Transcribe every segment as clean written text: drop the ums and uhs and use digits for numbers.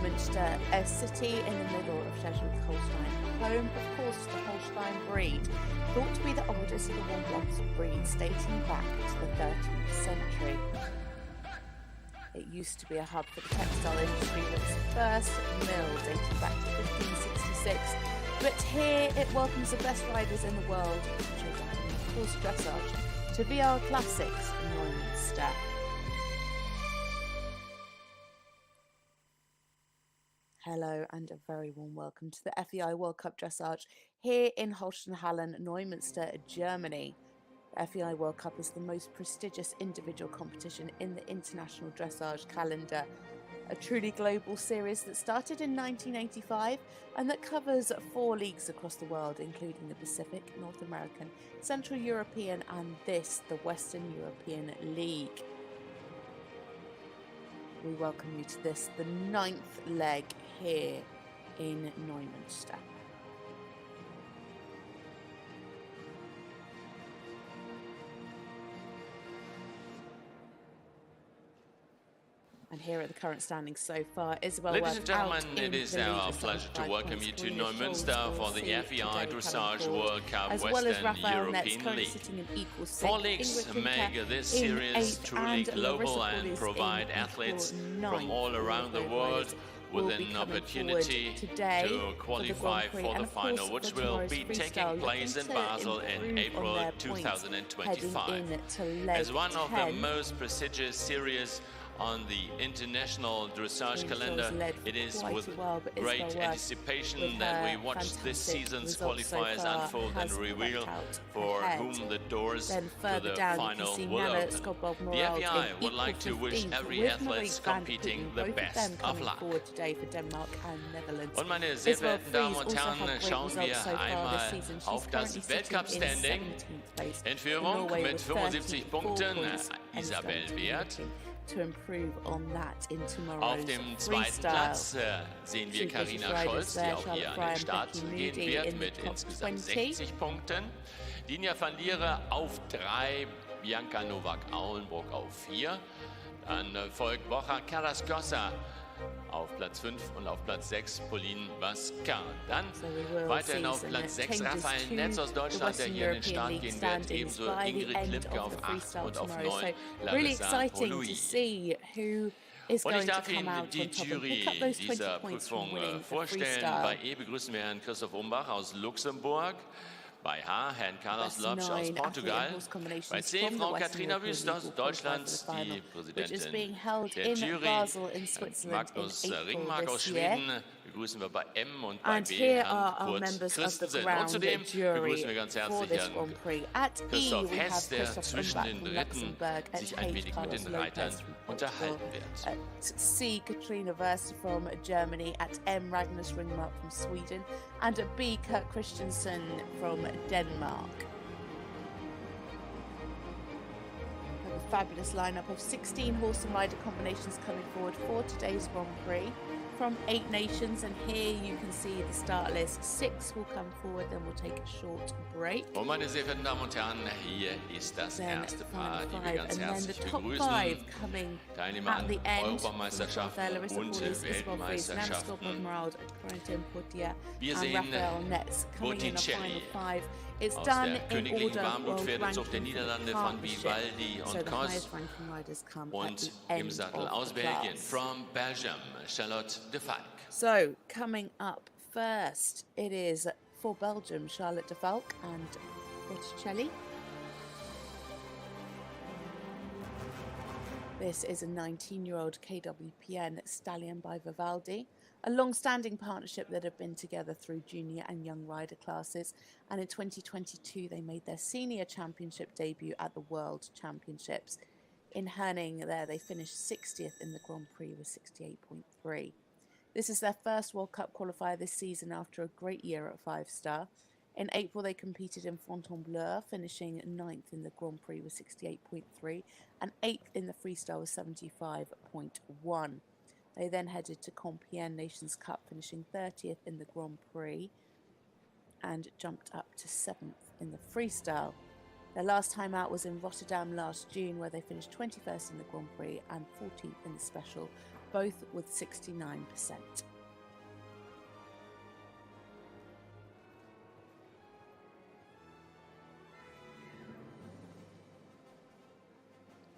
Neumünster, a city in the middle of Schleswig-Holstein, home, of course, to the Holstein breed, thought to be the oldest of the warm-bloods breeds dating back to the 13th century. It used to be a hub for the textile industry with its first mill dating back to 1566, but here it welcomes the best riders in the world, and horse dressage, to VR Classics Neumünster. Hello and a very warm welcome to the FEI World Cup Dressage here in Holstenhallen, Neumünster, Germany. The FEI World Cup is the most prestigious individual competition in the international dressage calendar, a truly global series that started in 1985 and that covers 4 leagues across the world, including the Pacific, North American, Central European and the Western European League. We welcome you to this, the 9th leg here in Neumünster. And here are the current standings so far. Isabel, ladies and gentlemen, it is our pleasure to welcome you to Neumünster for the FEI Dressage World Cup Western European League. 4 leagues make this series truly global and provide athletes from all around the world with an opportunity to qualify for the final, which will be taking place in Basel in April 2025. As one of the most prestigious series on the international dressage calendar, it is with great anticipation that we watch this season's qualifiers unfold and reveal for whom the doors to the final will open. The FEI would like to wish every athlete competing the best of luck. Und meine sehr verehrten Damen und Herren, schauen wir einmal auf das Weltcup-Standing. In Führung mit 75 Punkten Isabel Freese. Auf dem zweiten Platz sehen wir Carina Scholz, die auch hier an den Start gehen wird mit insgesamt 60 Punkten. Linia Verlierer auf 3, Bianca Nowak-Aulenburg auf 4. Dann folgt Bocha Carrascosa auf Platz 5 und auf Platz 6 Pauline Vasquin. Dann weiterhin auf Platz 6 Raphael Netz aus Deutschland, der hier an den Start gehen wird. Ebenso Ingrid Klimke auf 8 und auf 9 Larissa Pauluis. Und ich darf Ihnen die Jury dieser Prüfung vorstellen. Bei E begrüßen wir Herrn Christoph Umbach aus Luxemburg. Bei H Herrn Carlos Lopsch aus Portugal. Bei C Frau Katharina Haas aus Deutschland, die Präsidentin der Jury. Magnus Ringmark aus Schweden begrüßen wir bei M und bei B Herrn Kurt Christensen. Und zudem begrüßen wir ganz herzlich Herrn Christoph Hess, der zwischen den Ritten sich ein wenig mit den Reitern unterhalten wird. At C Katrina Verster from Germany, at M Magnus Ringmark from Sweden, and at B Kurt Christensen from Denmark. A fabulous lineup of 16 horse and rider combinations coming forward for today's Grand Prix from 8 nations, and here you can see the start list. 6 will come forward, then we'll take a short break. Und meine sehr verehrten Damen und Herren, hier ist das erste Paar, die wir ganz herzlich begrüßen. Teilnehmer an Europameisterschaften und Weltmeisterschaften. Nanna Skodborg Merrald, Corentin Pottier, wir sehen Raphael Netz Botticelli aus der Königlichen Warmblutpferdezucht der Niederlande von Vivaldi und Kos und im Sattel aus Belgien, from Belgium, Charlotte Defalque. So, coming up first, it is for Belgium, Charlotte Defalque and Botticelli. This is a 19-year-old KWPN stallion by Vivaldi, a long-standing partnership that have been together through junior and young rider classes, and in 2022 they made their senior championship debut at the World Championships. In Herning there they finished 60th in the Grand Prix with 68.3. This is their first World Cup qualifier this season after a great year at 5-star. In April they competed in Fontainebleau, finishing 9th in the Grand Prix with 68.3 and 8th in the freestyle with 75.1. They then headed to Compiègne Nations Cup, finishing 30th in the Grand Prix and jumped up to 7th in the freestyle. Their last time out was in Rotterdam last June, where they finished 21st in the Grand Prix and 14th in the Special, both with 69%.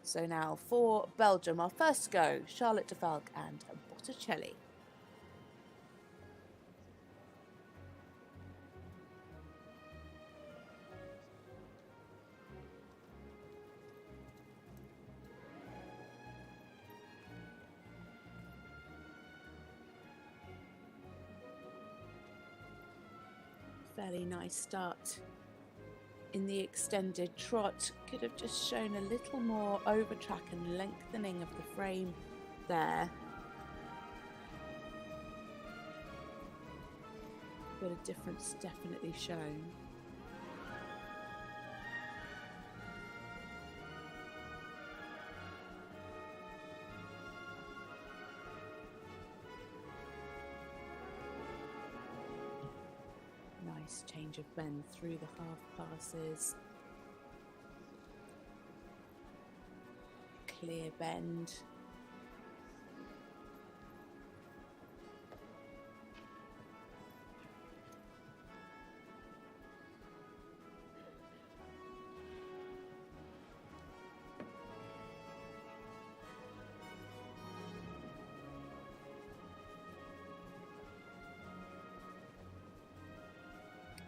So now for Belgium, our first go, Charlotte Defalque and Botticelli. Fairly nice start in the extended trot. Could have just shown a little more over track and lengthening of the frame there. But a difference definitely shown. Nice change of bend through the half passes. Clear bend.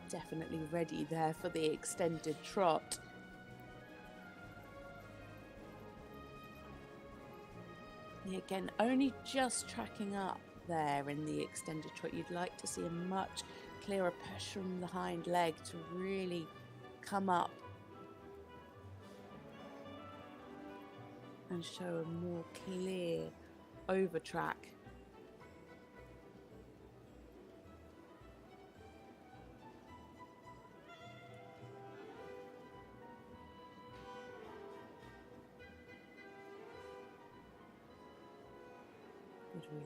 Definitely ready there for the extended trot. Yeah, again, only just tracking up there in the extended trot. You'd like to see a much clearer push from the hind leg to really come up and show a more clear over track.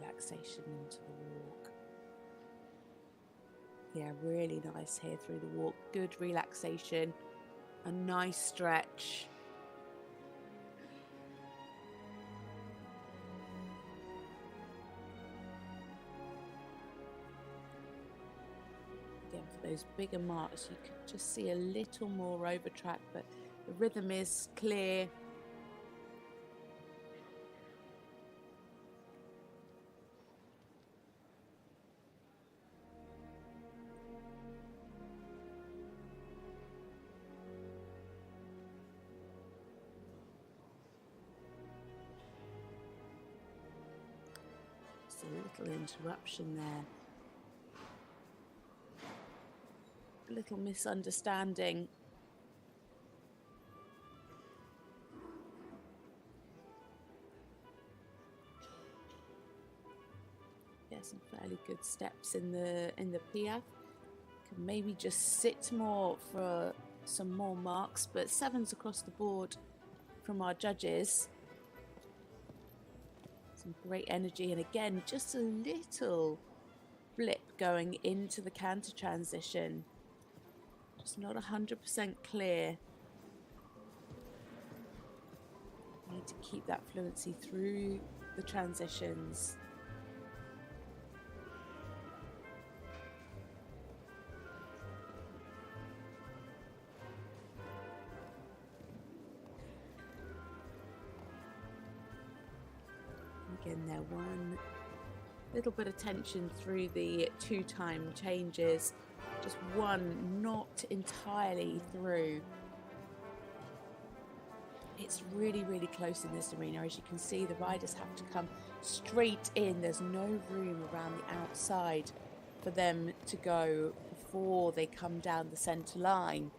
Relaxation into the walk. Yeah, really nice here through the walk. Good relaxation, a nice stretch. Again, for those bigger marks, you could just see a little more over track, but the rhythm is clear. A little interruption there. A little misunderstanding. Yeah, some fairly good steps in the piaffe. Can maybe just sit more for some more marks, but 7s across the board from our judges. Some great energy, and again, just a little blip going into the canter transition. Just not 100% clear. Need to keep that fluency through the transitions. Again, there one little bit of tension through the 2-time changes, just one not entirely through. It's really, really close in this arena. As you can see, the riders have to come straight in. There's no room around the outside for them to go before they come down the centre line.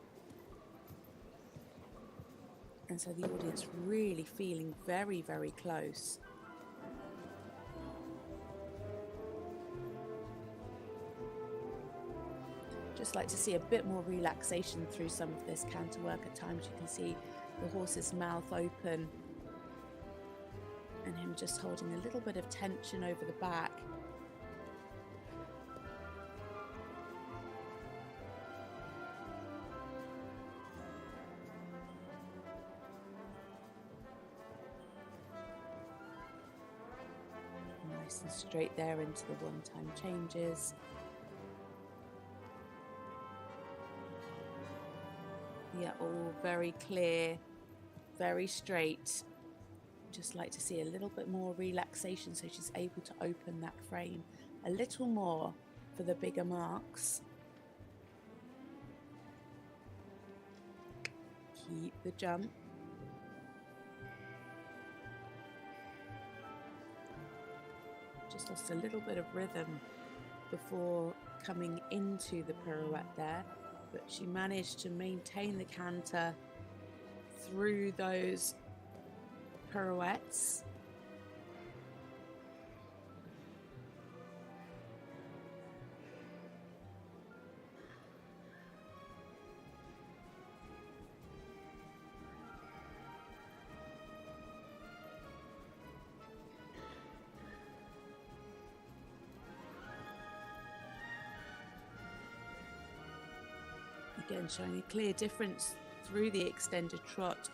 And so the audience really feeling very, very close. Just like to see a bit more relaxation through some of this canter work. At times you can see the horse's mouth open and him just holding a little bit of tension over the back. Nice and straight there into the one-time changes. Yeah, all very clear, very straight. Just like to see a little bit more relaxation so she's able to open that frame a little more for the bigger marks. Keep the jump. Just lost a little bit of rhythm before coming into the pirouette there, but she managed to maintain the canter through those pirouettes. Again, showing a clear difference through the extended trot.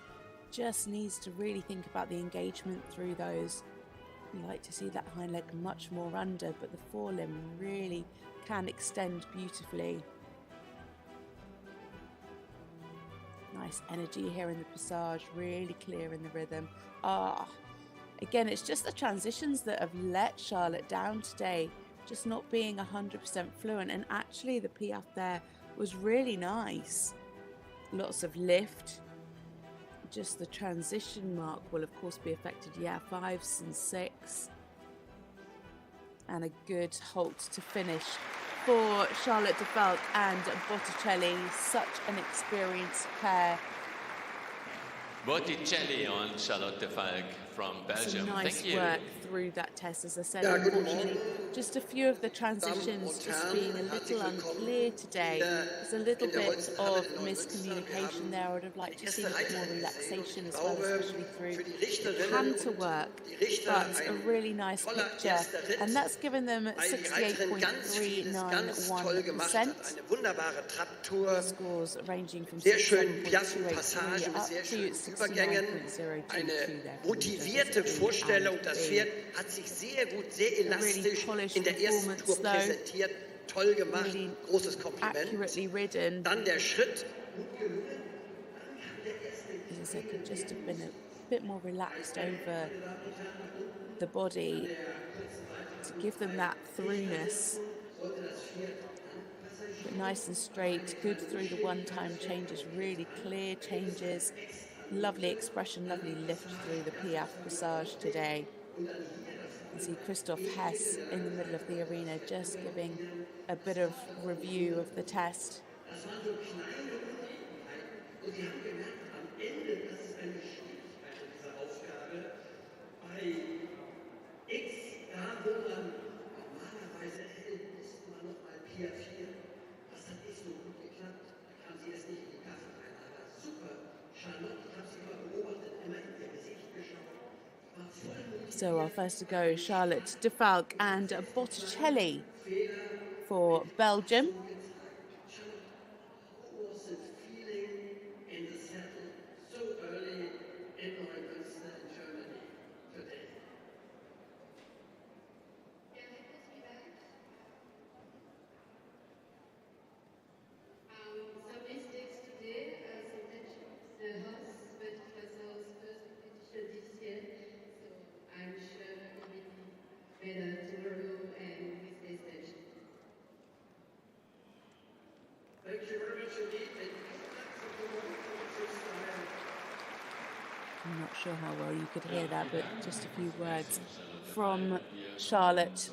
Just needs to really think about the engagement through those. We like to see that hind leg much more under, but the forelimb really can extend beautifully. Nice energy here in the passage, really clear in the rhythm. Again, it's just the transitions that have let Charlotte down today, just not being 100% fluent, and actually the piaffe there was really nice. Lots of lift. Just the transition mark will of course be affected. Yeah, 5s and 6. And a good halt to finish for Charlotte Defalque and Botticelli. Such an experienced pair. Botticelli and Charlotte Defalque from Belgium. Nice Thank you. work through that test, as I said. Unfortunately, just a few of the transitions just being a little unclear today. There's a little bit of miscommunication there. I would have liked to see a bit more relaxation as well, especially through the canter work. But a really nice picture, and that's given them 68.391%. Scores ranging from 67.283 up to 69.022 there. Motivierte Vorstellung, das Pferd hat sich sehr gut, sehr elastisch in der ersten Tour präsentiert. Toll gemacht, großes Kompliment. Dann der Schritt. As I could just have been a bit more relaxed over the body to give them that throughness. But nice and straight, good through the one-time changes, really clear changes. Lovely expression, lovely lift through the piaffe passage today. You see Christoph Hess in the middle of the arena just giving a bit of review of the test. So our first to go, Charlotte Defalque and Botticelli for Belgium. I'm not sure how well you could hear that, but just a few words from Charlotte.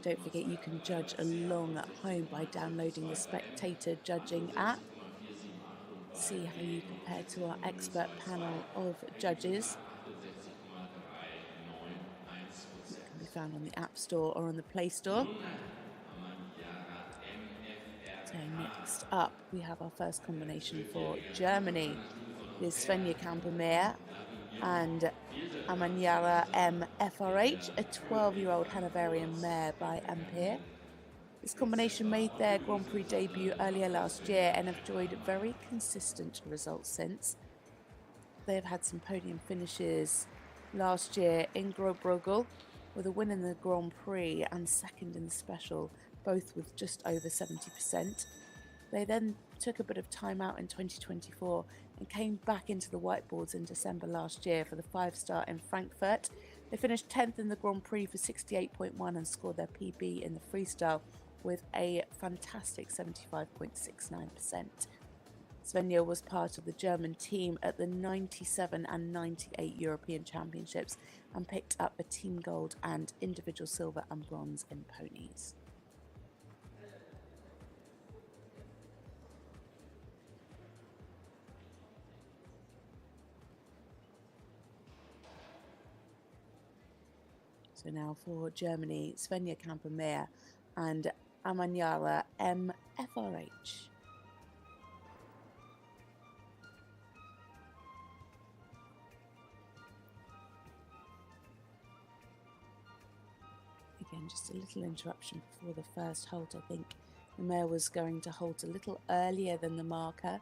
Don't forget you can judge along at home by downloading the Spectator Judging app. See how you compare to our expert panel of judges. It can be found on the App Store or on the Play Store. So next up, we have our first combination for Germany. With Svenja Kämper-Meyer and Amanyara M. FRH, a 12-year-old Hanoverian mare by Ampere. This combination made their Grand Prix debut earlier last year and have enjoyed very consistent results since. They have had some podium finishes last year in Grosbrugel with a win in the Grand Prix and second in the Special, both with just over 70%. They then took a bit of time out in 2024 and came back into the whiteboards in December last year for the 5-star in Frankfurt. They finished 10th in the Grand Prix for 68.1 and scored their PB in the freestyle with a fantastic 75.69%. Svenja was part of the German team at the 97 and 98 European Championships and picked up a team gold and individual silver and bronze in ponies. So now for Germany, Svenja Kämper-Meyer and Amanyara MFRH. Again, just a little interruption before the first halt. I think the mare was going to halt a little earlier than the marker.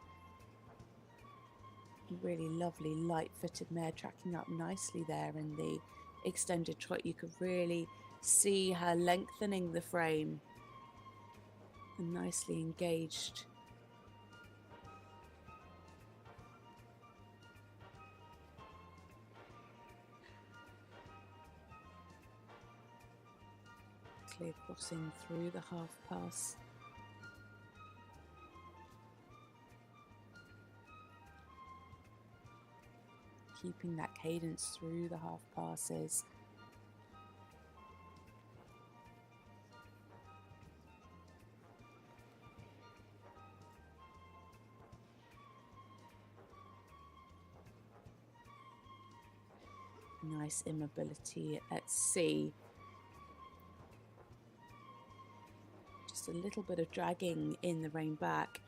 Really lovely light-footed mare tracking up nicely there in the extended trot. You could really see her lengthening the frame and nicely engaged. Clear crossing through the half pass. Keeping that cadence through the half passes. Nice immobility at sea. Just a little bit of dragging in the rein back.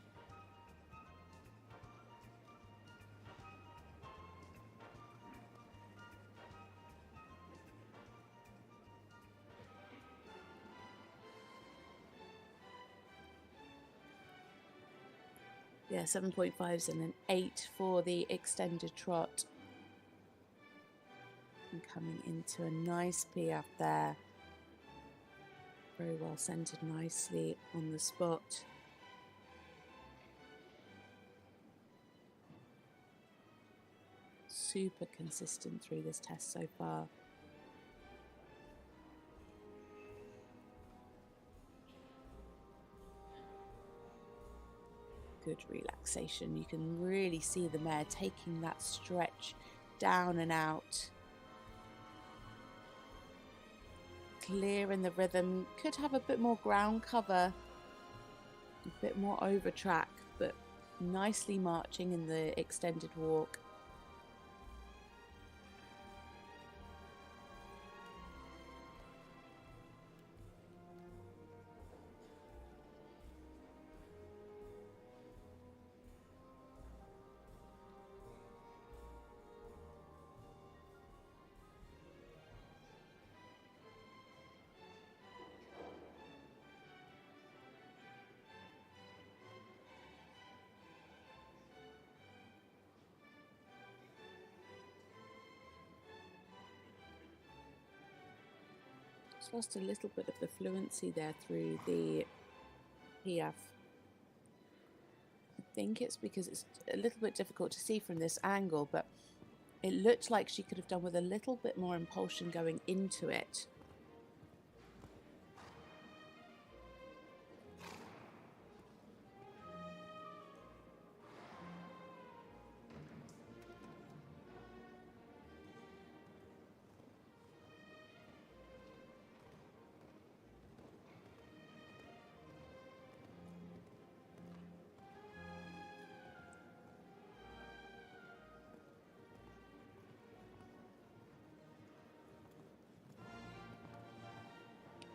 Yeah, 7.5s and an 8 for the extended trot. And coming into a nice piaffe there. Very well centered nicely on the spot. Super consistent through this test so far. Good relaxation. You can really see the mare taking that stretch down and out. Clear in the rhythm. Could have a bit more ground cover, a bit more over track, but nicely marching in the extended walk. Lost a little bit of the fluency there through the piaffe. I think it's because it's a little bit difficult to see from this angle, but it looked like she could have done with a little bit more impulsion going into it.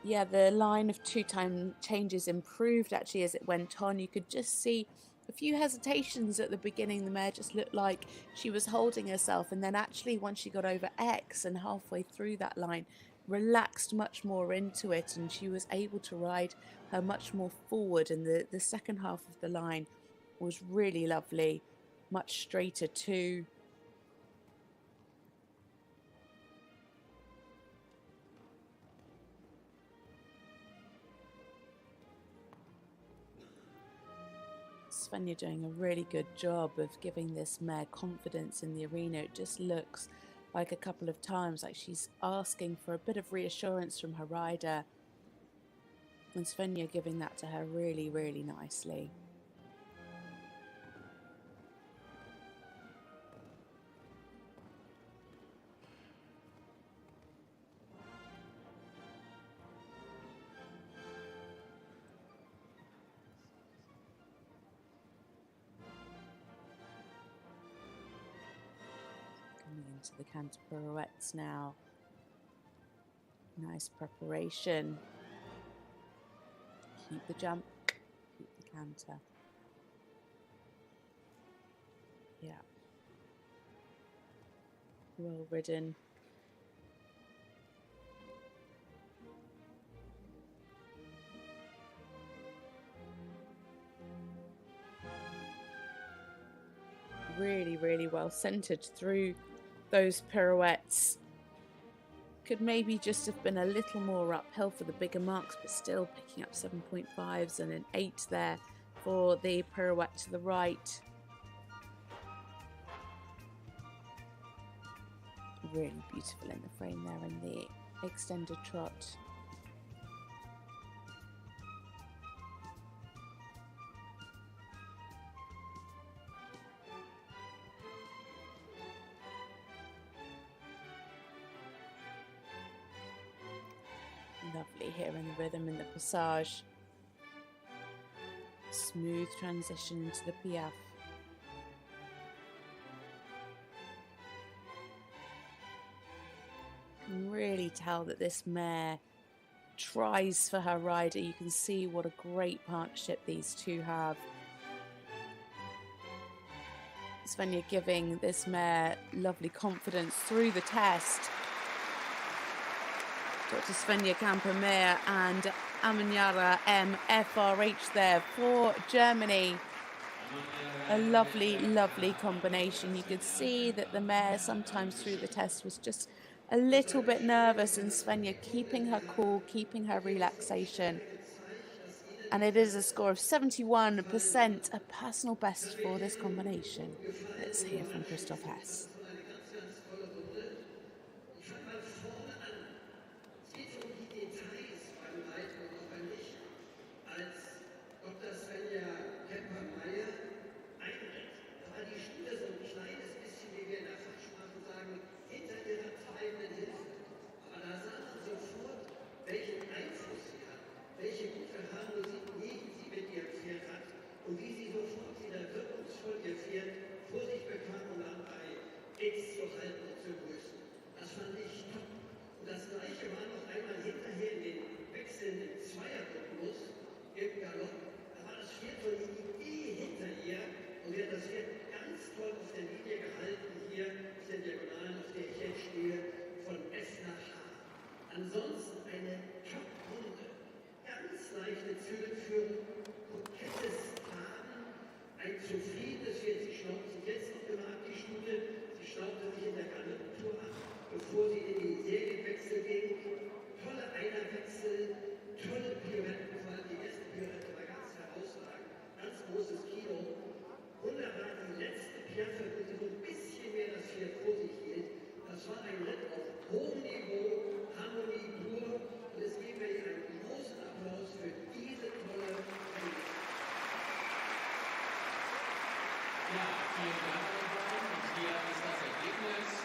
Yeah, the line of two-time changes improved actually as it went on. You could just see a few hesitations at the beginning. The mare just looked like she was holding herself, and then actually once she got over X and halfway through that line, relaxed much more into it, and she was able to ride her much more forward, and the second half of the line was really lovely, much straighter too. Svenja doing a really good job of giving this mare confidence in the arena. It just looks like a couple of times like she's asking for a bit of reassurance from her rider, and Svenja giving that to her really, really nicely. Into the canter pirouettes now. Nice preparation. Keep the jump, keep the canter. Yeah. Well ridden. Really, really well centered through those pirouettes. Could maybe just have been a little more uphill for the bigger marks, but still picking up 7.5s and an 8 there for the pirouette to the right. Really beautiful in the frame there in the extended trot. Lovely here in the rhythm in the passage. Smooth transition into the piaffe. You can really tell that this mare tries for her rider. You can see what a great partnership these two have. Svenja giving this mare lovely confidence through the test. Dr. Svenja Kämper-Meyer and Amanyara M FRH there for Germany. A lovely, lovely combination. You could see that the mare sometimes through the test was just a little bit nervous, and Svenja keeping her cool, keeping her relaxation. And it is a score of 71%, a personal best for this combination. Let's hear from Christoph Hess. Ansonsten eine Top-Runde, ganz leichte Zügelführung, kokettes Traben, ein zufriedenes Pferd. Sie schnaubt sich jetzt noch immer ab, die Stute. Sie schnaubte sich in der Galopptour ab, bevor sie in die Serienwechsel ging. Tolle Einerwechsel, tolle Pirouetten, vor allem die erste Pirouette war ganz herausragend, ganz großes Kino. Wunderbar, die letzte Piaffe, wo sie so ein bisschen mehr das Pferd vor sich hielt. Das war ein Ritt auf hohem Niveau. Harmonie pur, und es geben wir hier einen großen Applaus für diese tolle Rede. Ja, vielen Dank, und hier ist das Ergebnis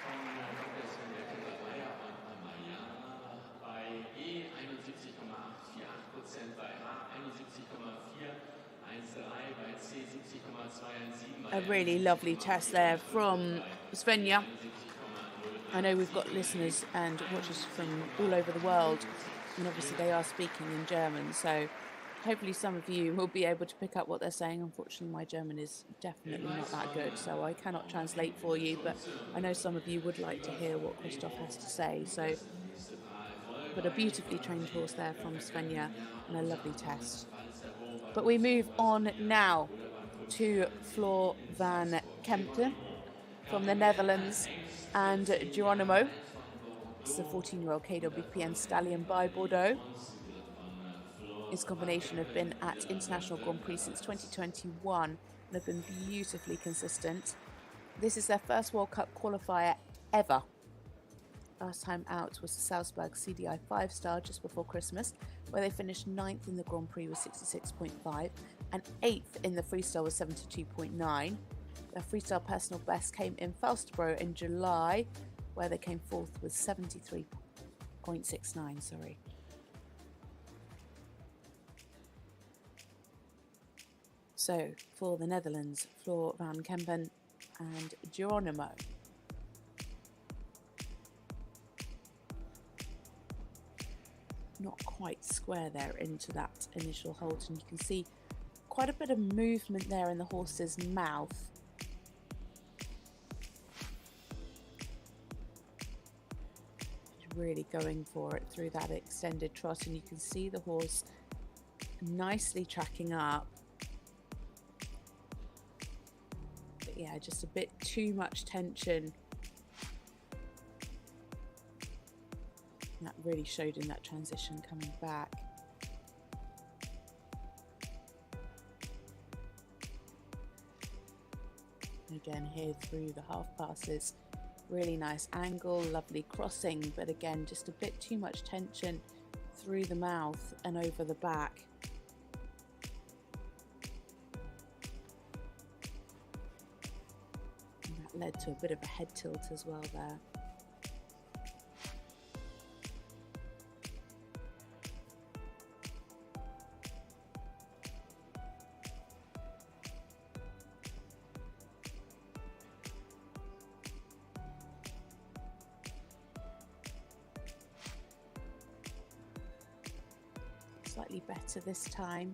von Dr. Svenja Kämper-Meyer und Marieke bei E 71,848%, bei H 71,413, bei C 70,217. A really lovely test there from Svenja. I know we've got listeners and watchers from all over the world, and obviously they are speaking in German, so hopefully some of you will be able to pick up what they're saying. Unfortunately, my German is definitely not that good, so I cannot translate for you, but I know some of you would like to hear what Christoph has to say. So but a beautifully trained horse there from Svenja and a lovely test. But we move on now to Flo van Kempen from the Netherlands and Geronimo. It's a 14-year-old KWPN stallion by Bordeaux. His combination have been at International Grand Prix since 2021 and have been beautifully consistent. This is their first World Cup qualifier ever. Last time out was the Salzburg CDI 5-star just before Christmas, where they finished 9th in the Grand Prix with 66.5 and 8th in the freestyle with 72.9. Their freestyle personal best came in Falsterbro in July, where they came 4th with 73.69. So, for the Netherlands, Flo van Kempen and Geronimo. Not quite square there into that initial hold, and you can see quite a bit of movement there in the horse's mouth. Really going for it through that extended trot, and you can see the horse nicely tracking up. But yeah, just a bit too much tension. And that really showed in that transition coming back. And again here through the half passes. Really nice angle, lovely crossing, but again, just a bit too much tension through the mouth and over the back. And that led to a bit of a head tilt as well there. Slightly better this time.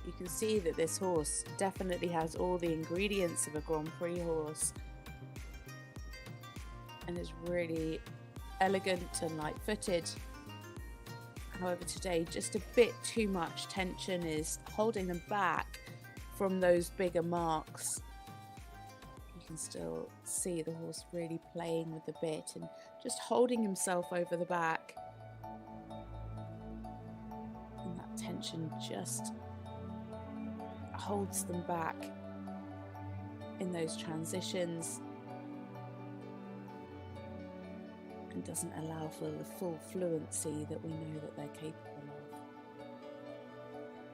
You can see that this horse definitely has all the ingredients of a Grand Prix horse and is really elegant and light-footed. However, today, just a bit too much tension is holding them back from those bigger marks. You can still see the horse really playing with the bit and just holding himself over the back. And that tension just holds them back in those transitions. And doesn't allow for the full fluency that we know that they're capable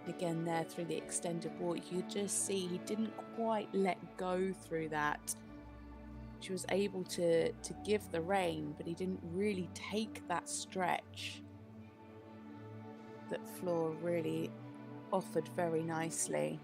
of. Again there through the extended walk, you just see he didn't quite let go through that. She was able to give the rein, but he didn't really take that stretch that Flo really offered very nicely.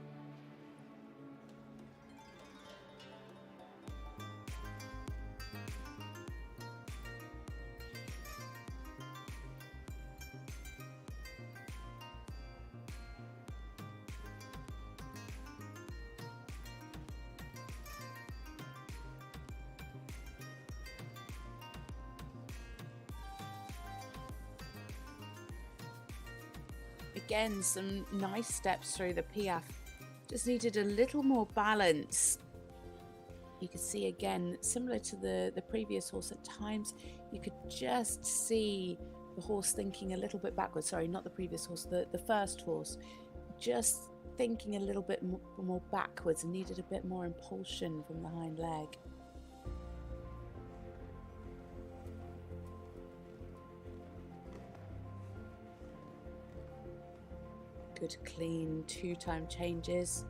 Again, some nice steps through the piaffe. Just needed a little more balance. You can see again, similar to the previous horse at times, you could just see the horse thinking a little bit backwards. Sorry, not the previous horse, the first horse. Just thinking a little bit more backwards and needed a bit more impulsion from the hind leg. Good clean 2-time changes.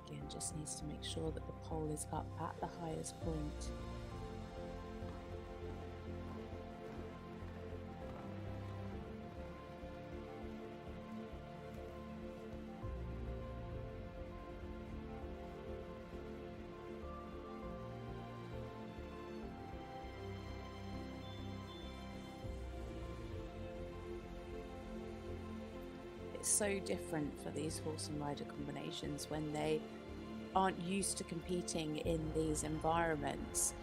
Again, just needs to make sure that the pole is up at the highest point. it's so different for these horse and rider combinations when they aren't used to competing in these environments.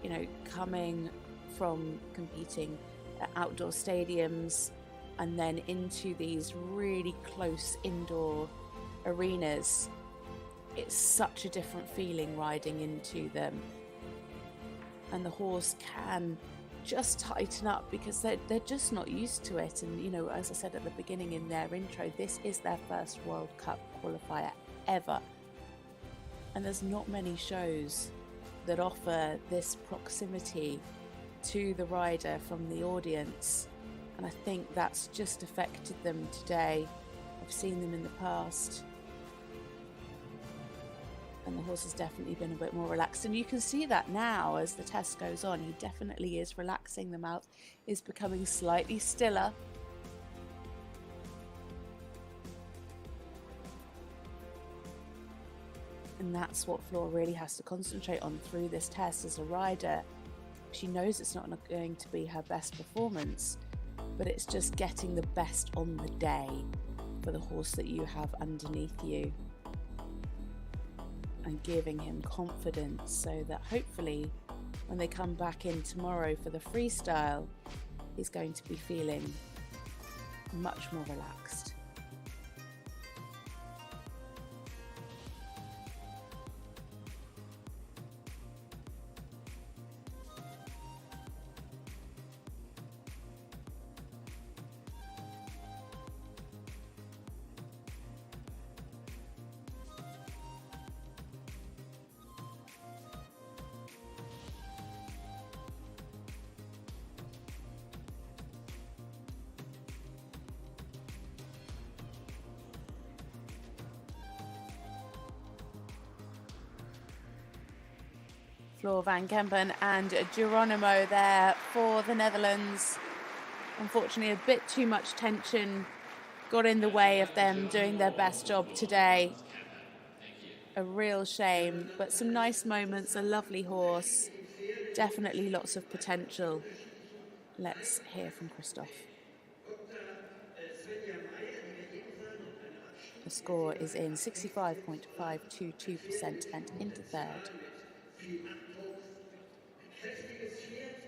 You know, coming from competing at outdoor stadiums and then into these really close indoor arenas, it's such a different feeling riding into them. And the horse can just tighten up because they're just not used to it. And, you know, as I said at the beginning in their intro, this is their first World Cup qualifier ever. And there's not many shows that offer this proximity to the rider from the audience. And I think that's just affected them today. I've seen them in the past. And the horse has definitely been a bit more relaxed. And you can see that now as the test goes on. He definitely is relaxing. The mouth is becoming slightly stiller. And that's what Flo really has to concentrate on through this test as a rider. She knows it's not going to be her best performance, but it's just getting the best on the day for the horse that you have underneath you. And giving him confidence so that hopefully when they come back in tomorrow for the freestyle, he's going to be feeling much more relaxed. Flo van Kempen and Geronimo there for the Netherlands. Unfortunately, a bit too much tension got in the way of them doing their best job today. A real shame, but some nice moments, a lovely horse, definitely lots of potential. Let's hear from Christoph. The score is in 65.522% and into third. Kräftiges Pferd,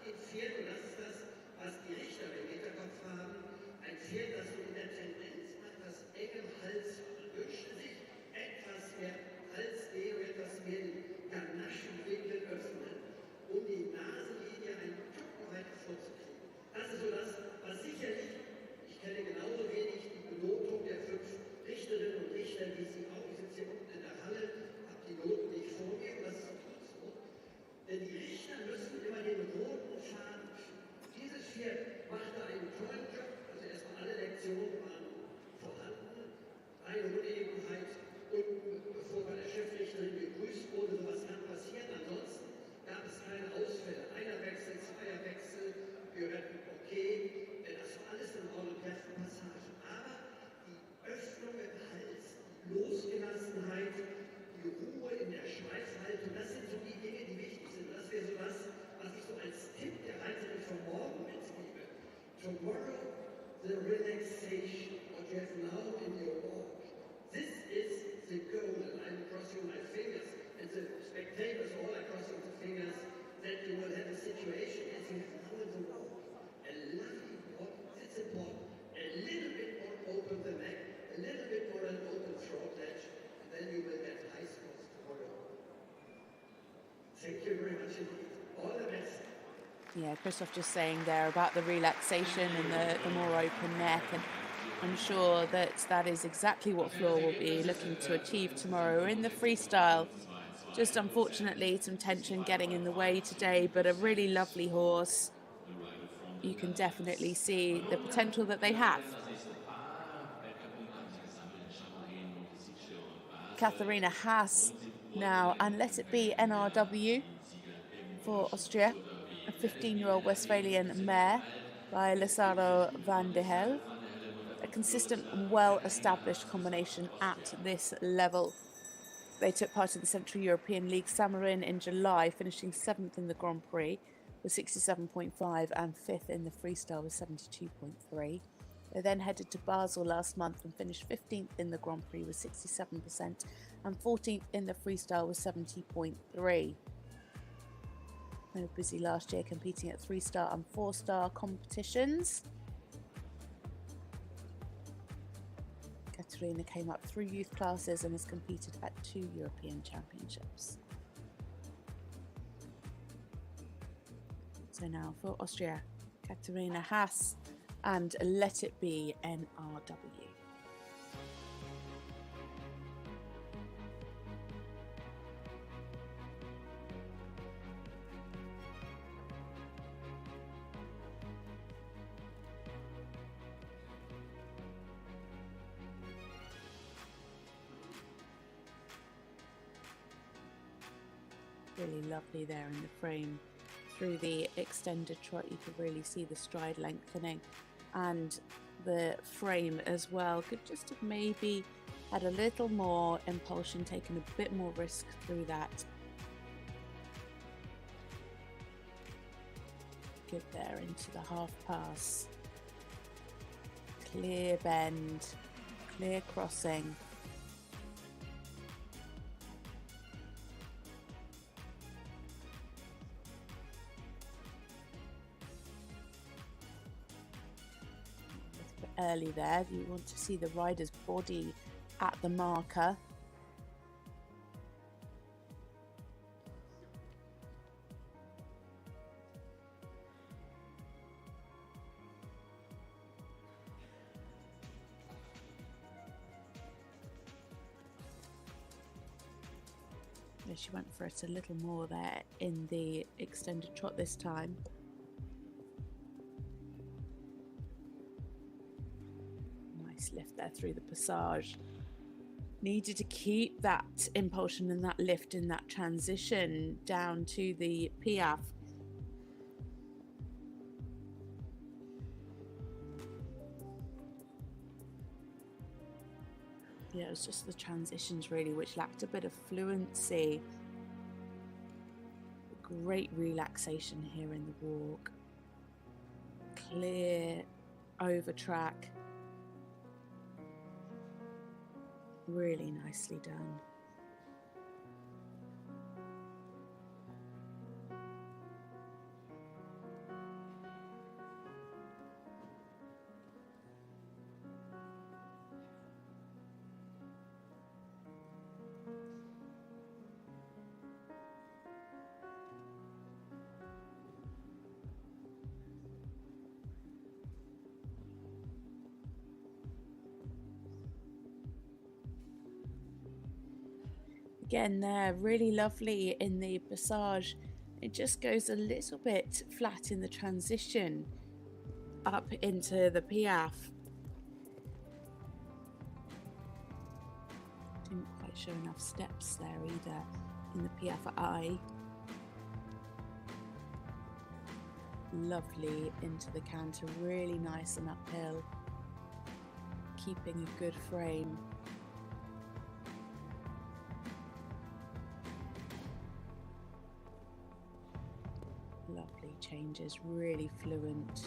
ein Pferd, und das ist das, was die Richter im Hinterkopf haben, ein Pferd, das so in der Tendenz etwas engem Hals hat. Man wünschte sich etwas mehr Halsnähe, etwas mehr den Ganaschenwinkel öffnen, um die Nasenlinie einen Tucken weiter vorzukriegen. Das ist so das, was sicherlich, ich kenne genauso wenig die Benotung der 5 Richterinnen und Richter, wie sie auch, ich sitze hier unten in der Halle, habe die Noten nicht vor mir, und das ist denn die Richter müssen immer den roten Faden finden. Dieses Pferd machte einen tollen Job. Also erstmal alle Lektionen waren vorhanden. Eine Unebenheit unten, bevor bei der Chefrichterin gegrüßt wurde. Sowas kann passieren. Ansonsten gab es keine Ausfälle. Einer Wechsel, zweier Wechsel, Pirouetten, okay. Das war alles in Ordnung, die ersten Passagen. Aber die Öffnung im Hals, die Losgelassenheit, die Ruhe in der Schweifhaltung, das sind so die Dinge, die wichtig sind. Das wäre so was, was ich so als Tipp der Reiterin von morgen mitgebe. Tomorrow, the relaxation, what you have now in your walk. This is the goal, and I'm crossing my fingers, and the spectators all are crossing the fingers, that you will have a situation as you have now in the walk. A lovely walk, it's important. A little bit more open the neck, a little bit more an open throat edge, and then you will get high scores tomorrow. Thank you very much indeed. All the best. Yeah, Christoph just saying there about the relaxation and the more open neck, and I'm sure that is exactly what Flo will be looking to achieve tomorrow in the freestyle. Just unfortunately some tension getting in the way today, but a really lovely horse. You can definitely see the potential that they have. Katharina Haas now, and let it be NRW for Austria, a 15-year-old Westphalian mare by Lazaro van der Helve. A consistent and well-established combination at this level. They took part in the Central European League Samarin in July, finishing 7th in the Grand Prix with 67.5 and 5th in the freestyle with 72.3. They then headed to Basel last month and finished 15th in the Grand Prix with 67% and 14th in the freestyle with 70.3. They were busy last year competing at 3-star and 4-star competitions. Katharina came up through youth classes and has competed at 2 European Championships. So now for Austria, Katharina Haas and Let It Be NRW. Really lovely there in the frame. Through the extended trot you could really see the stride lengthening, and the frame as well could just have maybe had a little more impulsion, taken a bit more risk through that. Good there into the half pass. Clear bend, clear crossing. Early there, you want to see the rider's body at the marker. She went for it a little more there in the extended trot this time. Lift there through the passage. Needed to keep that impulsion and that lift in that transition down to the piaffe. Yeah, it was just the transitions really which lacked a bit of fluency. Great relaxation here in the walk. Clear over track. Really nicely done. Again there, really lovely in the passage. It just goes a little bit flat in the transition up into the piaffe. Didn't quite show enough steps there either in the piaffe eye. Lovely into the canter, really nice and uphill. Keeping a good frame. Lovely changes, really fluent.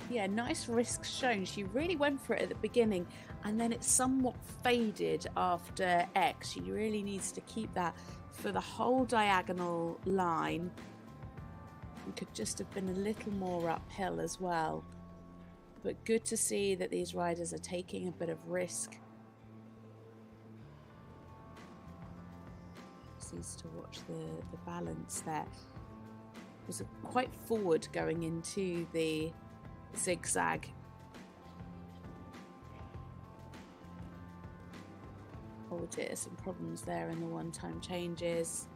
Yeah, nice risks shown. She really went for it at the beginning and then it somewhat faded after X. She really needs to keep that for the whole diagonal line. It could just have been a little more uphill as well. But good to see that these riders are taking a bit of risk. Just needs to watch the balance there. It was quite forward going into the zigzag. Oh dear, some problems there in the one-time changes.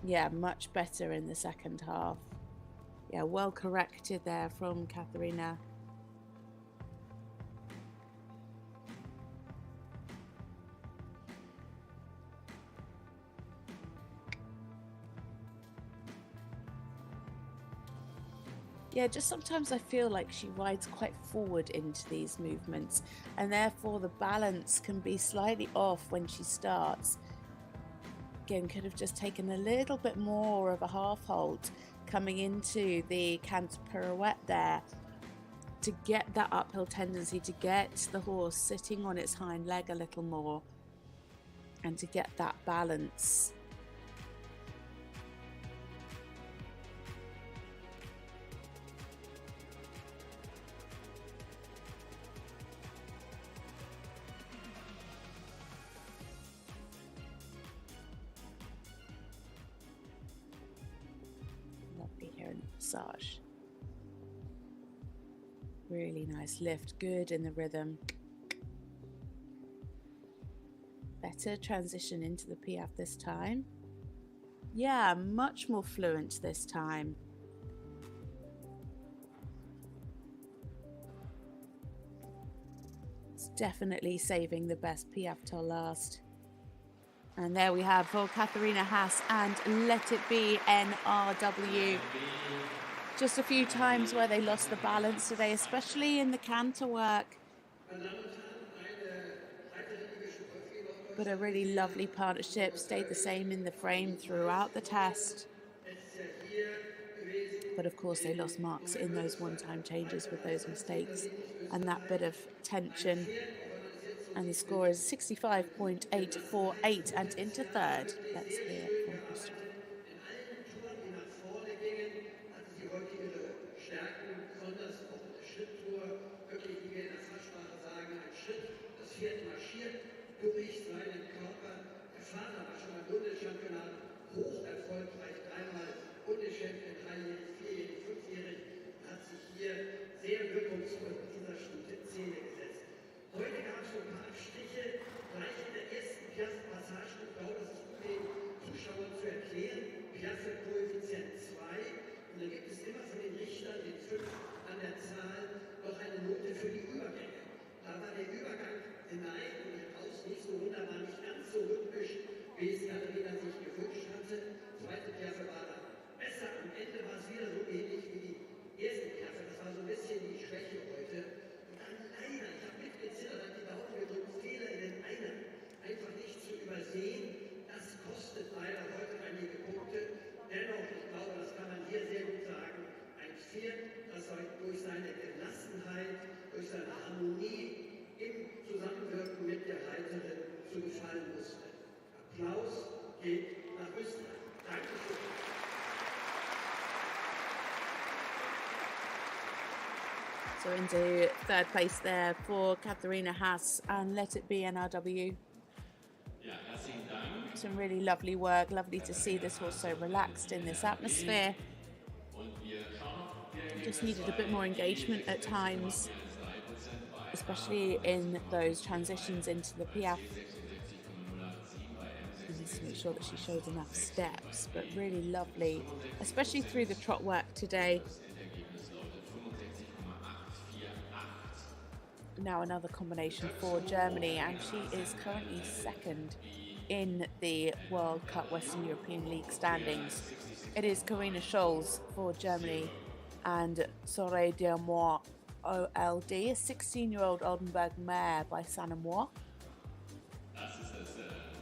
Yeah, much better in the second half. Yeah, well corrected there from Katharina. Yeah, just sometimes I feel like she rides quite forward into these movements, and therefore the balance can be slightly off when she starts. Again, could have just taken a little bit more of a half halt coming into the canter pirouette there to get that uphill tendency, to get the horse sitting on its hind leg a little more and to get that balance. Lovely here in the passage. Really nice lift, good in the rhythm. Better transition into the piaffe this time. Yeah, much more fluent this time. It's definitely saving the best piaffe till last. And there we have for Katharina Haas and Let It Be NRW. Just a few times where they lost the balance today, especially in the canter work. But a really lovely partnership, stayed the same in the frame throughout the test. But of course they lost marks in those one-time changes with those mistakes and that bit of tension. And the score is 65.848 and into third. Let's hear from Christoph. Durch seinen Körper. Der Vater war schon mal Bundeschampionat, hoch erfolgreich, dreimal Bundeschampion, dreijährig, vierjährig, fünfjährig, hat sich hier sehr wirkungsvoll mit dieser Szene gesetzt. Heute gab es so ein paar Abstriche, gleich in der ersten Piaffe-Passage. Ich glaube, das ist gut den Zuschauern zu erklären. Piaffe-Koeffizient 2. Und dann gibt es immer von den Richtern, den 5 an der Zahl, noch eine Note für die Übergänge. Da war der Übergang hinein und heraus nicht so wunderbar, nicht ganz so rhythmisch, wie es Katharina sich gewünscht hatte. Zweite Piaffe war dann besser. Am Ende war es wieder so ähnlich wie die erste Piaffe. Das war so ein bisschen die Schwäche heute. Und dann leider, ich habe mitgezittert, habe die Daumen gedrückt, Fehler in den Einern einfach nicht zu übersehen. Das kostet leider heute einige Punkte. Dennoch, ich glaube, das kann man hier sehr gut sagen, ein Pferd, das durch seine Gelassenheit, durch seine Harmonie im Zusammenwirken mit der Reiterin zu gefallen musste. Applaus geht nach Österreich. Dankeschön. So into third place there for Katharina Haas and Let It Be NRW. Some really lovely work, lovely to see this horse so relaxed in this atmosphere. Just needed a bit more engagement at times, especially in those transitions into the piaffe. Just to make sure that she showed enough steps, but really lovely, especially through the trot work today. Now another combination for Germany, and she is currently second in the World Cup Western European League standings. It is Carina Scholz for Germany and Soirée d'Amour OLD, a 16-year-old Oldenburg mare by Saint-Amour.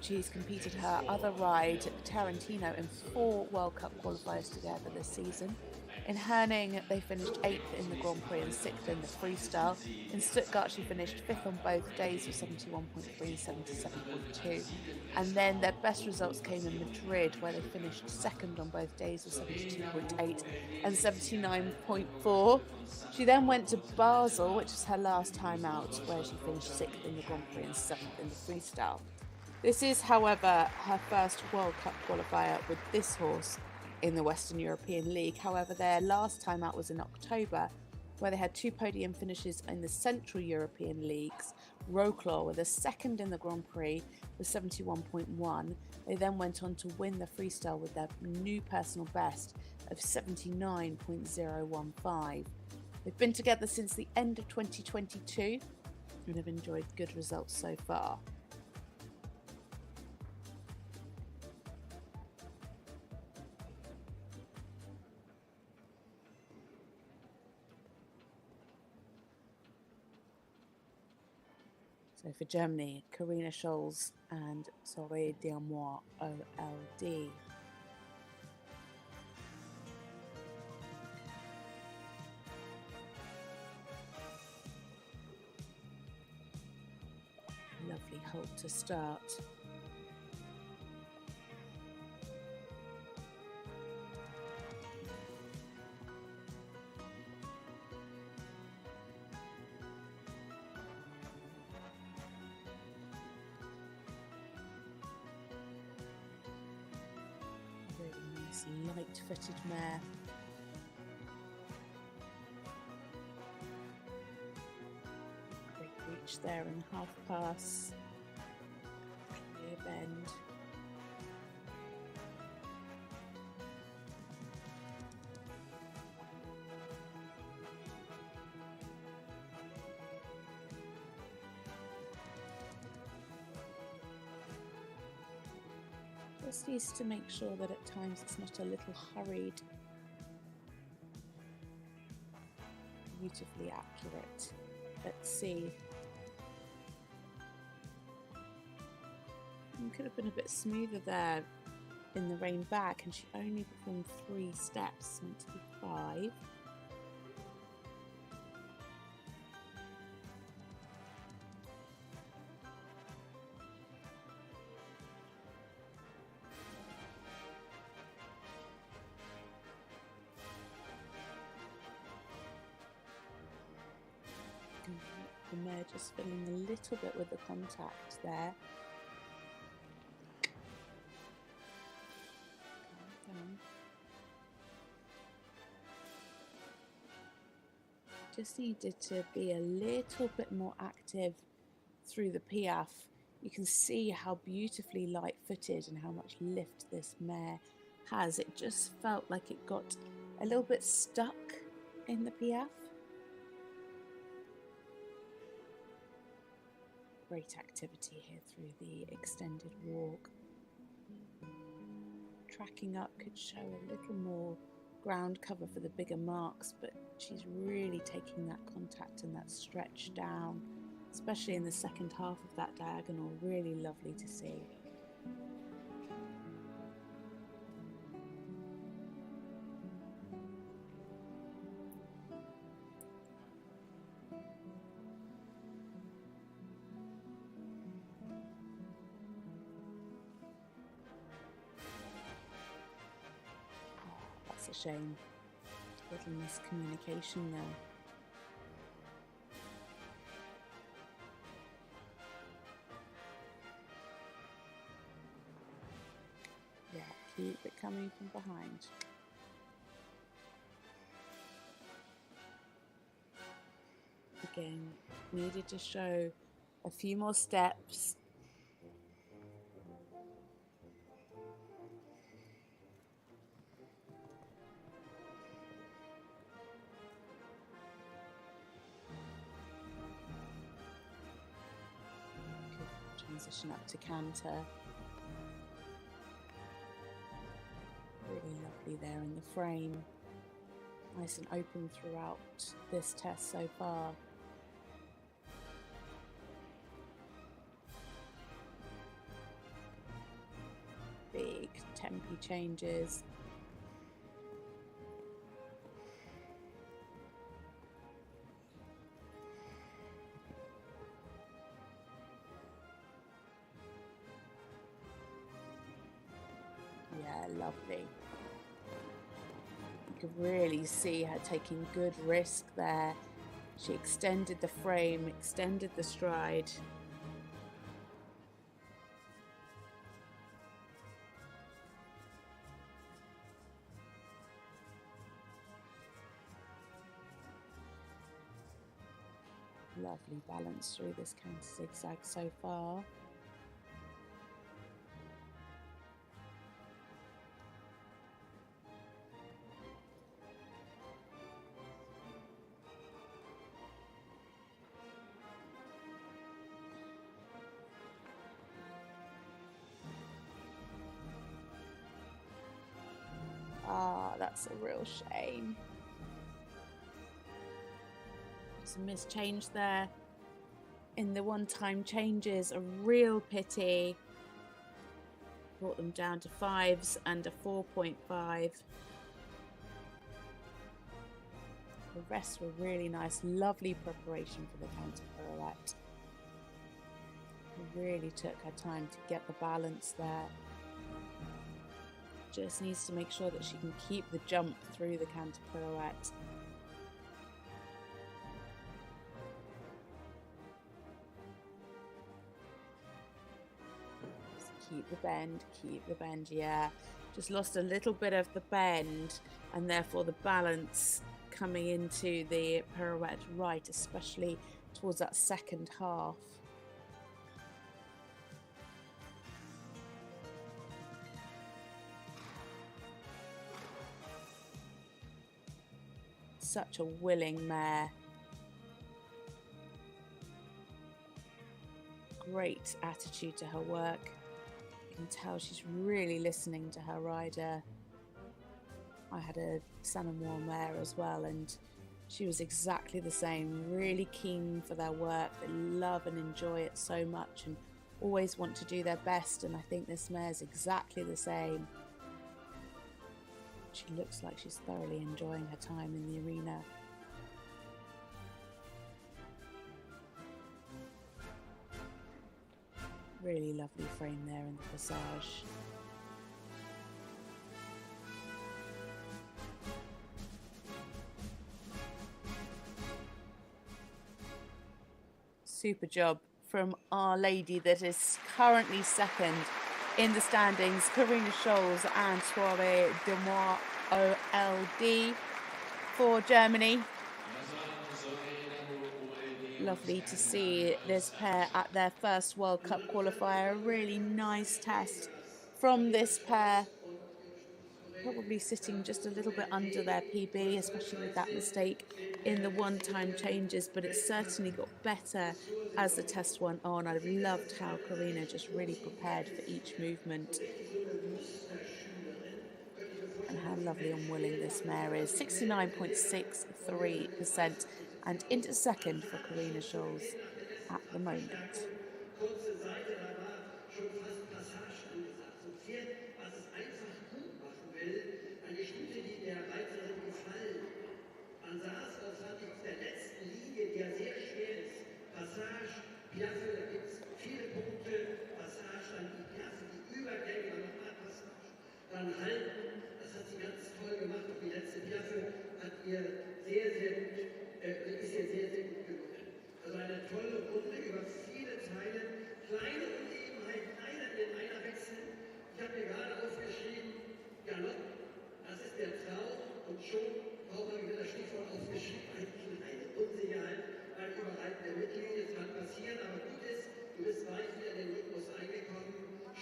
She's competed her other ride, Tarantino, in 4 World Cup qualifiers together this season. In Herning, they finished 8th in the Grand Prix and 6th in the freestyle. In Stuttgart, she finished 5th on both days with 71.3 and 77.2. And then their best results came in Madrid, where they finished 2nd on both days with 72.8 and 79.4. She then went to Basel, which was her last time out, where she finished 6th in the Grand Prix and 7th in the freestyle. This is, however, her first World Cup qualifier with this horse in the Western European League. However, their last time out was in October, where they had 2 podium finishes in the Central European Leagues. Wroclaw were the 2nd in the Grand Prix with 71.1. They then went on to win the freestyle with their new personal best of 79.015. They've been together since the end of 2022 and have enjoyed good results so far. So for Germany, Carina Scholz and Soirée d'Amour OLD. Lovely halt to start. Light-footed mare. Great reach there in half pass. Clear bend. Just needs to make sure that at times it's not a little hurried. Beautifully accurate. Let's see. It could have been a bit smoother there in the rein back, and she only performed 3 steps, meant to be 5. The mare just filling a little bit with the contact there. Just needed to be a little bit more active through the piaffe. You can see how beautifully light-footed and how much lift this mare has. It just felt like it got a little bit stuck in the piaffe. Great activity here through the extended walk. Tracking up could show a little more ground cover for the bigger marks, but she's really taking that contact and that stretch down, especially in the second half of that diagonal. Really lovely to see. That's a shame. A little miscommunication there. Yeah, keep it coming from behind. Again, needed to show a few more steps. Transition up to canter. Really lovely there in the frame. Nice and open throughout this test so far. Big tempi changes. Yeah, lovely. You could really see her taking good risk there. She extended the frame, extended the stride. Lovely balance through this counter zigzag so far. Ah, that's a real shame. Just a mischange there. in the one-time changes, a real pity. Brought them down to 5s and a 4.5. The rest were really nice, lovely preparation for the counter pirouette. Really took her time to get the balance there. Just needs to make sure that she can keep the jump through the counter pirouette. Keep the bend, yeah. Just lost a little bit of the bend and therefore the balance coming into the pirouette right, especially towards that second half. Such a willing mare. Great attitude to her work. You can tell she's really listening to her rider. I had a Saint-Amour mare as well, and she was exactly the same. Really keen for their work. They love and enjoy it so much and always want to do their best, and I think this mare's exactly the same. She looks like she's thoroughly enjoying her time in the arena. Really lovely frame there in the passage. Super job from our lady that is currently second in the standings, Carina Scholz and Soirée de Moi OLD for Germany. Lovely to see this pair at their first World Cup qualifier. A really nice test from this pair. Probably sitting just a little bit under their PB, especially with that mistake in the one-time changes, but it certainly got better as the test went on. I loved how Carina just really prepared for each movement. And how lovely and willing this mare is. 69.63% and into second for Carina Scholz at the moment.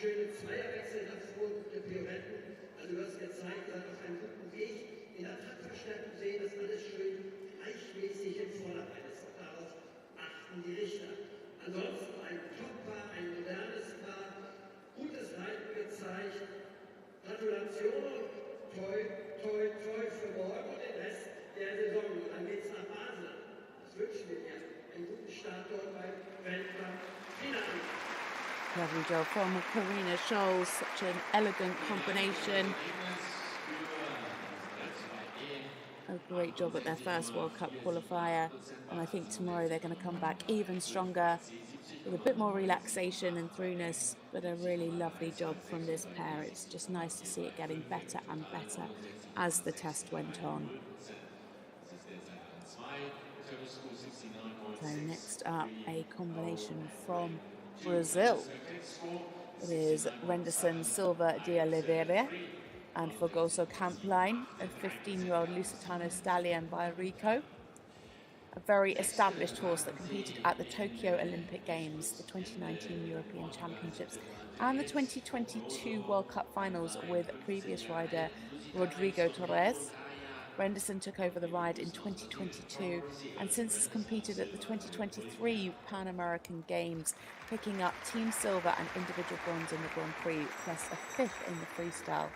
Schöne Zweierwechsel davor, gute Pirouetten. Also du hast gezeigt, du hast auf einem guten Weg in der Taktverstärkung sehen, dass alles schön gleichmäßig im Vorderbein ist. Auch darauf achten die Richter. Ansonsten ein Top-Paar, ein modernes Paar, gutes Reiten gezeigt. Gratulation, toi, toi, toi für morgen und den Rest der Saison. Und dann geht's nach Basel. Das wünschen wir dir. Einen guten Start dort beim Weltcup-Finale. Lovely job from Carina Scholz, such an elegant combination. A great job at their first World Cup qualifier, and I think tomorrow they're going to come back even stronger with a bit more relaxation and throughness, but a really lovely job from this pair. It's just nice to see it getting better and better as the test went on. So next up, a combination from Brazil. It is Randerson Silva de Oliveira and Fogoso Campline, a 15-year-old Lusitano stallion by Rico. A very established horse that competed at the Tokyo Olympic Games, the 2019 European Championships and the 2022 World Cup Finals with previous rider Rodrigo Torres. Randerson took over the ride in 2022 and since has competed at the 2023 Pan American Games, picking up team silver and individual bronze in the Grand Prix, plus a fifth in the freestyle.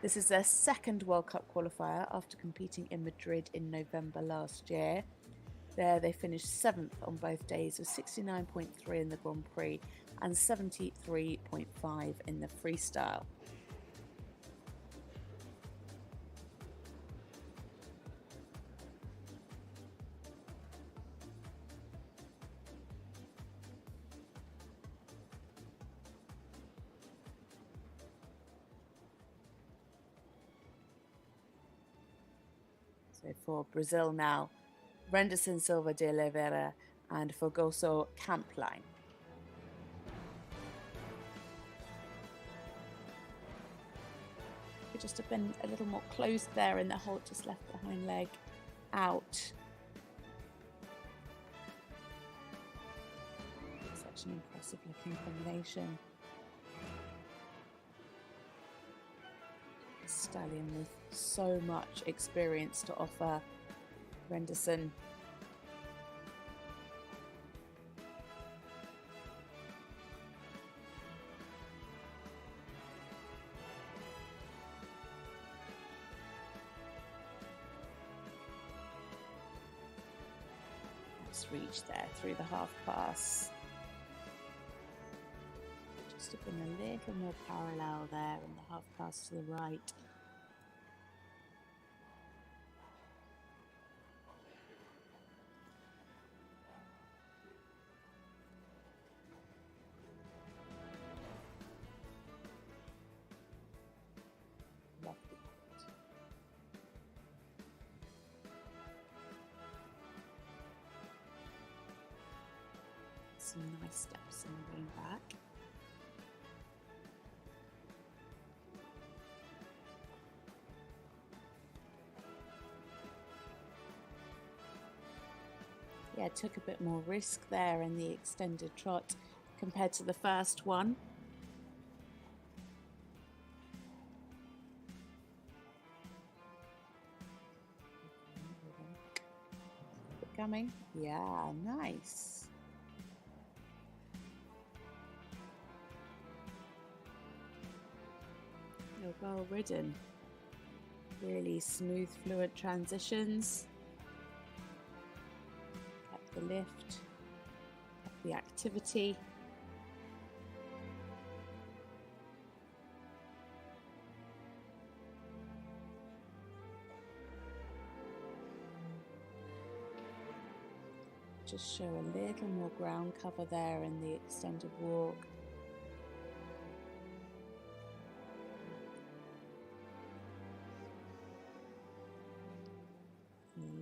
This is their second World Cup qualifier after competing in Madrid in November last year. There they finished 7th on both days with 69.3 in the Grand Prix and 73.5 in the freestyle. So for Brazil now, Randerson Silva de Oliveira and Fogoso Kamplein. Could just have been a little more closed there in the hold, just left the hind leg out. Such an impressive looking combination. Stallion with so much experience to offer. Randerson. Let's reach there through the half pass. Just have been a little more parallel there in the half pass to the right. Some nice steps in the wing back. Yeah, took a bit more risk there in the extended trot compared to the first one. Coming. Yeah, nice. Well ridden, really smooth, fluid transitions. Kept the lift, kept the activity. Just show a little more ground cover there in the extended walk.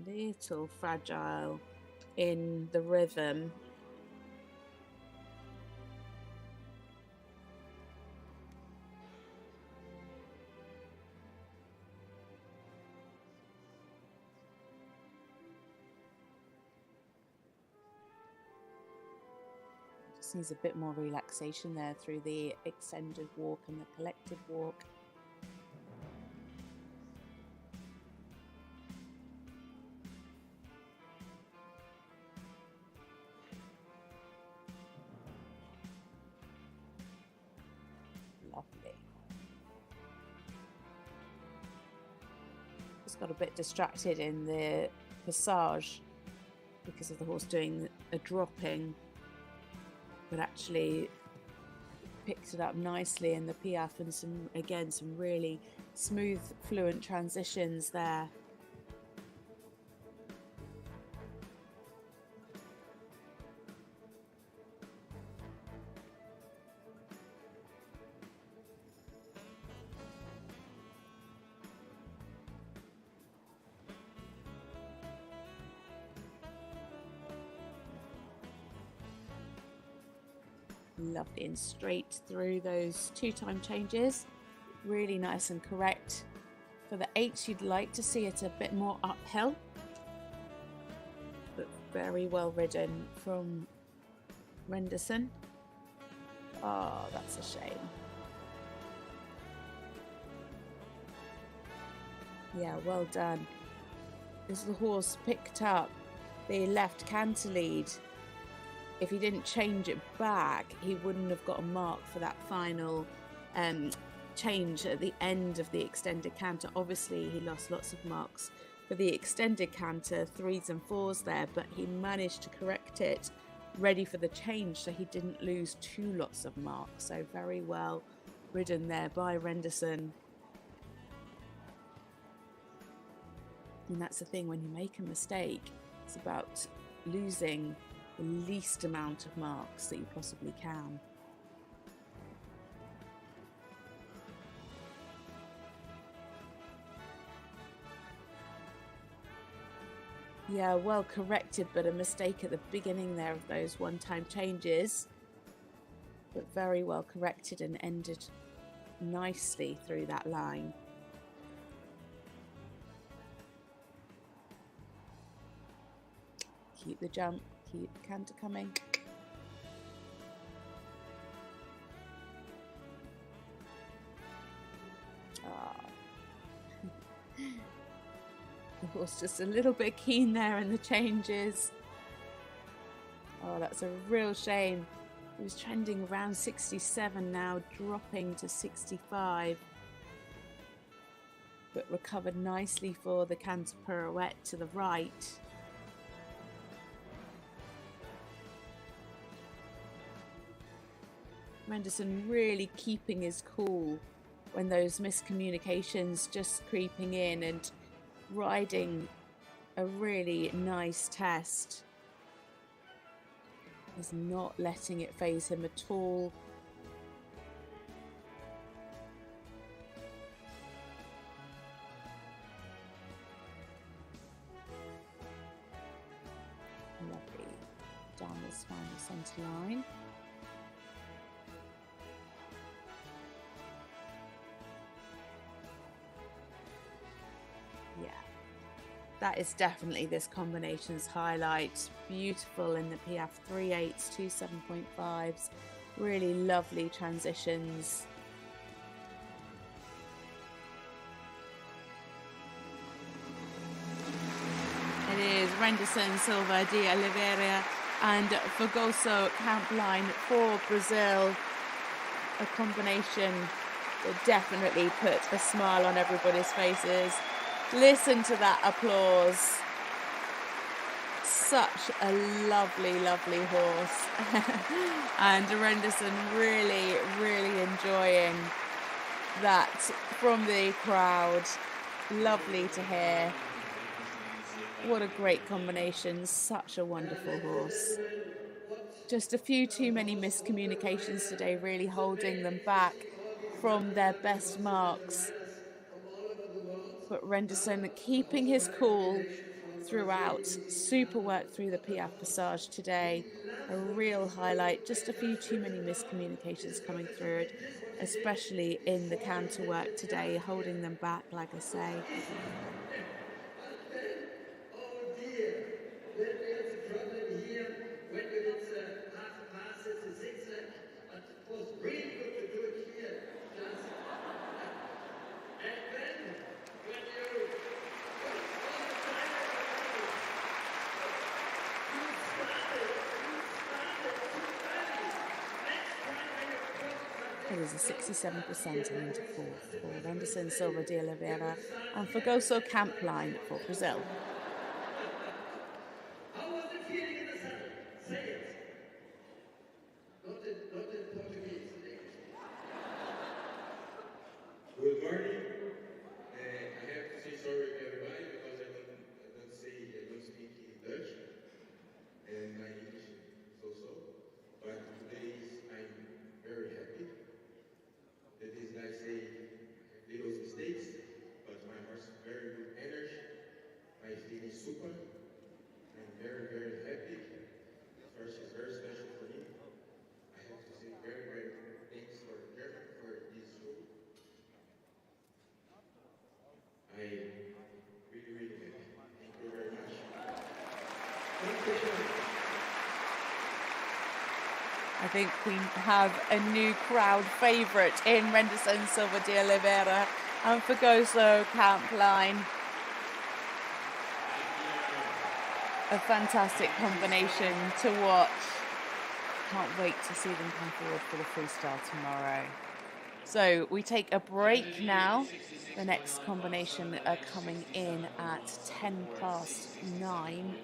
Little fragile in the rhythm. Just needs a bit more relaxation there through the extended walk and the collected walk. Lovely. Just got a bit distracted in the passage because of the horse doing a dropping, but actually picked it up nicely in the piaffe and some really smooth, fluent transitions there. Lovely, and straight through those 2-time changes. Really nice and correct. For the 8s, you'd like to see it a bit more uphill, but very well ridden from Randerson. Oh, that's a shame. Yeah, well done. As the horse picked up the left canter lead, if he didn't change it back, he wouldn't have got a mark for that final change at the end of the extended canter. Obviously, he lost lots of marks for the extended canter, 3s and 4s there, but he managed to correct it, ready for the change, so he didn't lose 2 lots of marks. So very well ridden there by Randerson. And that's the thing, when you make a mistake, it's about losing the least amount of marks that you possibly can. Yeah, well corrected, but a mistake at the beginning there of those one-time changes. But very well corrected and ended nicely through that line. Keep the jump, keep the canter coming. The horse just a little bit keen there in the changes. Oh, that's a real shame. He was trending around 67 now, dropping to 65. But recovered nicely for the canter pirouette to the right. Randerson really keeping his cool when those miscommunications just creeping in, and riding a really nice test. He's not letting it faze him at all. Lovely. Down this final centre line. That is definitely this combination's highlight. Beautiful in the Piaffe 3/8s, 2 7.5s. Really lovely transitions. It is Randerson Silva de Oliveira and Fogoso Campline for Brazil. A combination that definitely put a smile on everybody's faces. Listen to that applause. Such a lovely, lovely horse. And Randerson really, really enjoying that from the crowd. Lovely to hear. What a great combination. Such a wonderful horse. Just a few too many miscommunications today, really holding them back from their best marks. But Randerson keeping his cool throughout. Super work through the Piaffe Passage today. A real highlight. Just a few too many miscommunications coming through it, especially in the canter work today, holding them back, like I say. Oh dear, then there's a problem here when you did half a pass at the zigzag, but it was really good to do it here. Just, and then when you It is a 67% and into fourth for Randerson Silva de Oliveira and Fogoso Campline for Brazil. How was the feeling in the saddle? Say it. Not in Portuguese. Good morning. I have to say sorry to everybody because I don't speak Dutch and my English so. But today I'm very happy. That is, I say little mistakes, but my horse very good energy. My feeling is super. I'm very, very happy. This horse is very special for me. I have to say very, very thanks for German for this show. I really, really happy. Thank you very much. I think we have a new crowd favourite in Randerson Silva de Oliveira and Fogoso Campline. A fantastic combination to watch. Can't wait to see them come forward for the freestyle tomorrow. So we take a break now. The next combination are coming in at 9:10.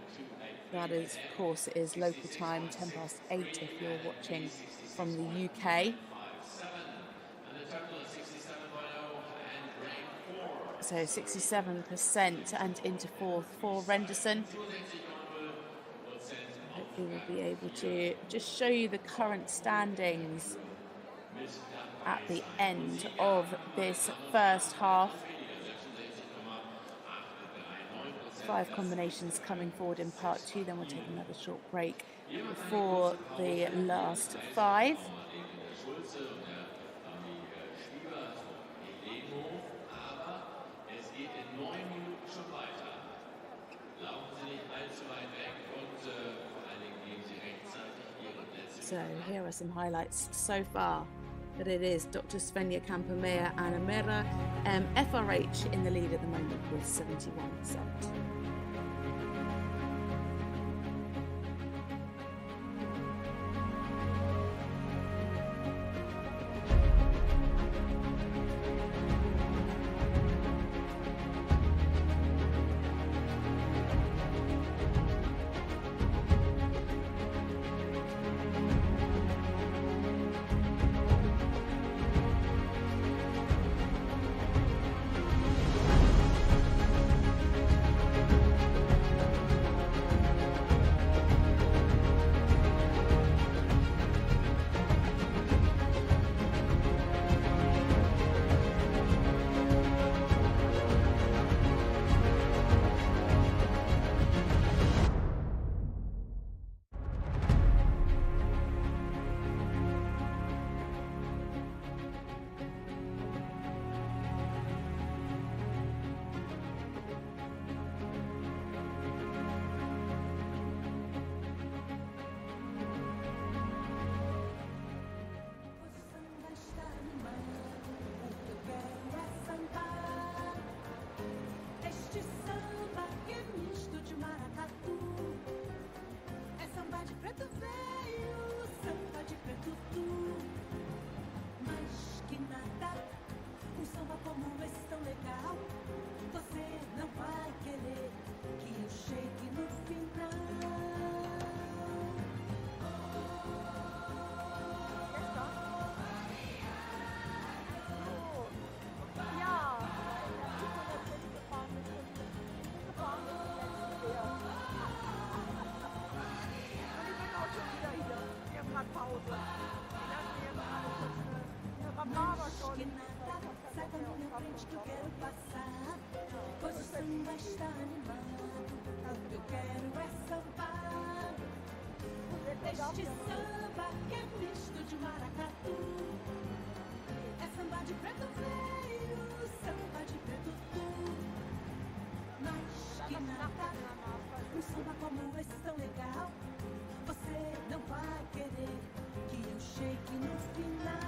That is, of course, is local time, 8:10 if you're watching from the UK. So 67% and into fourth for Randerson. Hopefully we'll be able to just show you the current standings at the end of this first half. 5 combinations coming forward in part 2, then we'll take another short break before the last 5. So here are some highlights so far. But it is Dr. Svenja Kämper-Meyer and Amira FRH in the lead at the moment with 71%. Este samba que é misto de maracatu. É samba de preto velho, samba de preto tu. Mas que nada, um samba como esse tão legal. Você não vai querer que eu chegue no final.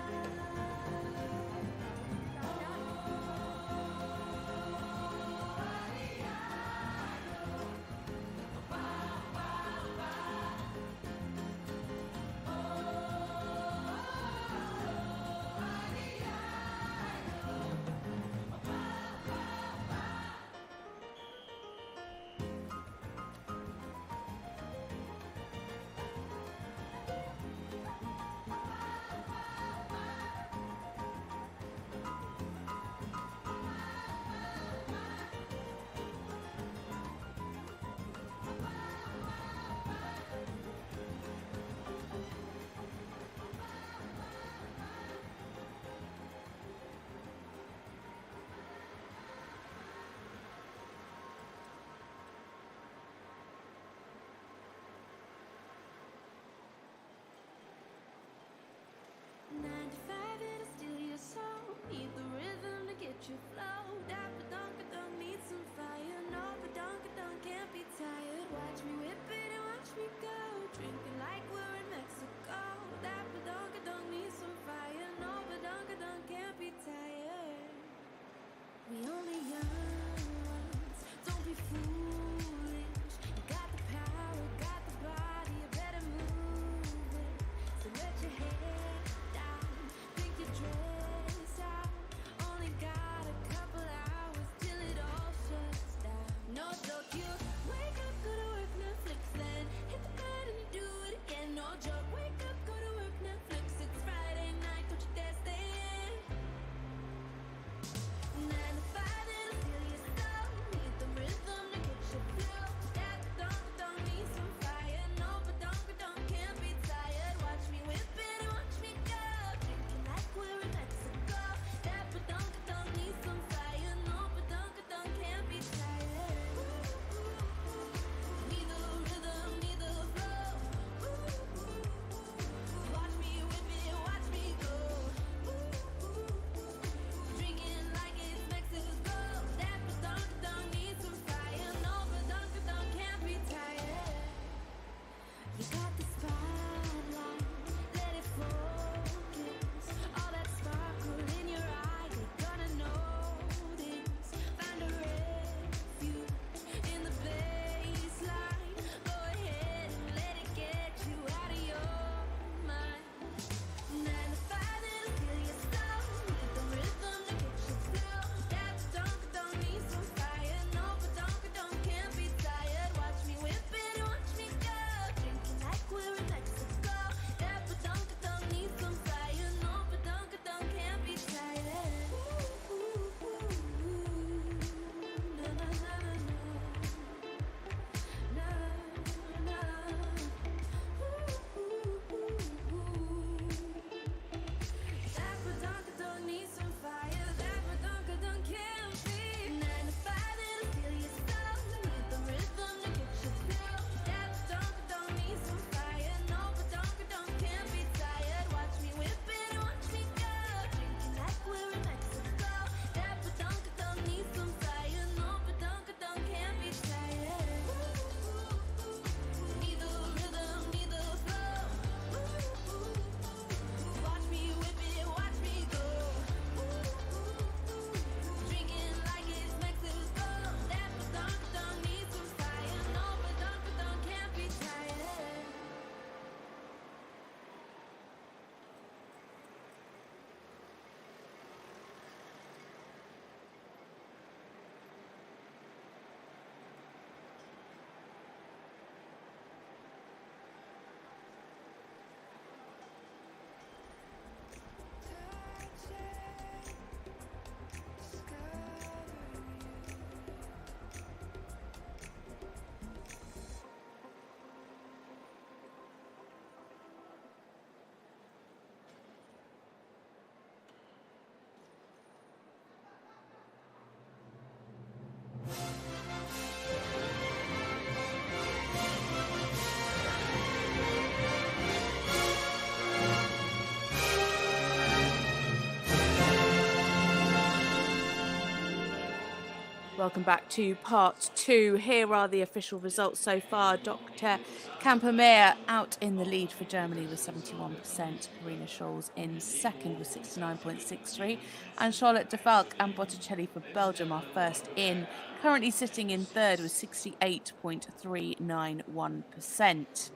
Welcome back to part 2. Here are the official results so far. Dr. Kämper-Meyer out in the lead for Germany with 71%. Carina Scholz in second with 69.63. And Charlotte Defalque and Botticelli for Belgium are first in. Currently sitting in third with 68.391%.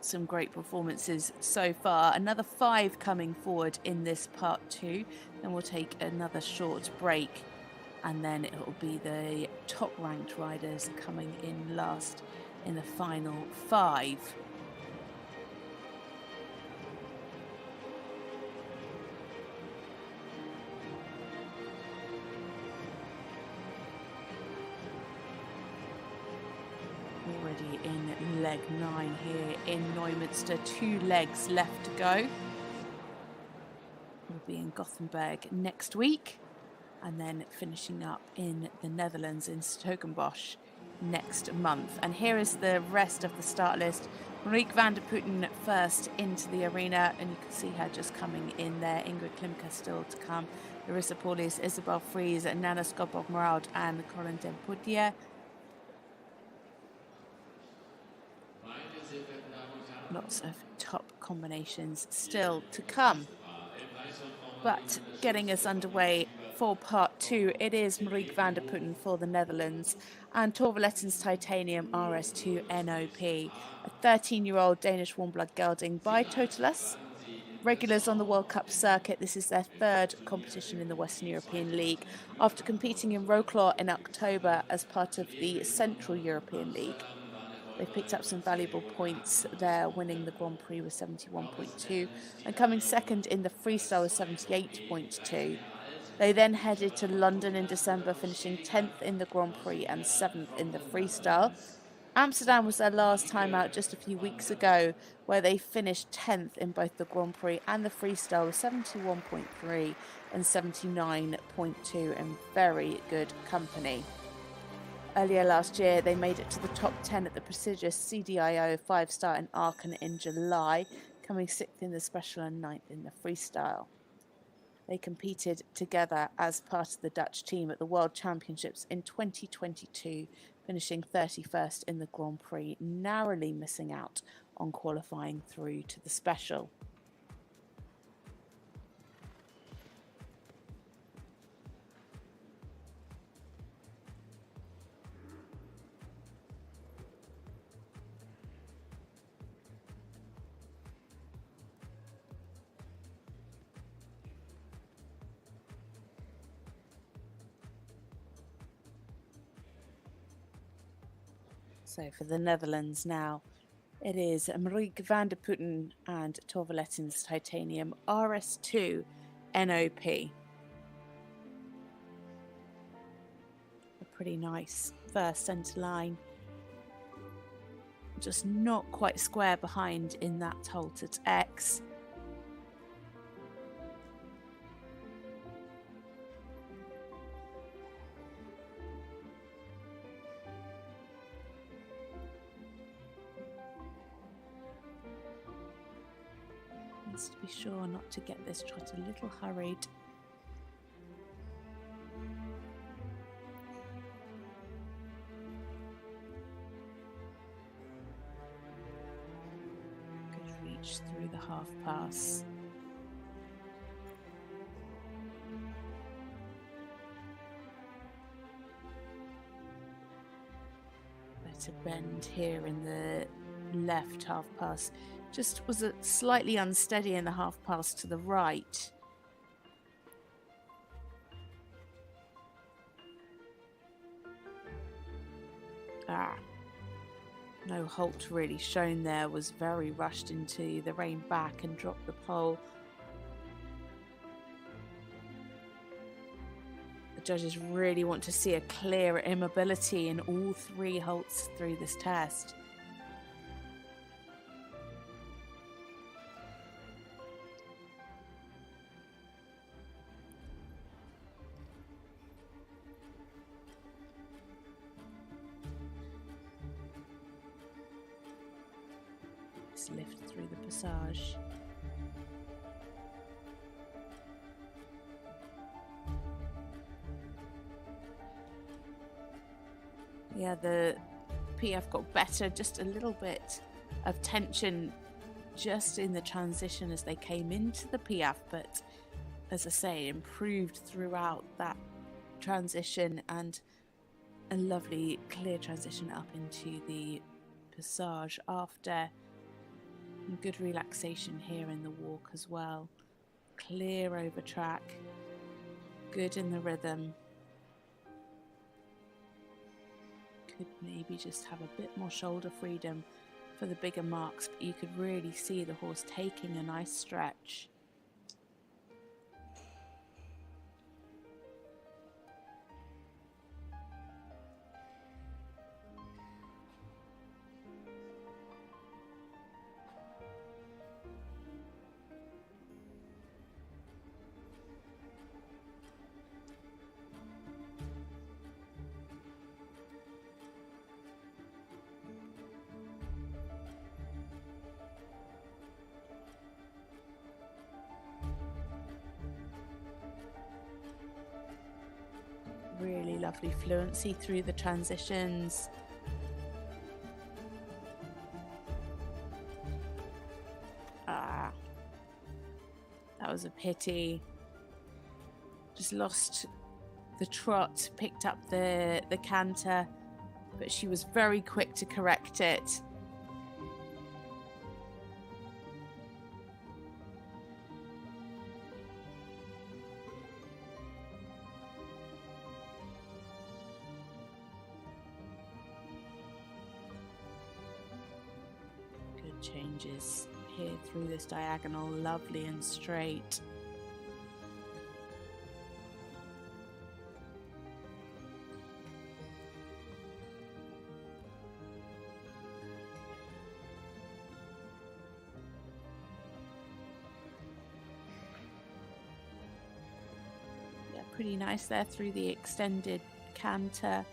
Some great performances so far. Another 5 coming forward in this part 2. Then we'll take another short break. And then it will be the top-ranked riders coming in last in the final 5. Already in leg 9 here in Neumünster. 2 legs left to go. We'll be in Gothenburg next week. And then finishing up in the Netherlands in Stokenbosch next month. And here is the rest of the start list. Marieke van der Putten first into the arena, and you can see her just coming in there. Ingrid Klimke still to come. Larissa Pauluis, Isabel Freese, Nanna Skodborg Merrald and Corentin Pottier. Lots of top combinations still to come. But getting us underway for part 2, it is Marieke van der Putten for the Netherlands and Torvaletten's Titanium RS2 NOP, a 13-year-old Danish warm-blood gelding by Totalus. Regulars on the World Cup circuit, this is their 3rd competition in the Western European League after competing in Wroclaw in October as part of the Central European League. They've picked up some valuable points there, winning the Grand Prix with 71.2 and coming second in the freestyle with 78.2. They then headed to London in December, finishing 10th in the Grand Prix and 7th in the freestyle. Amsterdam was their last time out just a few weeks ago, where they finished 10th in both the Grand Prix and the freestyle with 71.3 and 79.2 in very good company. Earlier last year, they made it to the top 10 at the prestigious CDIO 5-star in Aachen in July, coming 6th in the special and 9th in the freestyle. They competed together as part of the Dutch team at the World Championships in 2022, finishing 31st in the Grand Prix, narrowly missing out on qualifying through to the special. So for the Netherlands now, it is Marieke van der Putten and Torvaletten's Titanium RS2 NOP. A pretty nice first centre line. Just not quite square behind in that halt at X. To be sure not to get this trot a little hurried. Good reach through the half pass. Better bend here in the left half pass. Just was slightly unsteady in the half pass to the right. No halt really shown there, was very rushed into the rein back and dropped the pole. The judges really want to see a clear immobility in all 3 halts through this test. Lift through the passage. Yeah, the PF got better, just a little bit of tension just in the transition as they came into the PF, but as I say, improved throughout that transition, and a lovely clear transition up into the passage after. And good relaxation here in the walk as well. Clear over track, good in the rhythm. Could maybe just have a bit more shoulder freedom for the bigger marks, but you could really see the horse taking a nice stretch. Really lovely fluency through the transitions. That was a pity. Just lost the trot, picked up the canter, but she was very quick to correct it. Changes here through this diagonal, lovely and straight. Yeah, pretty nice there through the extended canter.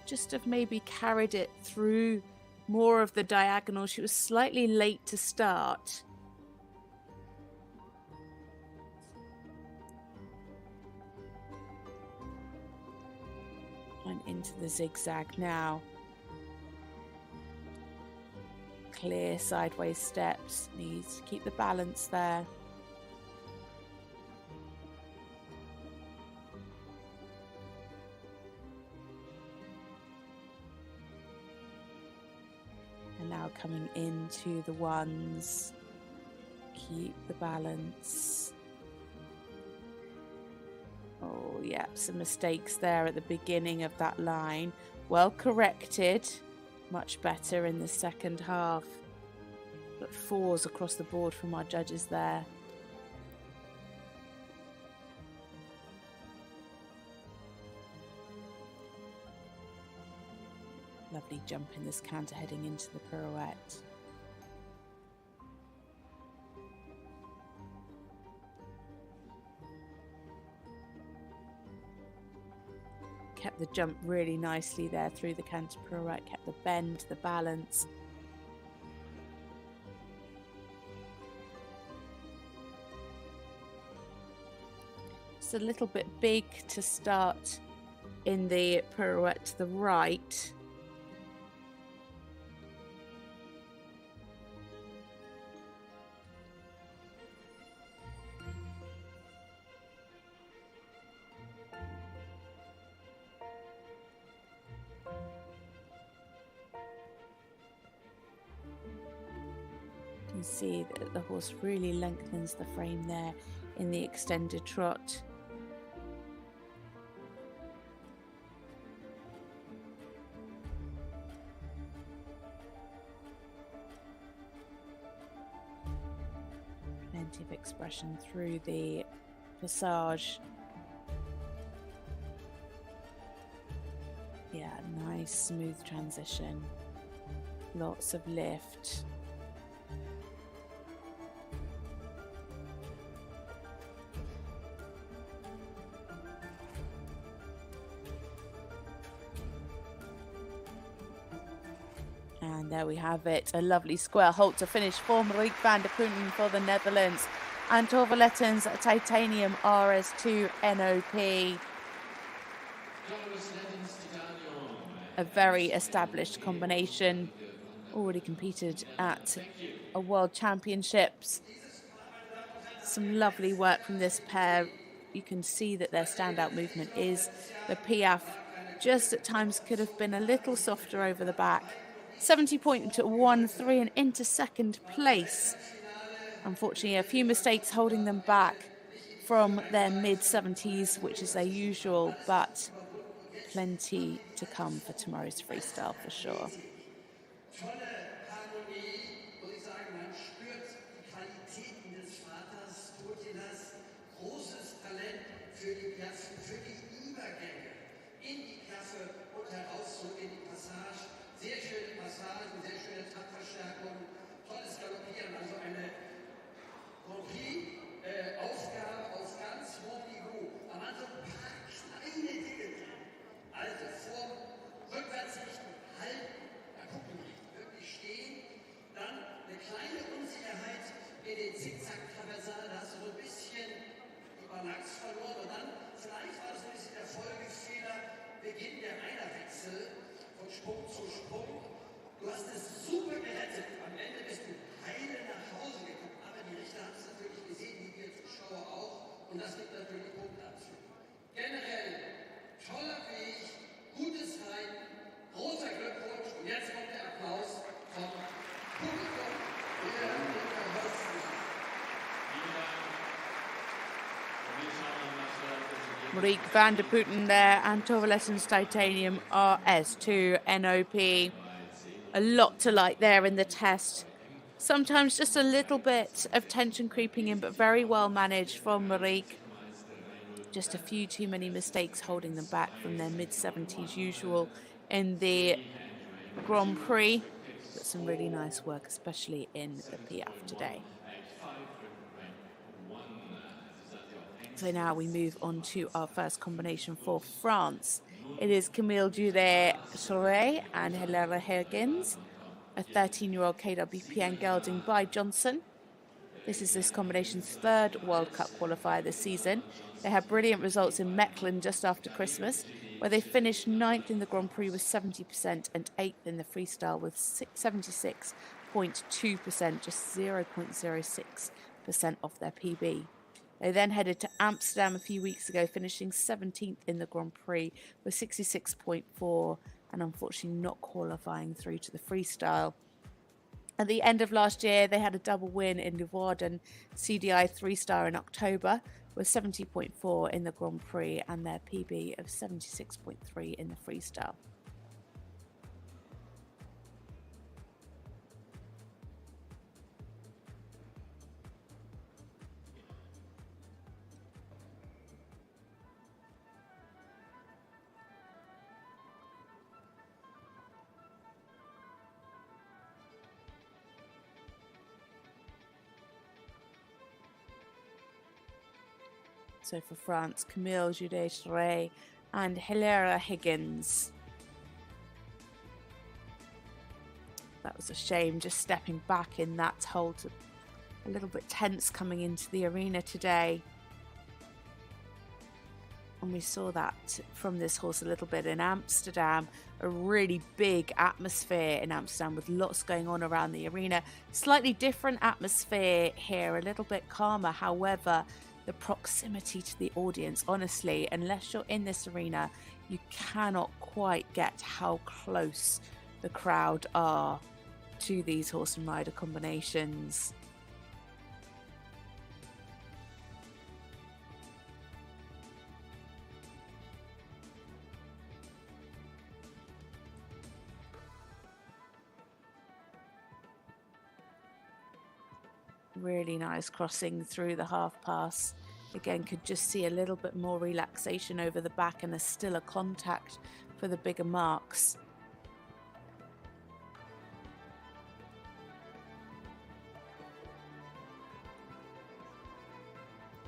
Just have maybe carried it through more of the diagonal. She was slightly late to start. And into the zigzag now. Clear sideways steps. Needs to keep the balance there. Now coming into the ones, keep the balance. Oh yeah, some mistakes there at the beginning of that line. Well corrected, much better in the second half. But 4s across the board from our judges there. Lovely jump in this canter heading into the pirouette. Kept the jump really nicely there through the canter pirouette, kept the bend, the balance. It's a little bit big to start in the pirouette to the right. You can see that the horse really lengthens the frame there in the extended trot. Plenty of expression through the passage. Yeah, nice smooth transition. Lots of lift. And there we have it, a lovely square halt to finish for Marieke van der Putten for the Netherlands. And Torvaletten's Titanium RS2 NOP. a very established combination, already competed at a World Championships. Some lovely work from this pair. You can see that their standout movement is the piaffe. Just at times could have been a little softer over the back. 70.13 and into second place. Unfortunately, a few mistakes holding them back from their mid-70s, which is their usual, but plenty to come for tomorrow's freestyle for sure. Marieke van der Putten there, and Torvalessen's Titanium RS2 NOP. A lot to like there in the test. Sometimes just a little bit of tension creeping in, but very well managed from Marieke. Just a few too many mistakes holding them back from their mid-70s usual in the Grand Prix. But some really nice work, especially in the piaffe today. So now we move on to our first combination for France. It is Camille Judet-Chéret and Helena Higgins, a 13-year-old KWPN gelding by Johnson. This is this combination's third World Cup qualifier this season. They had brilliant results in Mechlin just after Christmas, where they finished 9th in the Grand Prix with 70% and 8th in the freestyle with 76.2%, just 0.06% off their PB. They then headed to Amsterdam a few weeks ago, finishing 17th in the Grand Prix with 66.4 and unfortunately not qualifying through to the freestyle. At the end of last year, they had a double win in Leeuwarden CDI 3-star in October with 70.4 in the Grand Prix and their PB of 76.3 in the freestyle. So for France, Camille Judet-Chéret and Helena Higgins. That was a shame, just stepping back in that hold. A little bit tense coming into the arena today. And we saw that from this horse a little bit in Amsterdam. A really big atmosphere in Amsterdam with lots going on around the arena. Slightly different atmosphere here, a little bit calmer. However, the proximity to the audience, honestly, unless you're in this arena, you cannot quite get how close the crowd are to these horse and rider combinations. Really nice crossing through the half pass. Again, could just see a little bit more relaxation over the back, and there's still a contact for the bigger marks.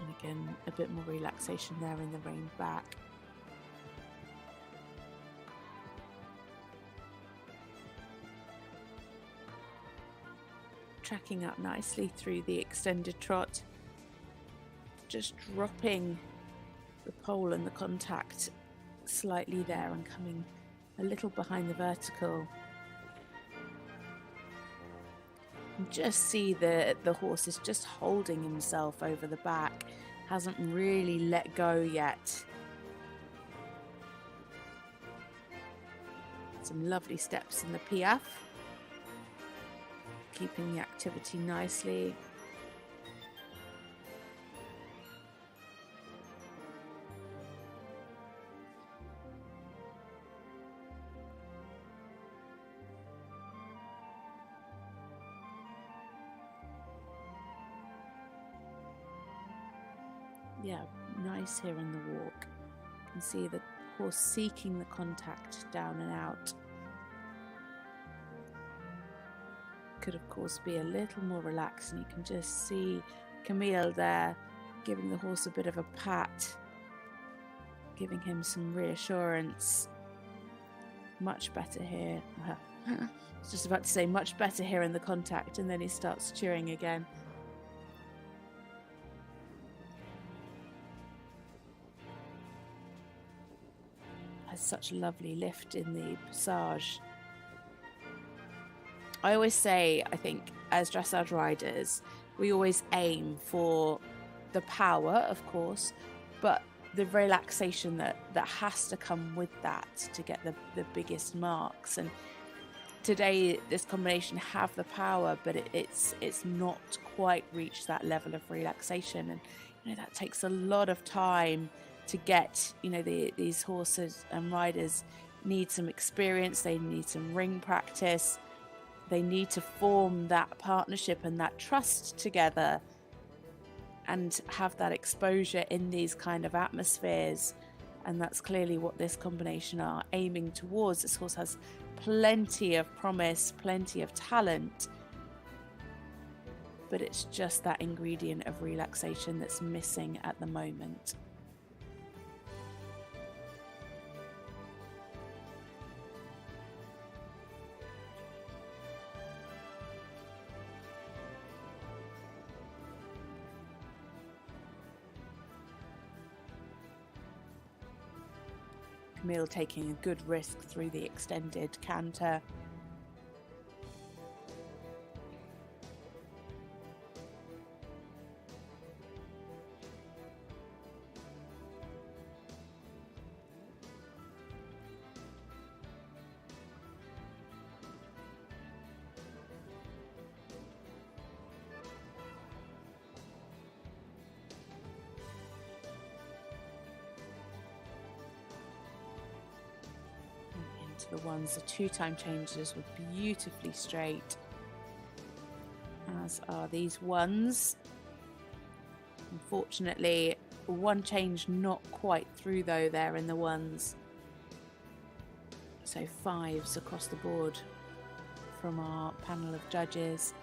And again, a bit more relaxation there in the rein back. Tracking up nicely through the extended trot, just dropping the pole and the contact slightly there and coming a little behind the vertical. And just see the horse is just holding himself over the back, hasn't really let go yet. Some lovely steps in the piaffe, keeping the activity nicely. Yeah, nice here in the walk. You can see the horse seeking the contact down and out. Could of course be a little more relaxed, and you can just see Camille there giving the horse a bit of a pat, giving him some reassurance. Much better here. I was just about to say much better here in the contact, and then he starts cheering again. Has such a lovely lift in the passage. I always say, I think, as dressage riders, we always aim for the power, of course, but the relaxation that has to come with that to get the biggest marks. And today, this combination have the power, but it's not quite reached that level of relaxation. And that takes a lot of time to get. These horses and riders need some experience, they need some ring practice, they need to form that partnership and that trust together and have that exposure in these kind of atmospheres. And that's clearly what this combination are aiming towards. This horse has plenty of promise, plenty of talent, but it's just that ingredient of relaxation that's missing at the moment. Camille taking a good risk through the extended canter. The ones, the two-time changes, were beautifully straight, as are these ones. Unfortunately, one change not quite through though there in the ones. So 5s across the board from our panel of judges.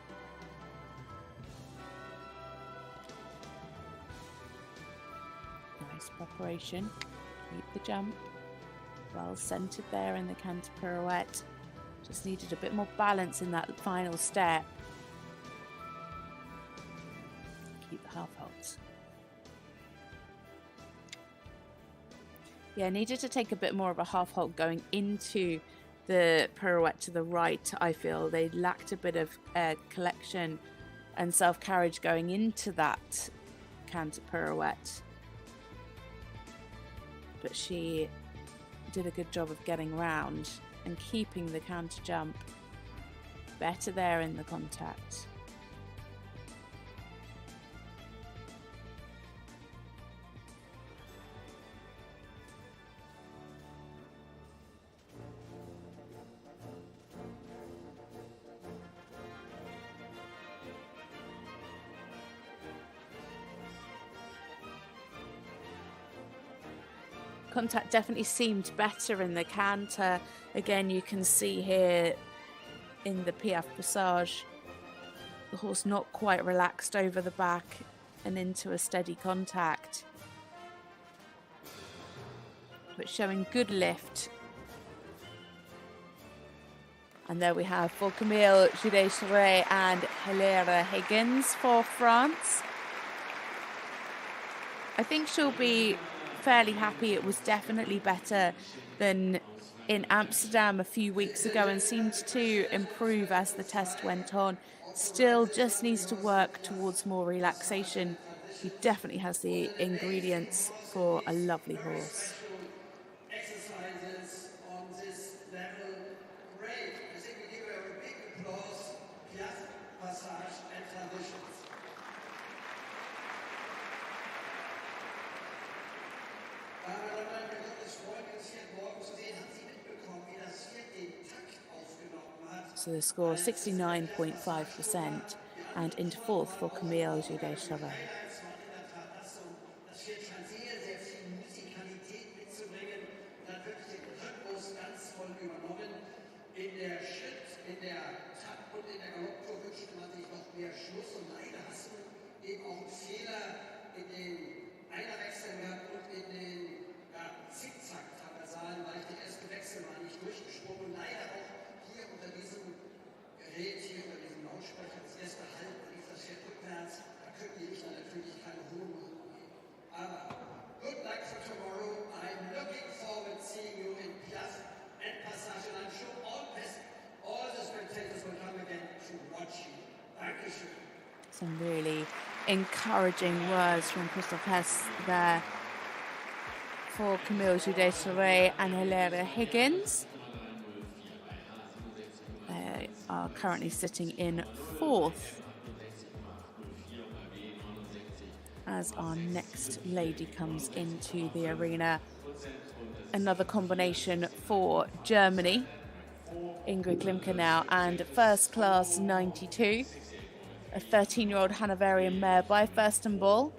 Nice preparation. Keep the jump. Well centered there in the canter pirouette. Just needed a bit more balance in that final step. Keep the half halt. Yeah, needed to take a bit more of a half halt going into the pirouette to the right. I feel they lacked a bit of collection and self-carriage going into that canter pirouette. But she did a good job of getting round and keeping the counter jump. Better there in the contact. Contact definitely seemed better in the canter. Again, you can see here in the piaffe passage, the horse not quite relaxed over the back and into a steady contact, but showing good lift. And there we have for Camille Judet-Chéret and Helena Higgins for France. I think she'll be fairly happy. It was definitely better than in Amsterdam a few weeks ago and seemed to improve as the test went on. Still just needs to work towards more relaxation. He definitely has the ingredients for a lovely horse. Exercises on this level. Great. I think we give her a big applause. Piaf, Passage and Traditions. So the score 69.5% and into fourth for Camille Judet-Chéret. In der Schritt, in der Takt und in der Galopptour wünschte man sich noch mehr Schluss und leider hast du eben auch einen Fehler in den Einerwechseln gehabt und in den Zickzack-Traversalen, weil ich den ersten Wechsel mal nicht durchgesprungen und leider auch hier unter diesem Gerät, hier unter diesem Lautsprecher, das erste Halt lief das Pferd rückwärts, da können die Richter natürlich keine hohen Noten geben. Aber good luck for tomorrow, I'm looking forward to seeing you in Piaf and Passage, and I'm sure all the spectators will come again to watch you. Dankeschön. Some really encouraging words from Christoph Hess there for Camille Judet-Chéret and Hilaria Higgins. They are currently sitting in fourth as our next lady comes into the arena. Another combination for Germany. Ingrid Klimke now, and first class 92. A 13-year-old Hanoverian mare by Furstenball.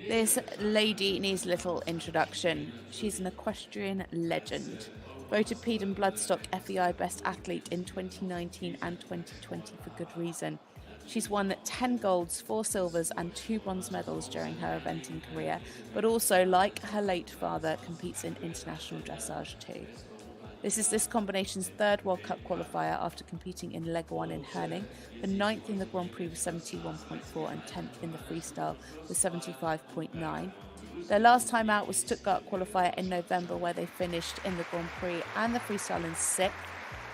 This lady needs a little introduction. She's an equestrian legend. Voted Pede and Bloodstock FEI Best Athlete in 2019 and 2020 for good reason. She's won 10 golds, 4 silvers and 2 bronze medals during her eventing career, but also, like her late father, competes in international dressage too. This is this combination's third World Cup qualifier after competing in Leg 1 in Herning, the 9th in the Grand Prix with 71.4 and 10th in the freestyle with 75.9. Their last time out was Stuttgart qualifier in November, where they finished in the Grand Prix and the freestyle in 6th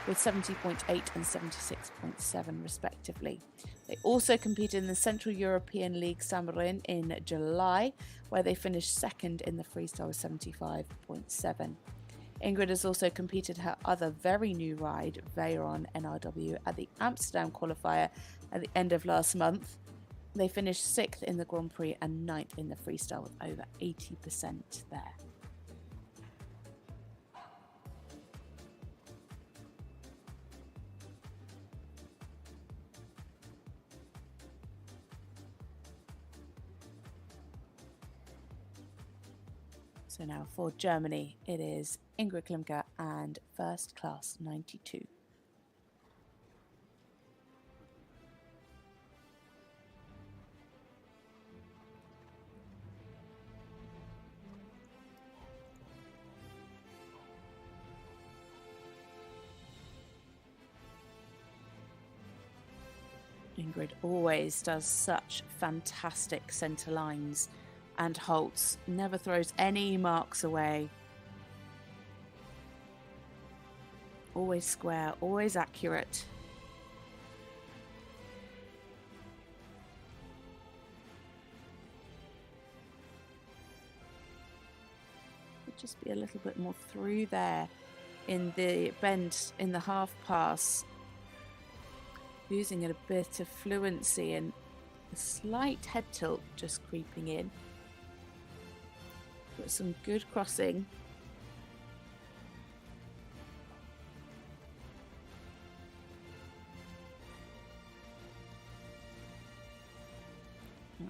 with 70.8 and 76.7 respectively. They also competed in the Central European League Samarin in July, where they finished second in the freestyle with 75.7. Ingrid has also competed her other very new ride, Veyron NRW, at the Amsterdam qualifier at the end of last month. They finished 6th in the Grand Prix and 9th in the freestyle with over 80% there. So now for Germany, it is Ingrid Klimke and first class 92. Ingrid always does such fantastic centre lines and halts, never throws any marks away. Always square, always accurate. Could just be a little bit more through there in the bend in the half pass. Losing a bit of fluency and a slight head tilt just creeping in. Got some good crossing. Wow,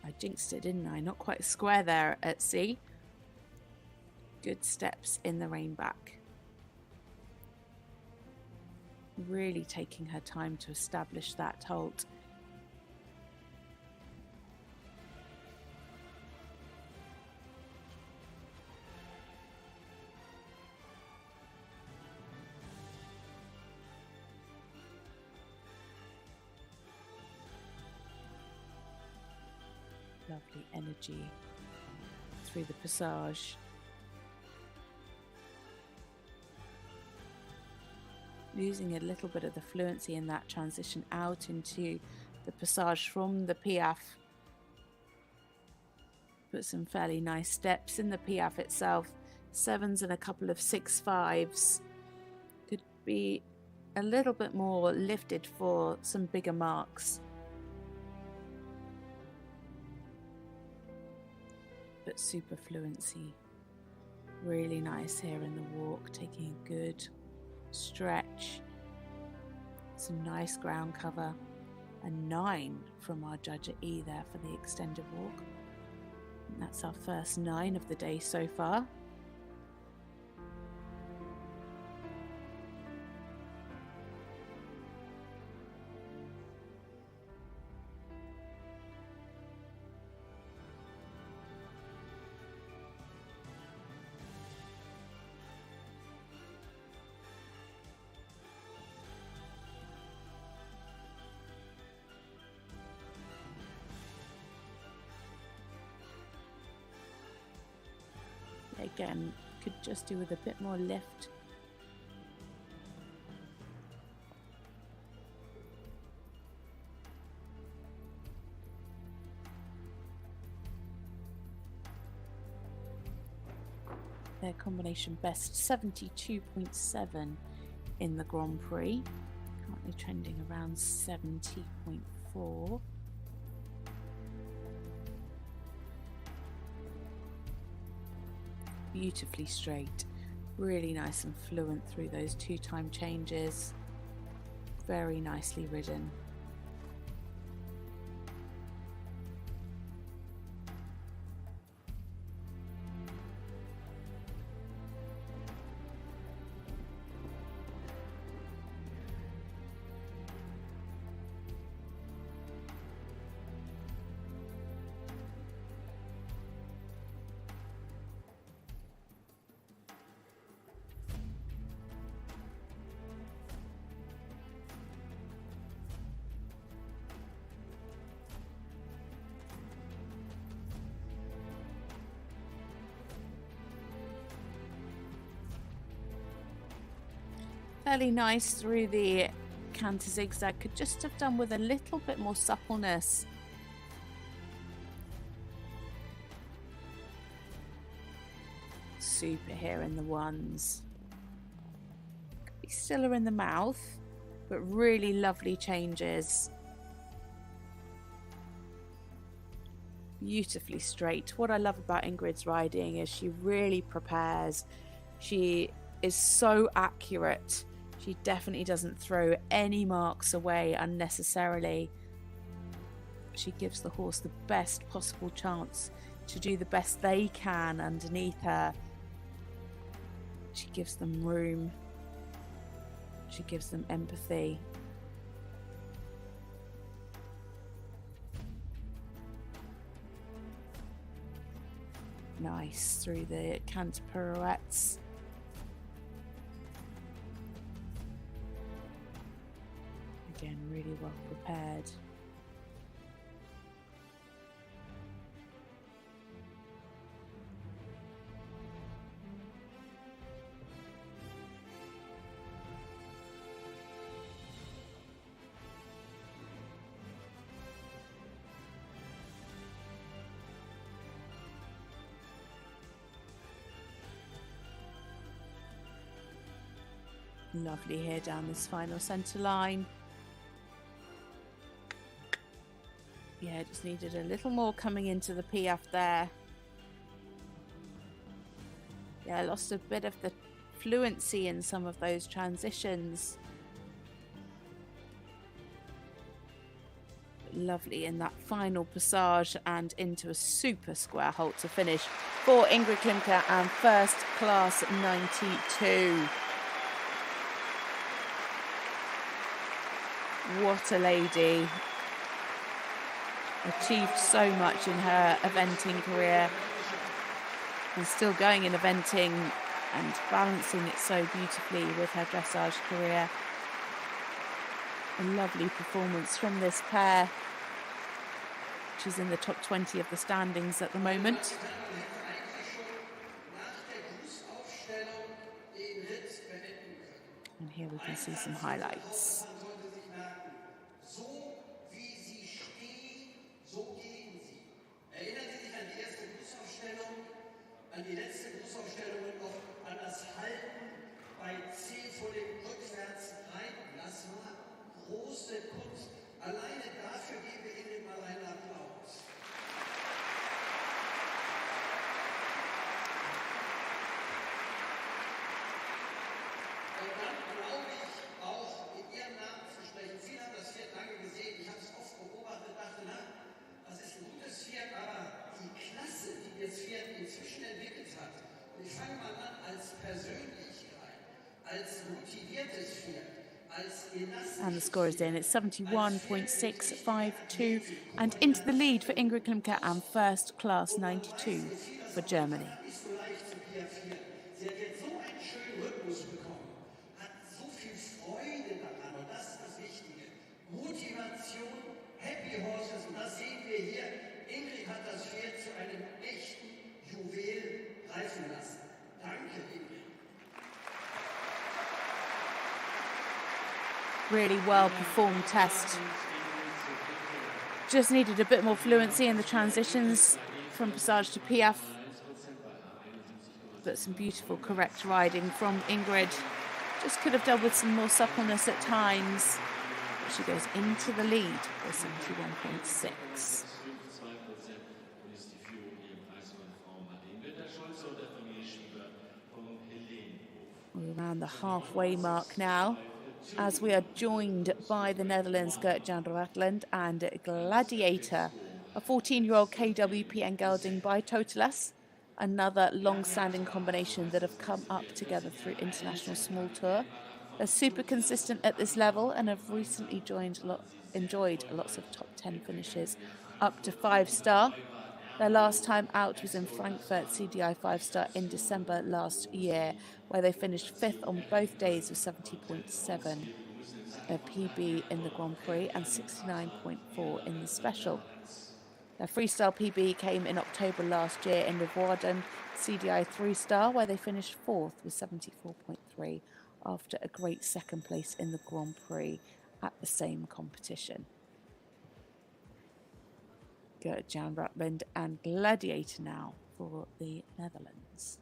I jinxed it, didn't I? Not quite square there at sea. Good steps in the rein back. Really taking her time to establish that halt. Lovely energy through the passage. losing a little bit of the fluency in that transition out into the passage from the piaffe. Put some fairly nice steps in the piaffe itself. 7s and a couple of 6/5s. Could be a little bit more lifted for some bigger marks. But super fluency. Really nice here in the walk, taking a good stretch. Some nice ground cover. A 9 from our judge at E there for the extended walk. And that's our first 9 of the day so far. Again, could just do with a bit more lift. Their combination best 72.7 in the Grand Prix, currently trending around 70.4. Beautifully straight, really nice and fluent through those 2-time changes, very nicely ridden. Fairly nice through the canter zigzag. Could just have done with a little bit more suppleness. Super here in the 1s. Could be stiller in the mouth, but really lovely changes. Beautifully straight. What I love about Ingrid's riding is she really prepares. She is so accurate. She definitely doesn't throw any marks away unnecessarily. She gives the horse the best possible chance to do the best they can underneath her. She gives them room. She gives them empathy. Nice through the canter pirouettes. Again, really well prepared. Lovely here down this final centre line. Yeah, just needed a little more coming into the piaffe there. Yeah, I lost a bit of the fluency in some of those transitions. Lovely in that final passage and into a super square halt to finish for Ingrid Klimke and first class 92. What a lady. Achieved so much in her eventing career and still going in eventing and balancing it so beautifully with her dressage career. A lovely performance from this pair. She's in the top 20 of the standings at the moment. And here we can see some highlights. An die letzte Grußaufstellung und noch an das Halten bei C vor dem rückwärts reiten. Das war große Kunst. Alleine dafür geben wir Ihnen mal einen Applaus. Und dann glaube ich auch in Ihrem Namen zu sprechen. Sie haben das Pferd lange gesehen. Ich habe es oft beobachtet und dachte, na, das ist ein gutes Pferd, aber die Klasse, die das Pferd inzwischen entwickelt hat, und ich fange mal an, als Persönlichkeit, als motiviertes Pferd, als elastisches. And the score is in. It's 71.652 and into the lead for Ingrid Klimke and first class 92 for Germany. Nicht so leicht zu piaffieren. Sie hat jetzt so einen schönen Rhythmus bekommen, hat so viel Freude daran und das ist das Wichtige. Motivation, Happy Horses und das sehen wir hier. Ingrid hat das Pferd zu einem echten Juwel reifen lassen. Danke, Ingrid. Really well performed test. Just needed a bit more fluency in the transitions from passage to piaf. But some beautiful correct riding from Ingrid. Just could have done with some more suppleness at times. She goes into the lead with 71.6. We're around the halfway mark now, as we are joined by the Netherlands' Geert-Jan Raateland and Gladiator, a 14-year-old KWPN gelding by Totalas, another long-standing combination that have come up together through International Small Tour. They're super consistent at this level and have recently enjoyed lots of top 10 finishes up to 5-star. Their last time out was in Frankfurt CDI 5-star in December last year, where they finished 5th on both days with 70.7, a PB in the Grand Prix and 69.4 in the Special. Their freestyle PB came in October last year in Leeuwarden CDI 3-star, where they finished 4th with 74.3 after a great second place in the Grand Prix at the same competition. Geert-Jan Raateland and Gladiator now for the Netherlands.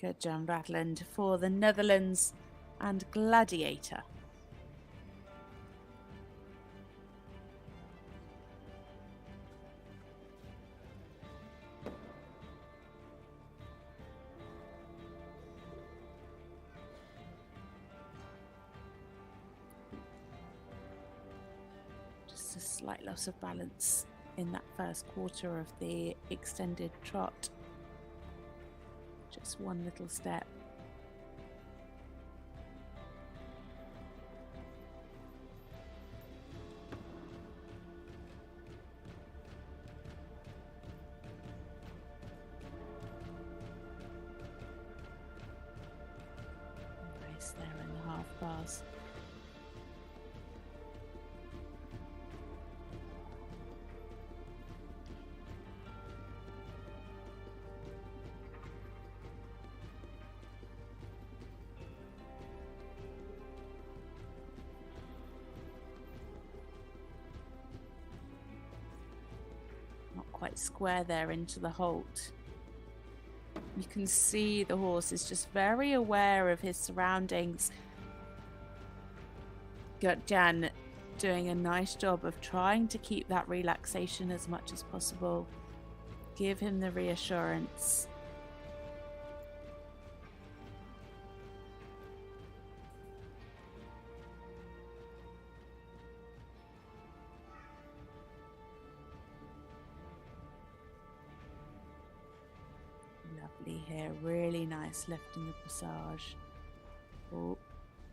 Geert-Jan Raateland for the Netherlands and Gladiator. Just a slight loss of balance in that first quarter of the extended trot. Just one little step. Nice there in the half bars. Quite square there into the halt. You can see the horse is just very aware of his surroundings. Geert-Jan doing a nice job of trying to keep that relaxation as much as possible. Give him the reassurance. Lovely here, really nice left in the passage. Oh,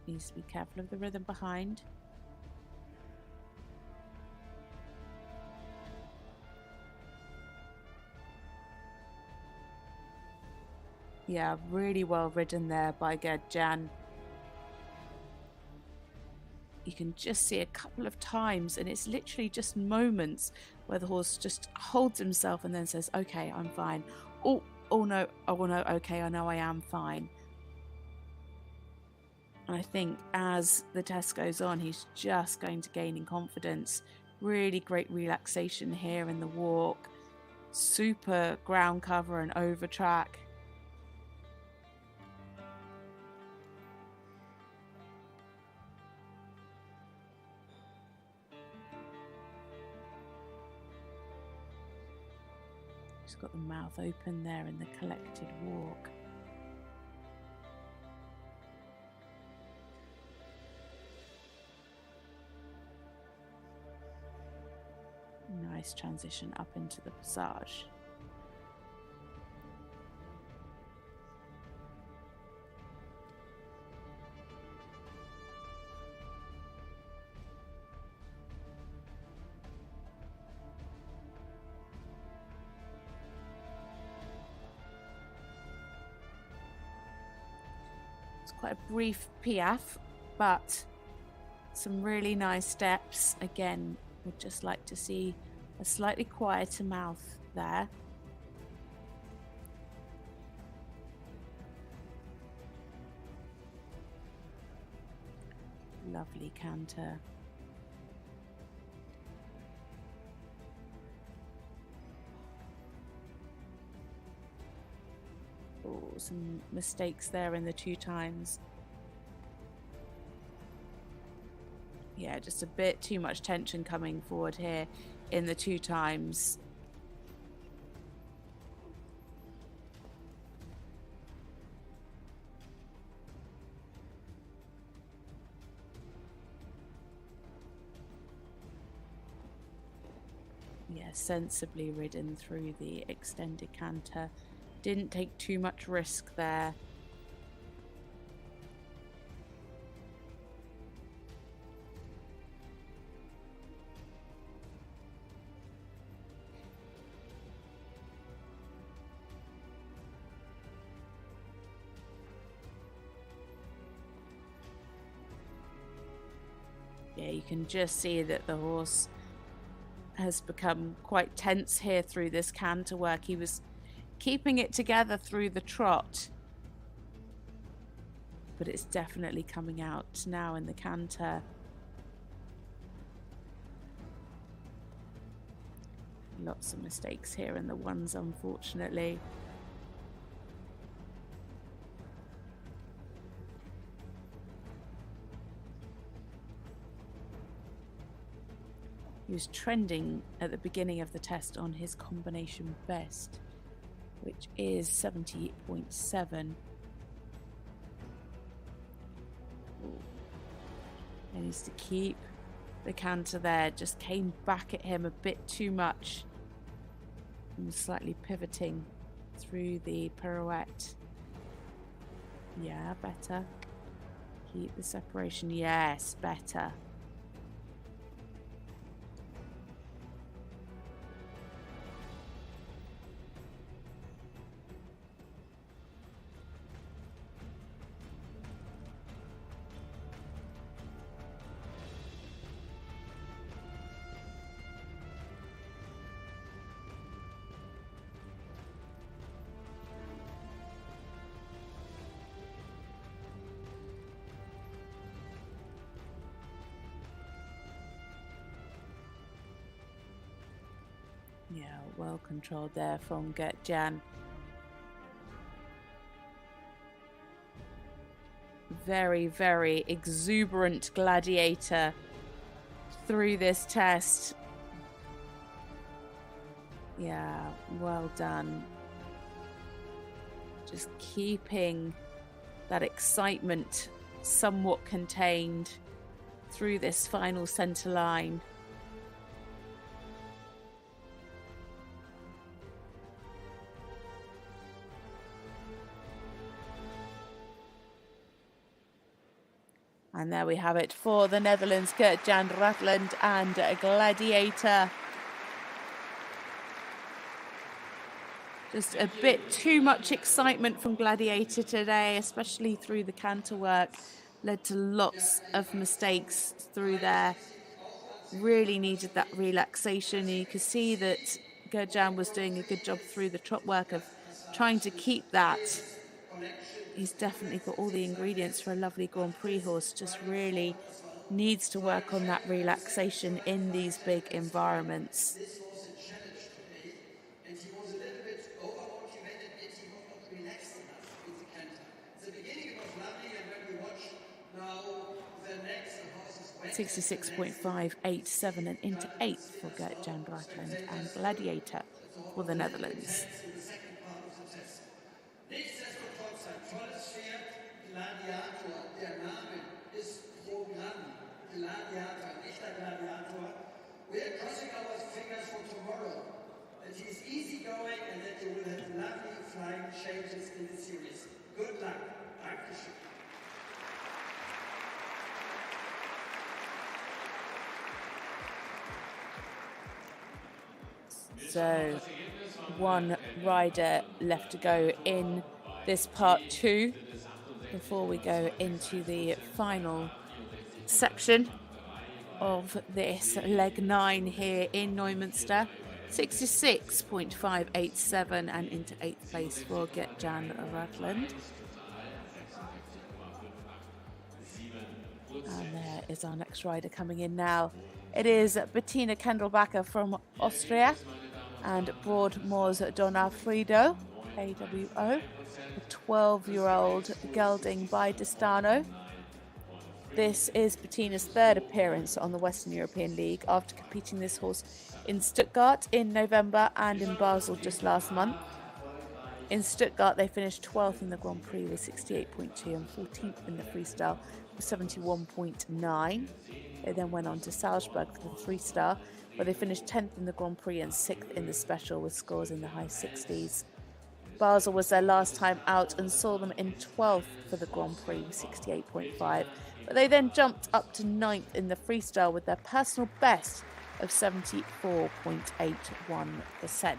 needs to be careful of the rhythm behind. Yeah, really well ridden there by Geert-Jan. You can just see a couple of times, and it's literally just moments where the horse just holds himself and then says, okay, I'm fine. Oh no, okay, I know I am fine. And I think as the test goes on, he's just going to gain in confidence. Really great relaxation here in the walk. Super ground cover and over track. He's got the mouth open there in the collected walk. Nice transition up into the passage. It's quite a brief piaffe, but some really nice steps. Again, would just like to see a slightly quieter mouth there. Lovely canter. Oh, some mistakes there in the 2 times. Yeah, just a bit too much tension coming forward here in the 2 times. Yeah, sensibly ridden through the extended canter. Didn't take too much risk there. Yeah, you can just see that the horse has become quite tense here through this canter work. He was keeping it together through the trot, but it's definitely coming out now in the canter. Lots of mistakes here in the 1s, unfortunately. He was trending at the beginning of the test on his combination best, which is 70.7. He needs to keep the canter there. Just came back at him a bit too much. And slightly pivoting through the pirouette. Yeah, better. Keep the separation. Yes, better. Yeah, well controlled there from Geert-Jan. Very, very exuberant gladiator through this test. Yeah, well done. Just keeping that excitement somewhat contained through this final centre line. And there we have it for the Netherlands, Geert-Jan Raateland and Gladiator. Just a bit too much excitement from Gladiator today, especially through the canter work. Led to lots of mistakes through there. Really needed that relaxation. And you could see that Geert-Jan was doing a good job through the trot work of trying to keep that. He's definitely got all the ingredients for a lovely Grand Prix horse, just really needs to work on that relaxation in these big environments. This was a challenge today, and he was a little bit over-motivated, and he was not relaxed enough with the canter. The beginning was lovely, and when we watch now the next horse is 66.587 and into 8th for Geert-Jan Raateland and Gladiator for the Netherlands. in the second part of the test. Nichtsdestotrotz ein tolles Pferd, Gladiator. Der Name ist Programm. Gladiator, ein echter Gladiator. We are crossing our fingers for tomorrow. That he is easygoing and that you will have lovely flying changes in the series. Good luck. Dankeschön. So one rider left to go in this part 2 before we go into the final section of this leg 9 here in Neumünster. 66.587 and into 8th place for Geert-Jan Raateland. And there is our next rider coming in now. It is Bettina Kendlbacher from Austria and Broadmoor's Donna Frido, AWO, a 12-year-old gelding by Destano. This is Bettina's 3rd appearance on the Western European League after competing this horse in Stuttgart in November and in Basel just last month. In Stuttgart, they finished 12th in the Grand Prix with 68.2 and 14th in the freestyle with 71.9. They then went on to Salzburg for the 3-star, where they finished 10th in the Grand Prix and 6th in the special with scores in the high 60s. Basel was their last time out and saw them in 12th for the Grand Prix with 68.5, but they then jumped up to 9th in the freestyle with their personal best of 74.81%.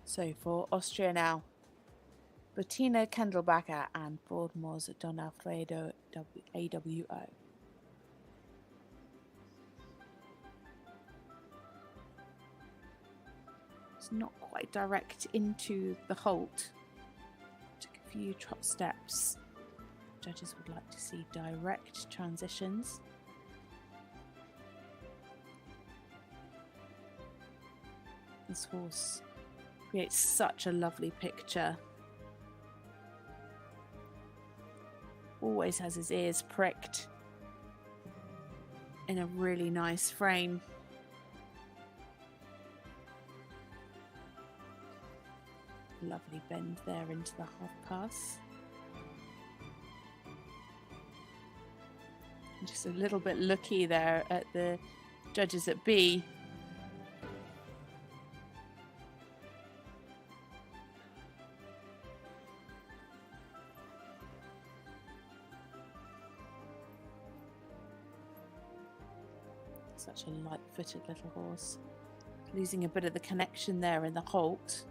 So for Austria now, Bettina Kendlbacher and Broadmoor's Don Alfredo AWO. It's not quite direct into the halt. Took a few trot steps. Judges would like to see direct transitions. This horse creates such a lovely picture. Always has his ears pricked in a really nice frame. Lovely bend there into the half pass. Just a little bit looky there at the judges at B. Such a light-footed little horse. Losing a bit of the connection there in the halt.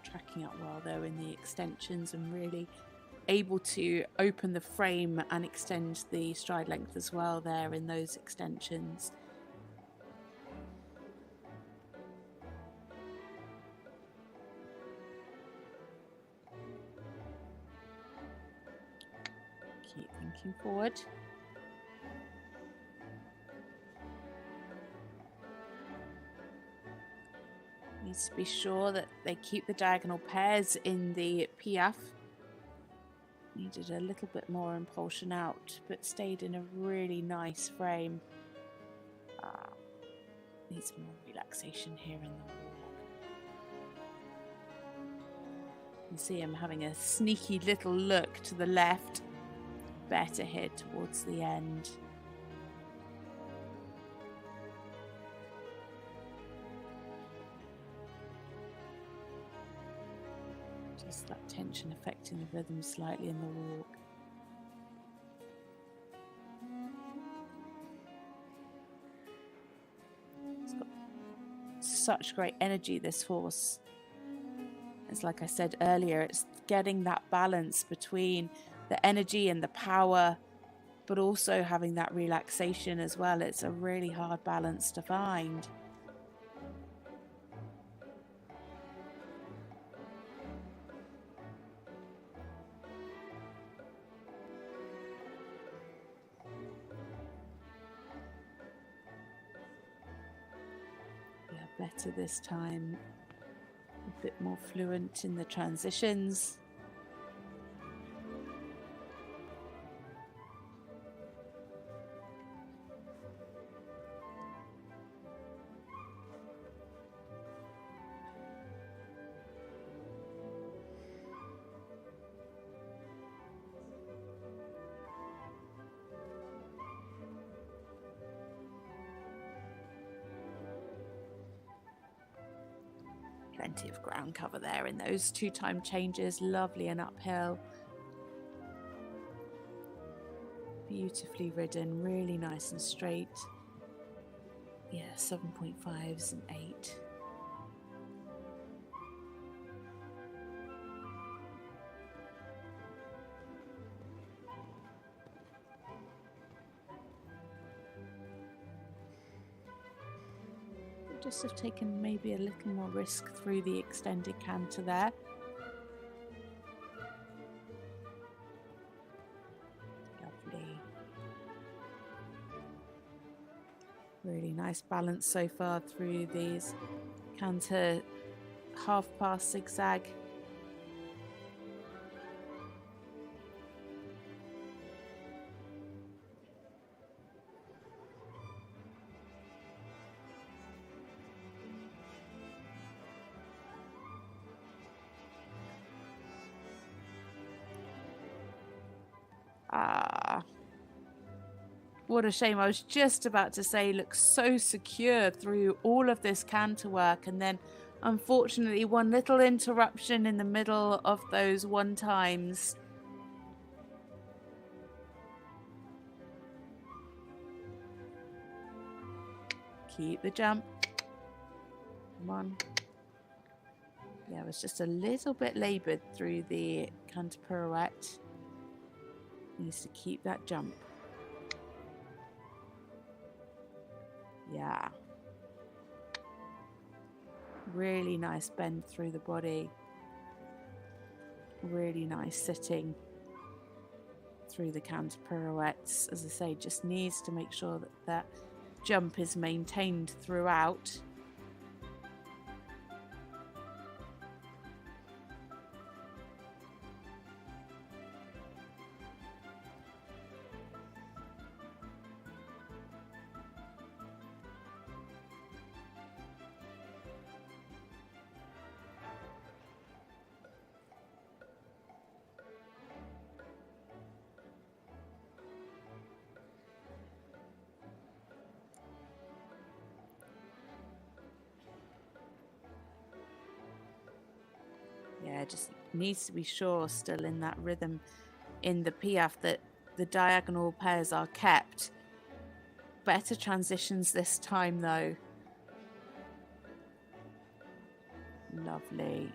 Tracking up well though in the extensions and really able to open the frame and extend the stride length as well there in those extensions. Keep thinking forward. Needs to be sure that they keep the diagonal pairs in the piaffe. Needed a little bit more impulsion out, but stayed in a really nice frame. Needs more relaxation here in the walk. You can see him having a sneaky little look to the left. Better hit towards the end. Just that tension affecting the rhythm slightly in the walk. It's got such great energy, this horse. It's like I said earlier, it's getting that balance between the energy and the power, but also having that relaxation as well. It's a really hard balance to find. Better this time, a bit more fluent in the transitions. Plenty of ground cover there in those two-time changes, lovely and uphill. Beautifully ridden, really nice and straight. Yeah, 7.5s and 8. Just have taken maybe a little more risk through the extended canter there. Lovely. Really nice balance so far through these canter half pass zigzag. What a shame. I was just about to say, looks so secure through all of this canter work, and then unfortunately one little interruption in the middle of those one times. Keep the jump. Come on. Yeah, it was just a little bit laboured through the canter pirouette. Needs to keep that jump. Yeah. Really nice bend through the body. Really nice sitting through the canter pirouettes. As I say, just needs to make sure that that jump is maintained throughout. Yeah, just needs to be sure still in that rhythm in the piaffe that the diagonal pairs are kept. Better transitions this time though. Lovely.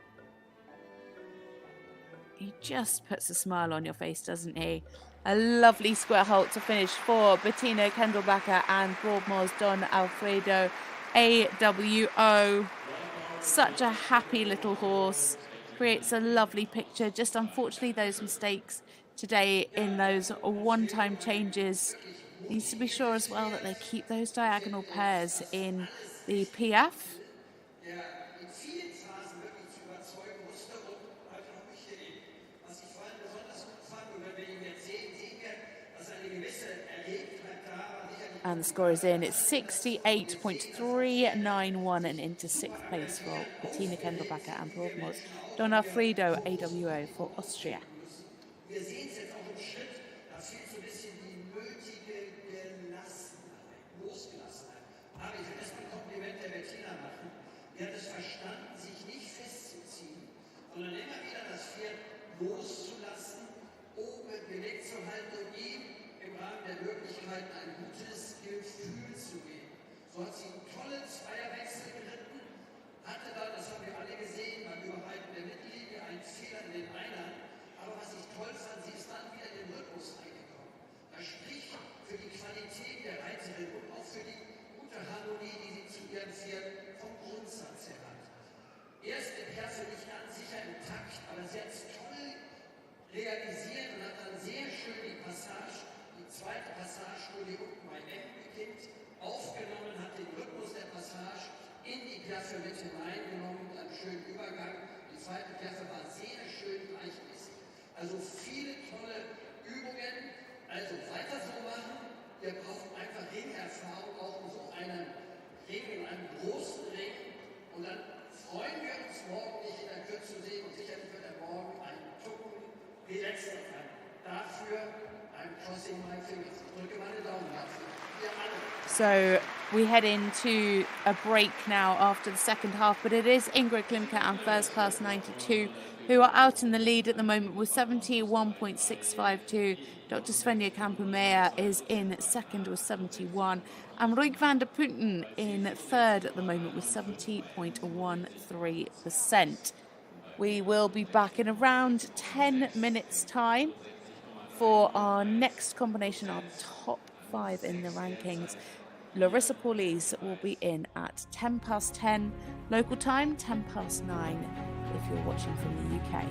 He just puts a smile on your face, doesn't he? A lovely square halt to finish for Bettina Kendlbacher and Broadmoor's Don Alfredo AWO. Such a happy little horse. Creates a lovely picture. Just unfortunately those mistakes today in those one-time changes. Needs to be sure as well that they keep those diagonal pairs in the piaffe. And the score is in. It's 68.391 and into 6th place for Bettina Kendlbacher and Progmos Donalfrido AWO for Austria. Wir sehen es jetzt auch im Schritt, da fehlt so ein bisschen die nötige Gelassenheit, Losgelassenheit. Aber ich will erstmal ein Kompliment der Bettina machen. Die hat es verstanden, sich nicht festzuziehen, sondern immer wieder das Pferd loszulassen, oben im Geleck zu halten und ihm im Rahmen der Möglichkeiten ein gutes Gefühl zu geben. So hat sie einen tollen Zweierwechsel geritten, hatte dann, das haben wir alle gesehen, beim Überreiten der Mittellinie einen Fehler in den Einern. Aber was ich toll fand, sie ist dann wieder in den Rhythmus reingekommen. Das spricht für die Qualität der Reiterin und auch für die gute Harmonie, die sie zu ihrem Pferd vom Grundsatz her hat. Erste Perse nicht ganz sicher im Takt, aber sie hat es toll realisiert und hat dann sehr schön die Passage, die zweite Passage, wo die unten bei Ecken beginnt, aufgenommen, hat den Rhythmus der Passage in die Piaffe mit hineingenommen mit einem schönen Übergang. Die zweite Piaffe war sehr schön gleichmäßig. Also viele tolle Übungen. Also weiter so machen. Wir brauchen einfach Ringerfahrung, auch in so einem Ring, in einem großen Ring. Und dann freuen wir uns morgen nicht in der Kürze zu sehen und sicherlich wird er morgen einen Tucken wie letzter sein. Dafür I'm crossing my fingers. Ich drücke meine Daumen dafür. Wir alle. So we head into a break now after the second half, but it is Ingrid Klimke and First Class 92 who are out in the lead at the moment with 71.652. Dr. Svenja Kämper-Meyer is in second with 71. And Marieke van der Putten in third at the moment with 70.13%. We will be back in around 10 minutes' time for our next combination, our top 5 in the rankings. Larissa Pauluis will be in at 10:10 local time, 9:10 if you're watching from the UK.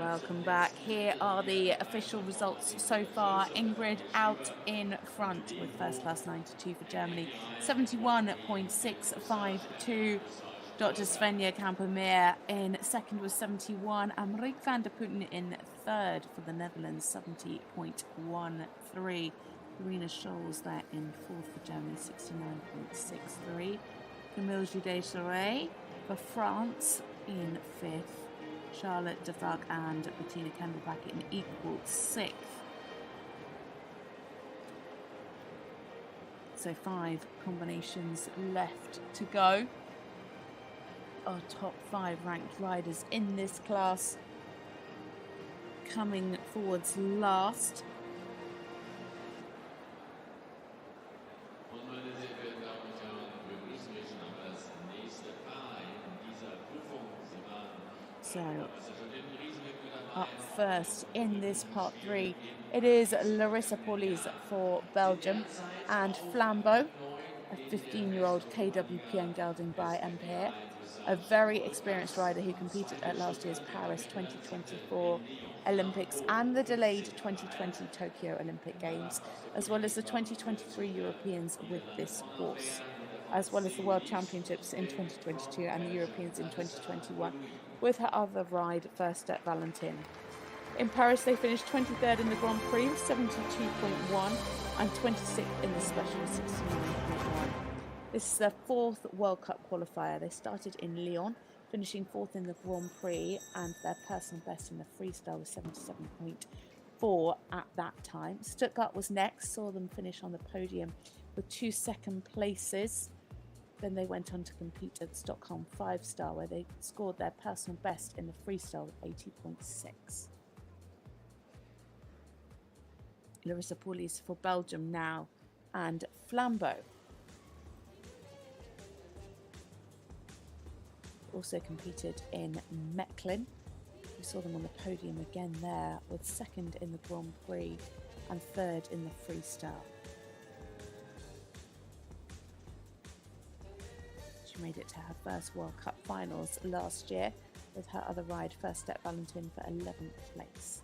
Welcome back. Here are the official results so far. Ingrid out in front with first class 92 for Germany, 71.652. Dr. Svenja Kämper-Meyer in second was 71, and Marieke van der Putten in third for the Netherlands, 70.13. Carina Scholz there in fourth for Germany, 69.63. Camille Judet-Chéret for France in fifth. Charlotte Defalque and Bettina Kendlbacher in equal sixth. So 5 combinations left to go. Our top 5 ranked riders in this class coming forwards last. So, up first in this part 3, it is Larissa Pauluis for Belgium and Flambeau, a 15-year-old KWPN gelding by Empire, a very experienced rider who competed at last year's Paris 2024 Olympics and the delayed 2020 Tokyo Olympic Games, as well as the 2023 Europeans with this horse, as well as the World Championships in 2022 and the Europeans in 2021, with her other ride, First Step Valentin. In Paris, they finished 23rd in the Grand Prix, 72.1, and 26th in the Special, 69.1. This is their 4th World Cup qualifier. They started in Lyon, finishing 4th in the Grand Prix, and their personal best in the freestyle was 77.4 at that time. Stuttgart was next, saw them finish on the podium with 2 second places. Then they went on to compete at Stockholm 5-star, where they scored their personal best in the freestyle with 80.6. Larissa Pauluis for Belgium now, and Flambeau also competed in Mechlin. We saw them on the podium again there, with 2nd in the Grand Prix and 3rd in the freestyle. She made it to her first World Cup finals last year with her other ride, First Step Valentin, for 11th place.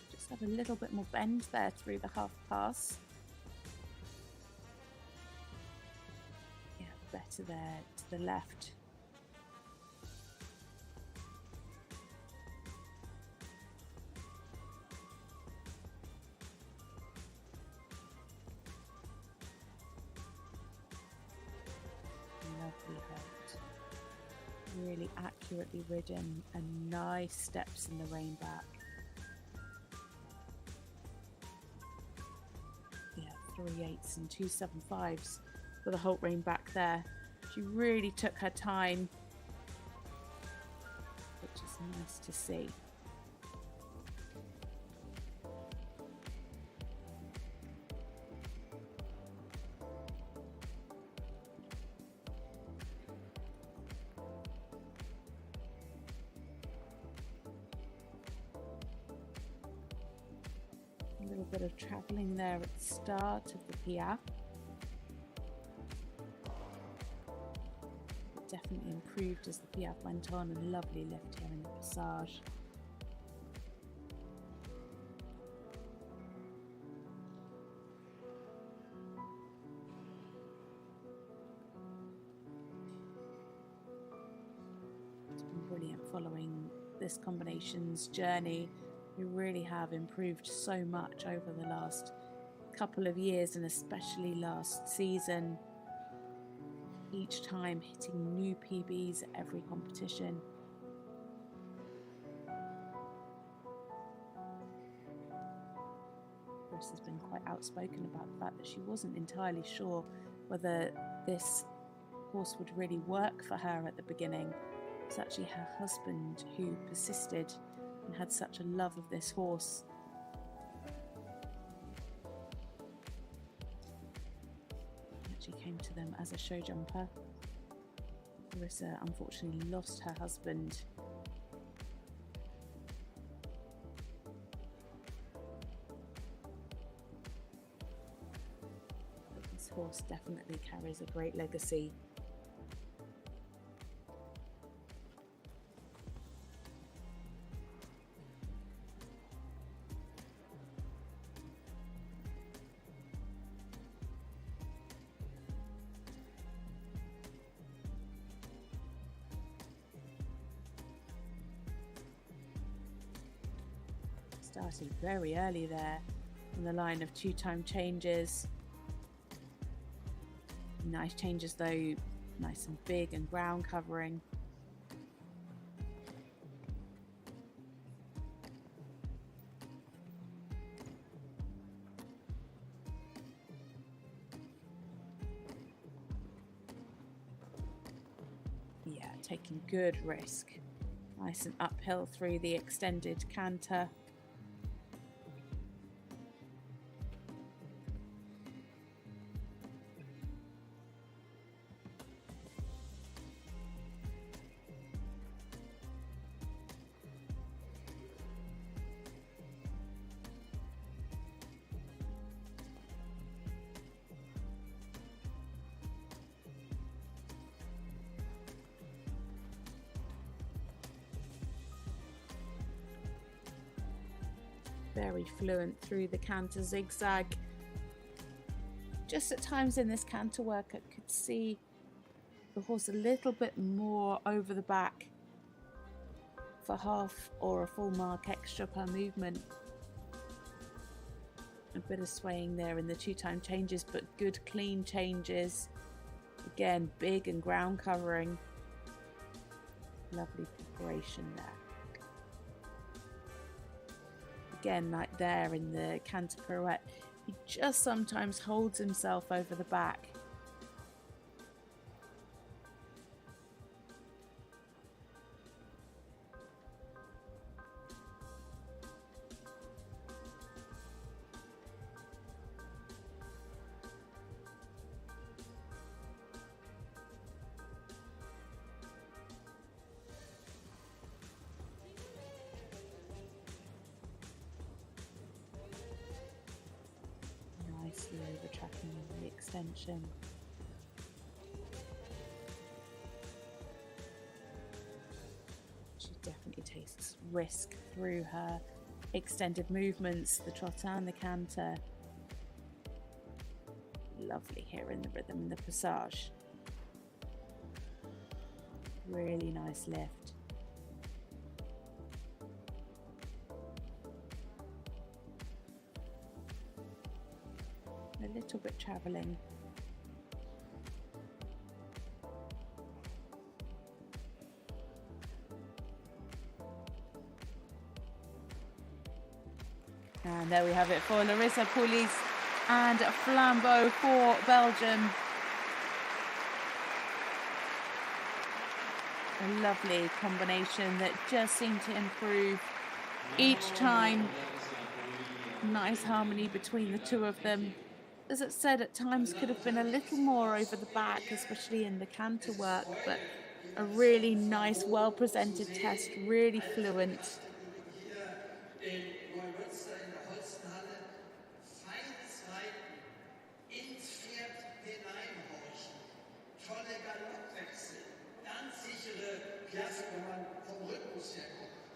Just have a little bit more bend there through the half pass. Better there to the left. Lovely hold. Really accurately ridden and nice steps in the rein back. Yeah, 3/8 and 2 7/5s. For the Holt rein back there. She really took her time, which is nice to see. A little bit of travelling there at the start of the Piaf. Definitely improved as the Piaf went on, and lovely lift here in the passage. It's been brilliant following this combinations journey. We really have improved so much over the last couple of years, and especially last season. Each time hitting new PBs at every competition. Chris has been quite outspoken about the fact that she wasn't entirely sure whether this horse would really work for her at the beginning. It's actually her husband who persisted and had such a love of this horse. He actually came to them as a show jumper. Larissa unfortunately lost her husband. But this horse definitely carries a great legacy. Starting very early there on the line of 2-time changes. Nice changes though, nice and big and ground covering. Yeah, taking good risk. Nice and uphill through the extended canter. Very fluent through the canter zigzag. Just at times in this canter work I could see the horse a little bit more over the back for half or a full mark extra per movement. A bit of swaying there in the 2-time changes, but good clean changes. Again, big and ground covering. Lovely preparation there. Again, like there in the canter pirouette, he just sometimes holds himself over the back. Nicely over tracking the extension. She definitely takes risk through her extended movements, the trot and the canter. Lovely here in the rhythm and the passage. Really nice lift. A little bit travelling. And there we have it for Larissa Pauluis and Flambeau for Belgium. A lovely combination that just seemed to improve each time. Nice harmony between the two of them. As it said, at times could have been a little more over the back, especially in the canter work, but a really nice, well-presented test, really fluent.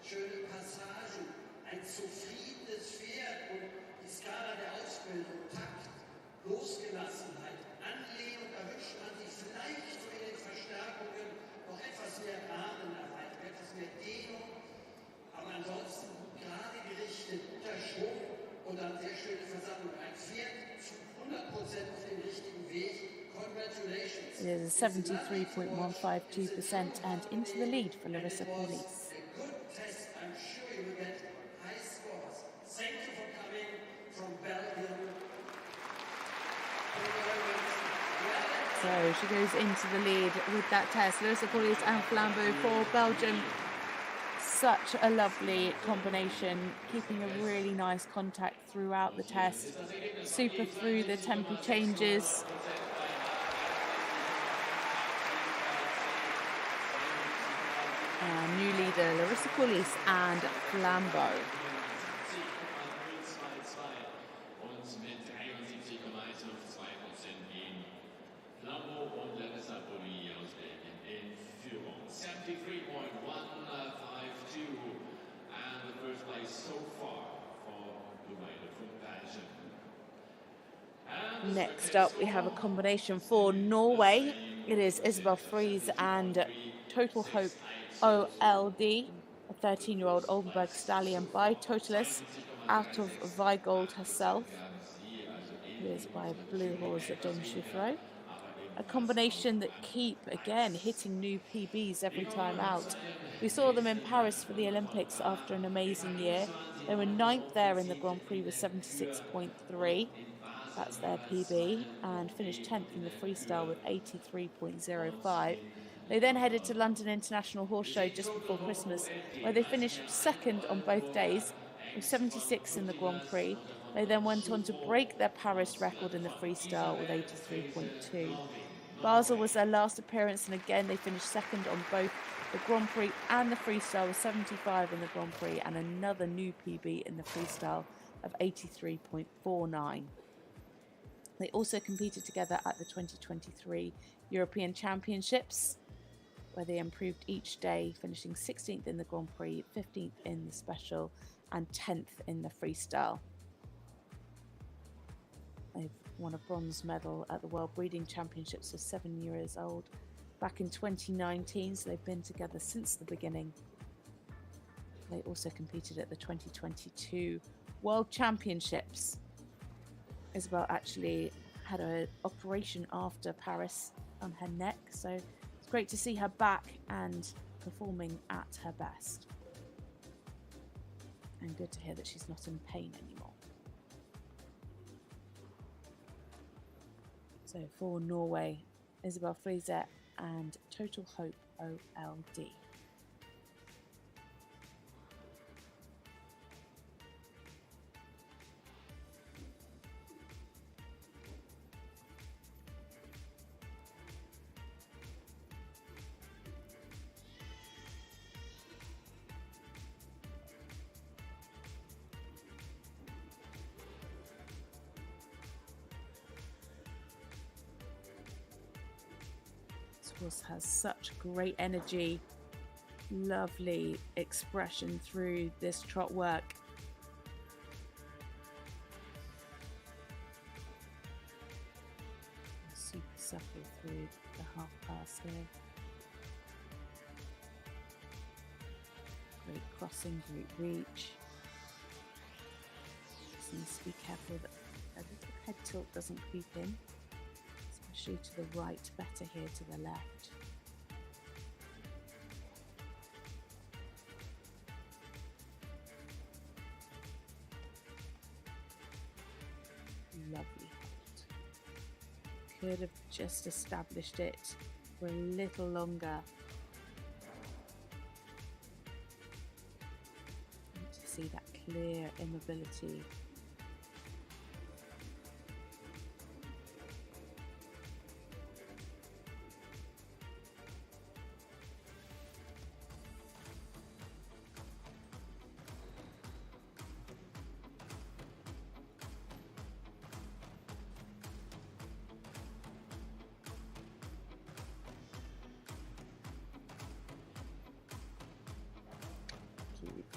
Schöne Passagen, ein zufriedenes Pferd und die Skala der Ausbildung, Takt, Losgelassenheit, Anlehnung, erwünscht man sich vielleicht so in den Verstärkungen noch etwas mehr Rahmenerhalt, etwas mehr Dehnung, aber ansonsten gerade gerichtet, guter Schwung und dann sehr schöne Versammlung. Ein Pferd zu 100% auf dem richtigen Weg. Congratulations. It is a 73.152% and into the lead for Larissa Pauluis. I'm sure you will get high scores. Thank you for coming from Belgium. So she goes into the lead with that test. Larissa Pauluis and Flambeau for Belgium. Such a lovely combination, keeping a really nice contact throughout the test. Super through the tempo changes. New leader Larissa Pauluis and Flambeau. Und mit 73,152% gehen Flambeau und Larissa Pauluis aus Belgien in Führung. 73.152 and the first place so far for the rider from Belgium. Next up, we have a combination for Norway. It is Isabel Freese and Total Hope OLD, a 13-year-old Oldenburg stallion by Totalis, out of Weigold herself. It is by Blue Horse at Dom Chiffreau. A combination that keep, again, hitting new PBs every time out. We saw them in Paris for the Olympics after an amazing year. They were 9th there in the Grand Prix with 76.3. That's their PB, and finished 10th in the freestyle with 83.05. They then headed to London International Horse Show just before Christmas, where they finished 2nd on both days, with 76 in the Grand Prix. They then went on to break their Paris record in the freestyle with 83.2. Basel was their last appearance, and again they finished 2nd on both the Grand Prix and the freestyle with 75 in the Grand Prix, and another new PB in the freestyle of 83.49. They also competed together at the 2023 European Championships, where they improved each day, finishing 16th in the Grand Prix, 15th in the special, and 10th in the freestyle. They've won a bronze medal at the World Breeding Championships of 7 years old back in 2019, so they've been together since the beginning. They also competed at the 2022 World Championships. Isabel actually had an operation after Paris on her neck, so it's great to see her back and performing at her best. And good to hear that she's not in pain anymore. So for Norway, Isabel Freese and Total Hope OLD. Horse has such great energy, lovely expression through this trot work. Super supple through the half pass here. Great crossing, great reach. Just needs to be careful that a little head tilt doesn't creep in. Especially to the right, better here to the left. Lovely hold. Could have just established it for a little longer. Need to see that clear immobility.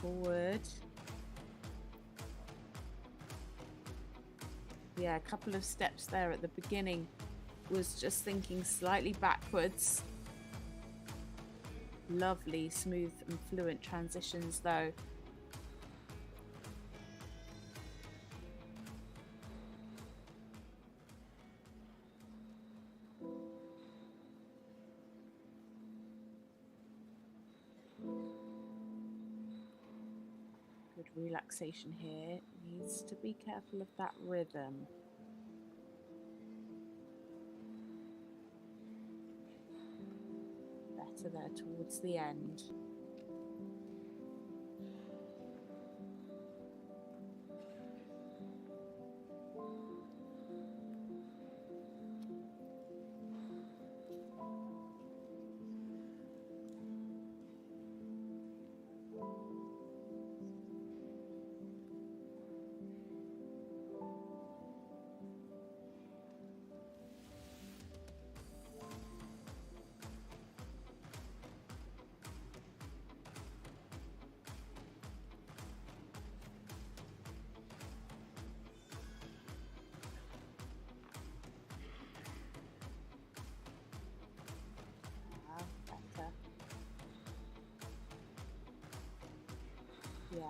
Forward. Yeah, a couple of steps there at the beginning was just thinking slightly backwards. Lovely, smooth and fluent transitions though. Relaxation here, needs to be careful of that rhythm. Better there towards the end.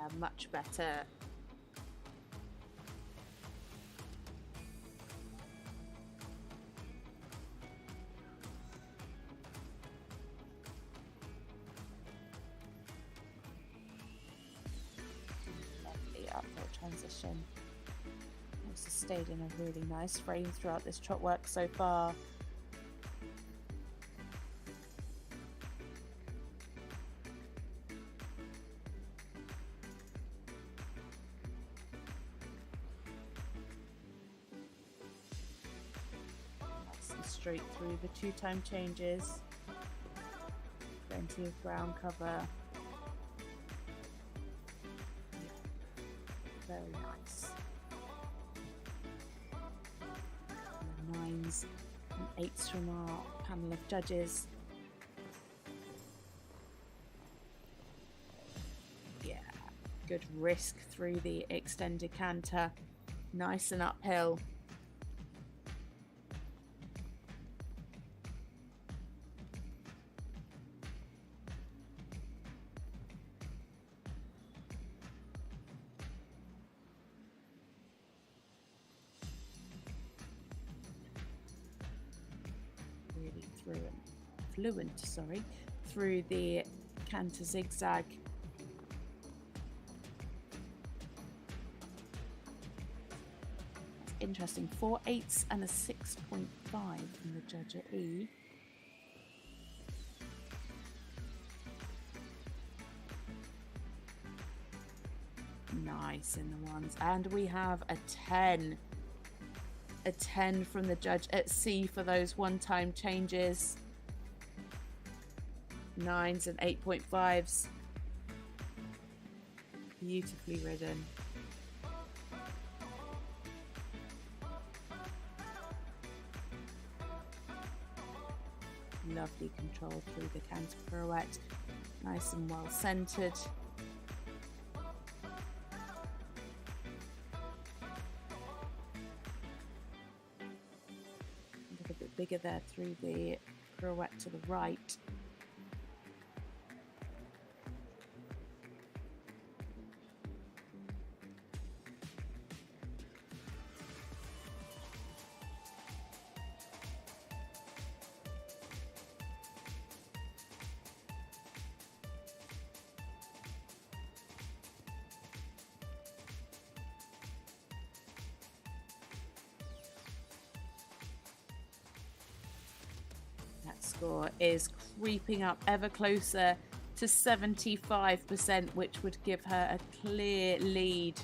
Yeah, much better. Lovely uphill transition. Also stayed in a really nice frame throughout this trot work so far. Straight through the 2-time changes. Plenty of ground cover. Very nice. And 9s and 8s from our panel of judges. Yeah, good risk through the extended canter. Nice and uphill. Through the canter zigzag. That's interesting. 4 8s and a 6.5 from the judge at E. Nice in the ones. And we have a 10. A 10 from the judge at C for those 1-time changes. 9s and 8.5s. Beautifully ridden. Lovely control through the canter pirouette. Nice and well centered. A little bit bigger there through the pirouette to the right. Score is creeping up ever closer to 75%, which would give her a clear lead.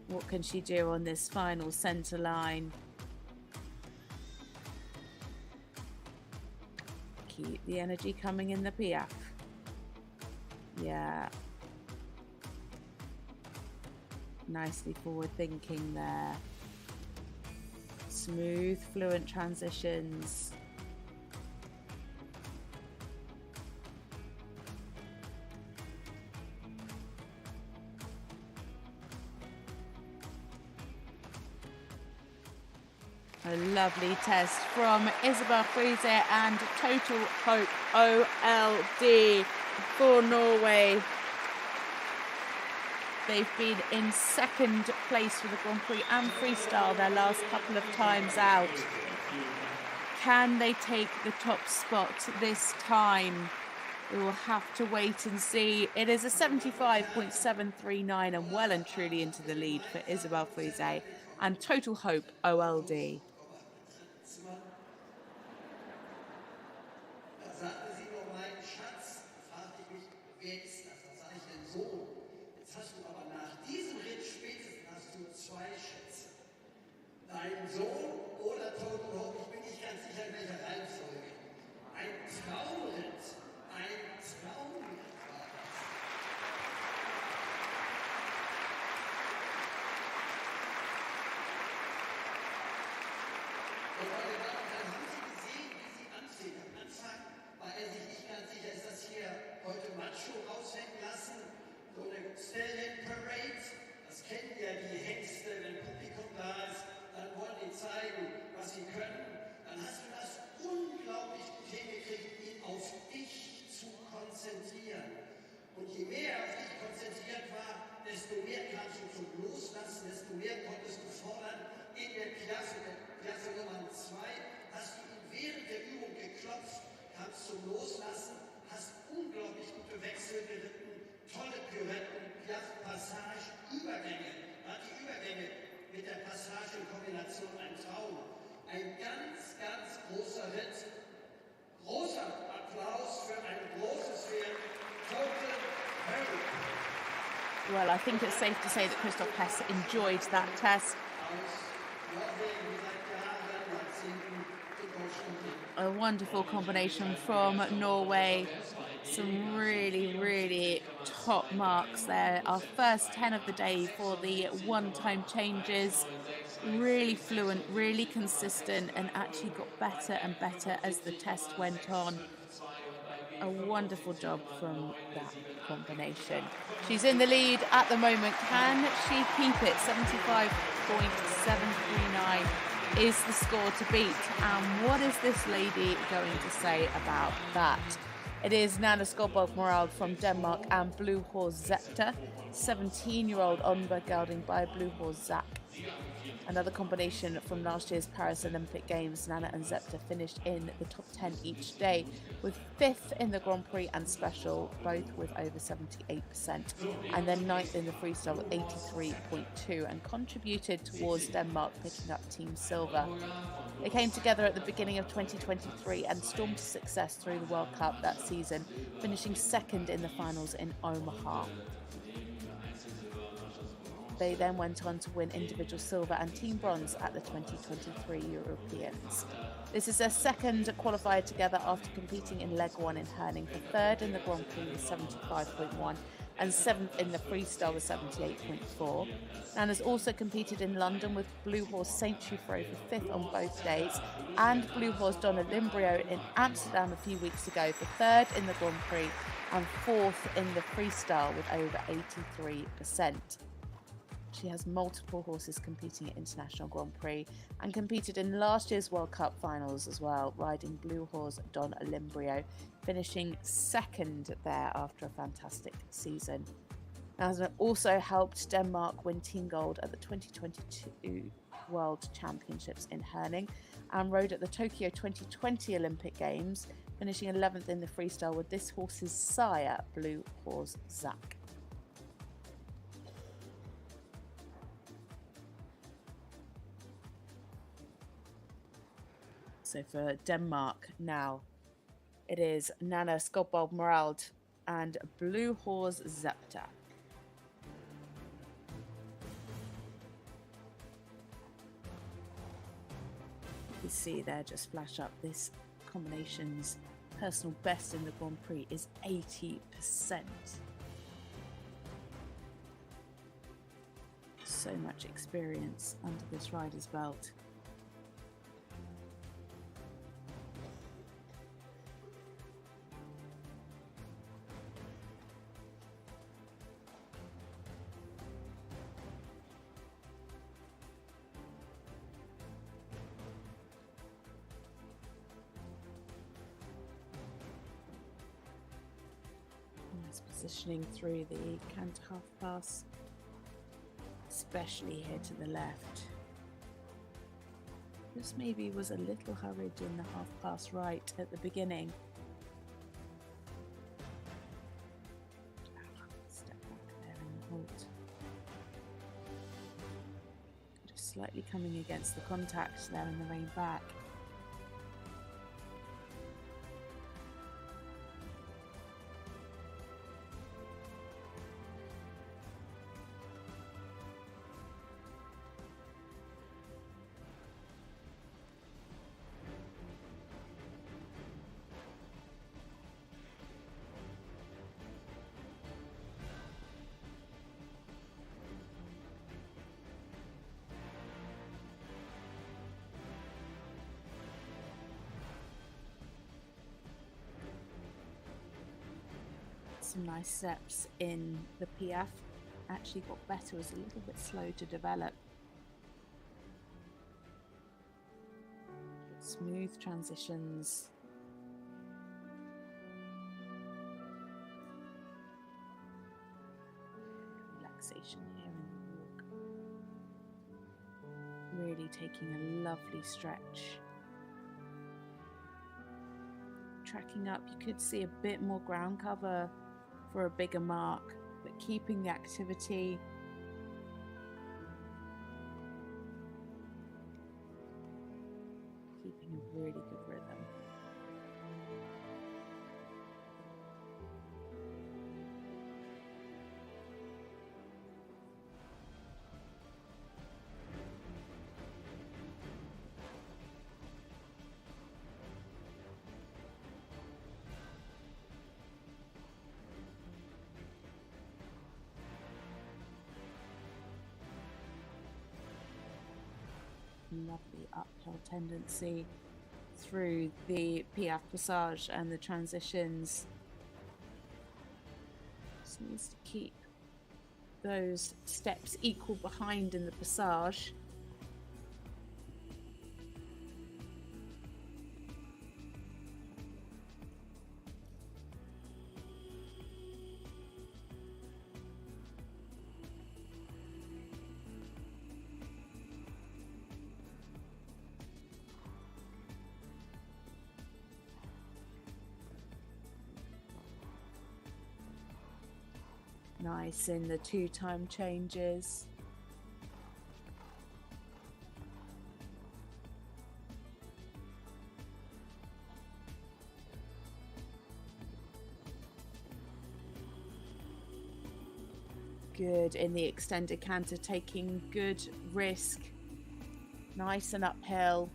What can she do on this final centre line? Keep the energy coming in the Piaffe. Yeah. Nicely forward thinking there. Smooth, fluent transitions. A lovely test from Isabel Freese and Total Hope OLD for Norway. They've been in second place for the Grand Prix and freestyle their last couple of times out. Can they take the top spot this time? We will have to wait and see. It is a 75.739 and well and truly into the lead for Isabel Freese and Total Hope OLD. Dein Sohn oder Total Hope, ich bin nicht ganz sicher, in welcher Reihenfolge. Ein Traumritt war das. Und meine Damen und Herren, haben Sie gesehen, wie sie anfing? Am Anfang war er sich nicht ganz sicher, ist das hier heute Macho raushängen lassen? So eine Stallion Parade, das kennen ja die Hengste, wenn Publikum da ist. Dann wollen die zeigen, was sie können. Dann hast du das zum Loslassen, hast unglaublich gute Wechsel geritten, tolle Pirouetten, Passage, Übergänge. Die Übergänge mit der Passage in Kombination ein Traum. Ein ganz, ganz großer Ritt. Großer Applaus für ein großes Pferd, Total Hurry. Well, I think it's safe to say that Christoph Hess enjoyed that test. A wonderful combination from Norway. Some really, really top marks there. Our first 10 of the day for the one-time changes. Really fluent, really consistent, and actually got better and better as the test went on. A wonderful job from that combination. She's in the lead at the moment. Can she keep it? 75.739 is the score to beat. And what is this lady going to say about that? It is Nanna Skodborg Merrald from Denmark and Blue Horse Zepter. 17-year-old Onberg gelding by Blue Horse Zach. Another combination from last year's Paris Olympic Games. Nanna and Zepter finished in the top 10 each day, with 5th in the Grand Prix and Special, both with over 78%, and then 9th in the freestyle with 83.2, and contributed towards Denmark picking up Team Silver. They came together at the beginning of 2023 and stormed to success through the World Cup that season, finishing 2nd in the finals in Omaha. They then went on to win individual silver and team bronze at the 2023 Europeans. This is their second qualifier together after competing in leg 1 in Herning, for 3rd in the Grand Prix with 75.1 and 7th in the freestyle with 78.4. Nanna's also competed in London with Blue Horse Saint Chufro for 5th on both days, and Blue Horse Donna Limbrio in Amsterdam a few weeks ago for 3rd in the Grand Prix and 4th in the freestyle with over 83%. She has multiple horses competing at International Grand Prix and competed in last year's World Cup finals as well, riding Blue Horse Don Limbrio, finishing 2nd there after a fantastic season. Nanna also helped Denmark win team gold at the 2022 World Championships in Herning and rode at the Tokyo 2020 Olympic Games, finishing 11th in the freestyle with this horse's sire, Blue Horse Zach. So for Denmark now, it is Nanna Skodborg Merrald and Blue Horse Zepter. You can see there, just flash up, this combination's personal best in the Grand Prix is 80%. So much experience under this rider's belt. Positioning through the Canter half pass, especially here to the left. This maybe was a little hurried in the half pass right at the beginning. Step back there in the halt. Just slightly coming against the contact there in the rein back. Some nice steps in the PF. Actually got better, was a little bit slow to develop. Smooth transitions. Relaxation here in the walk. Really taking a lovely stretch. tracking up. You could see a bit more ground cover for a bigger mark, but keeping the activity. Keeping a really good rhythm. Lovely uphill tendency through the Piaf Passage and the transitions. Just needs to keep those steps equal behind in the Passage. Nice in the 2-time changes. Good in the extended canter, taking good risk. Nice and uphill.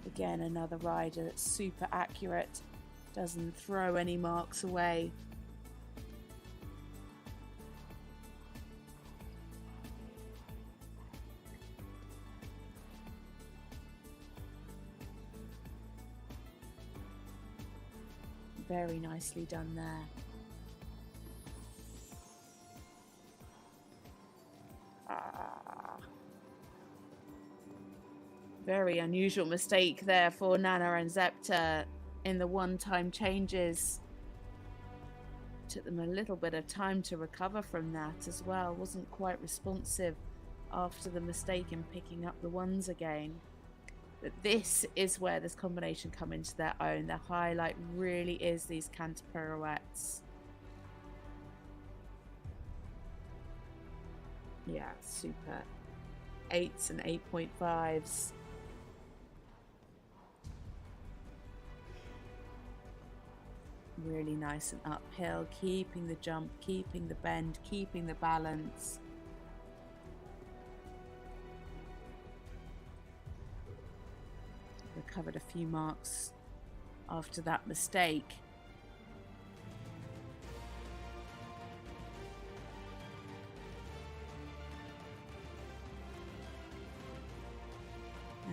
Again, another rider that's super accurate, doesn't throw any marks away. Very nicely done there. Very unusual mistake there for Nanna and Zepter in the 1-time changes. Took them a little bit of time to recover from that as well. Wasn't quite responsive after the mistake in picking up the ones again. But this is where this combination come into their own. Their highlight really is these canter pirouettes. Yeah, super. 8s and 8.5s. Really nice and uphill, keeping the jump, keeping the bend, keeping the balance. Recovered a few marks after that mistake.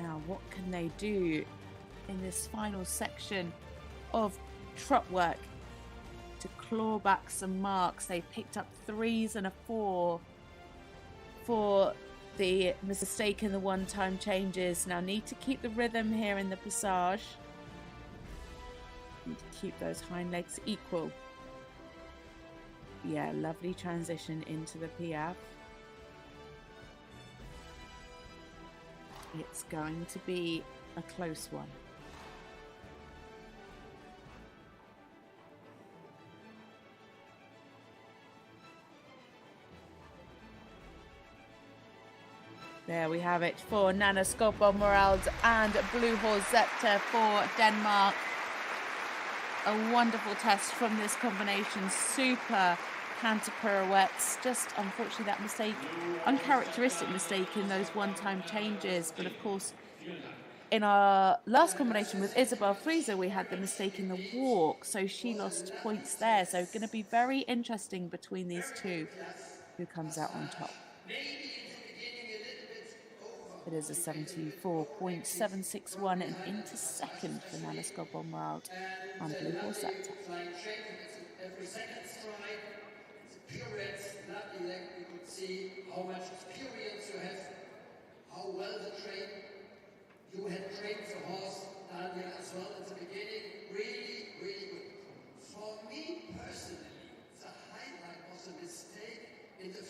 Now, what can they do in this final section of trot work to claw back some marks? They picked up 3s and a 4 for the mistake in the 1-time changes. Now need to keep the rhythm here in the Passage. Need to keep those hind legs equal. Yeah, lovely transition into the Piaf. It's going to be a close one. There we have it for Nanna Skodborg Merrald and Blue Horse Zepter for Denmark. A wonderful test from this combination. Super canter pirouettes. Just unfortunately that mistake, uncharacteristic mistake in those 1-time changes. But of course, in our last combination with Isabel Freese, we had the mistake in the walk. So she lost points there. So going to be very interesting between these two, who comes out on top. It is a 74.761 and into second for Nanna Skodborg Merrald and Blue Horse Zepter. Every second stride, it's a pirouette, not elect. You could see how much experience you have, how well you had trained the horse, Daniel, as well at the beginning. Really, really good. For me personally, the highlight was a mistake in the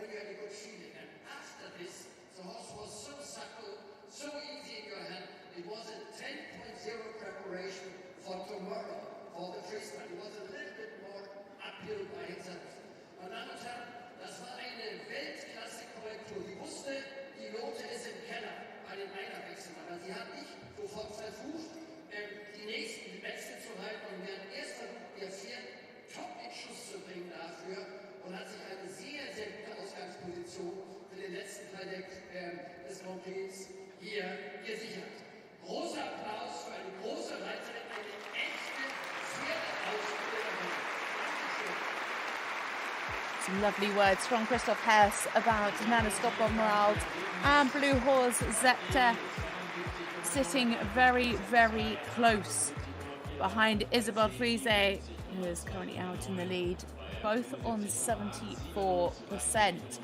when you had a good feeling. And after this, the horse was so supple, so easy in your hand. It was a 10.0 preparation for tomorrow, for the Prix. It was a little bit more uphill by himself. Meine Damen und Herren, das war eine Weltklasse-Korrektur. Die wusste, die Note ist im Keller bei den Einerwechseln. Aber sie hat nicht sofort versucht, die Beste zu halten und während erster der Pferd top in Schuss zu bringen dafür und hat sich eine sehr, sehr gute Ausgangsposition für den letzten Teil des Grand Prix hier gesichert. Großer Applaus für eine große Reiterin, eine echte Pferdeausbilderin. Dankeschön. Some lovely words from Christoph Hess about Nanna Skodborg Merrald and Blue Horse Zepter, sitting very, very close behind Isabel Freese, who is currently out in the lead, both on 74%.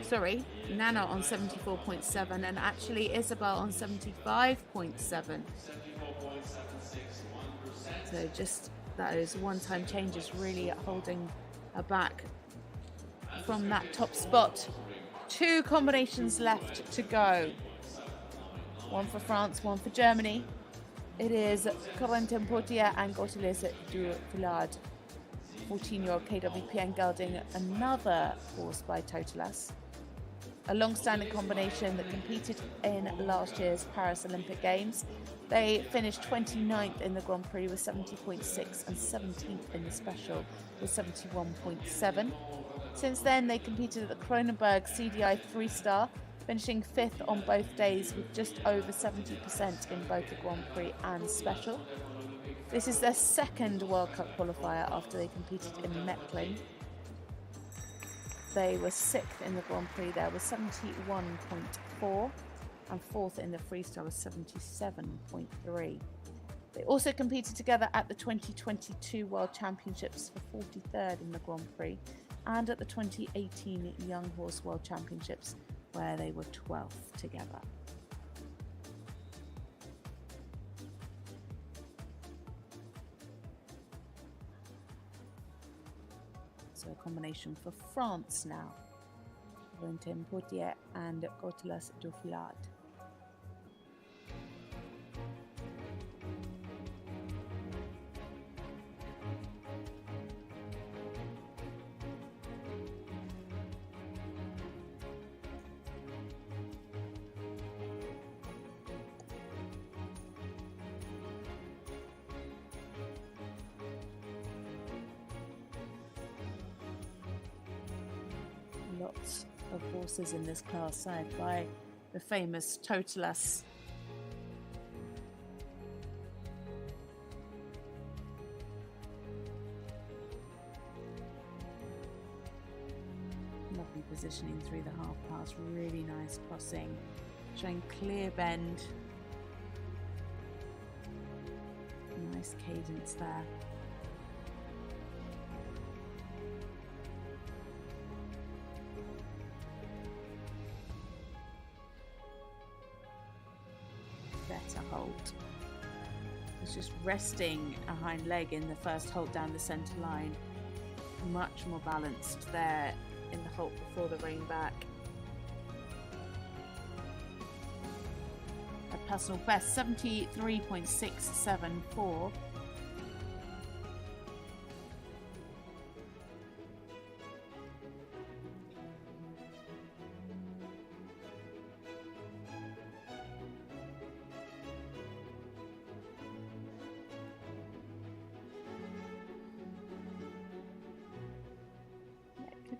Sorry, Nanna on 74.7 and actually Isabel on 75.7. So just those one-time changes really holding her back from that top spot. 2 combinations left to go. One for France, one for Germany. It is Corentin Pottier and Defalque, 14-year-old KWPN gelding, another horse by Totalas. A long-standing combination that competed in last year's Paris Olympic Games. They finished 29th in the Grand Prix with 70.6 and 17th in the Special with 71.7. Since then, they competed at the Kronenberg CDI 3-star, finishing 5th on both days with just over 70% in both the Grand Prix and Special. This is their second World Cup qualifier after they competed in Mechlin. They were 6th in the Grand Prix there with 71.4 and 4th in the freestyle with 77.3. They also competed together at the 2022 World Championships for 43rd in the Grand Prix and at the 2018 Young Horse World Championships where they were 12th together. So a combination for France now. Corentin Pottier and Defalque. Lots of horses in this class side by the famous Totalas. Lovely positioning through the half pass, really nice crossing, showing clear bend. Nice cadence there. Better hold. It's just resting a hind leg in the first halt down the centre line. Much more balanced there in the halt before the rein back. A personal best 73.674.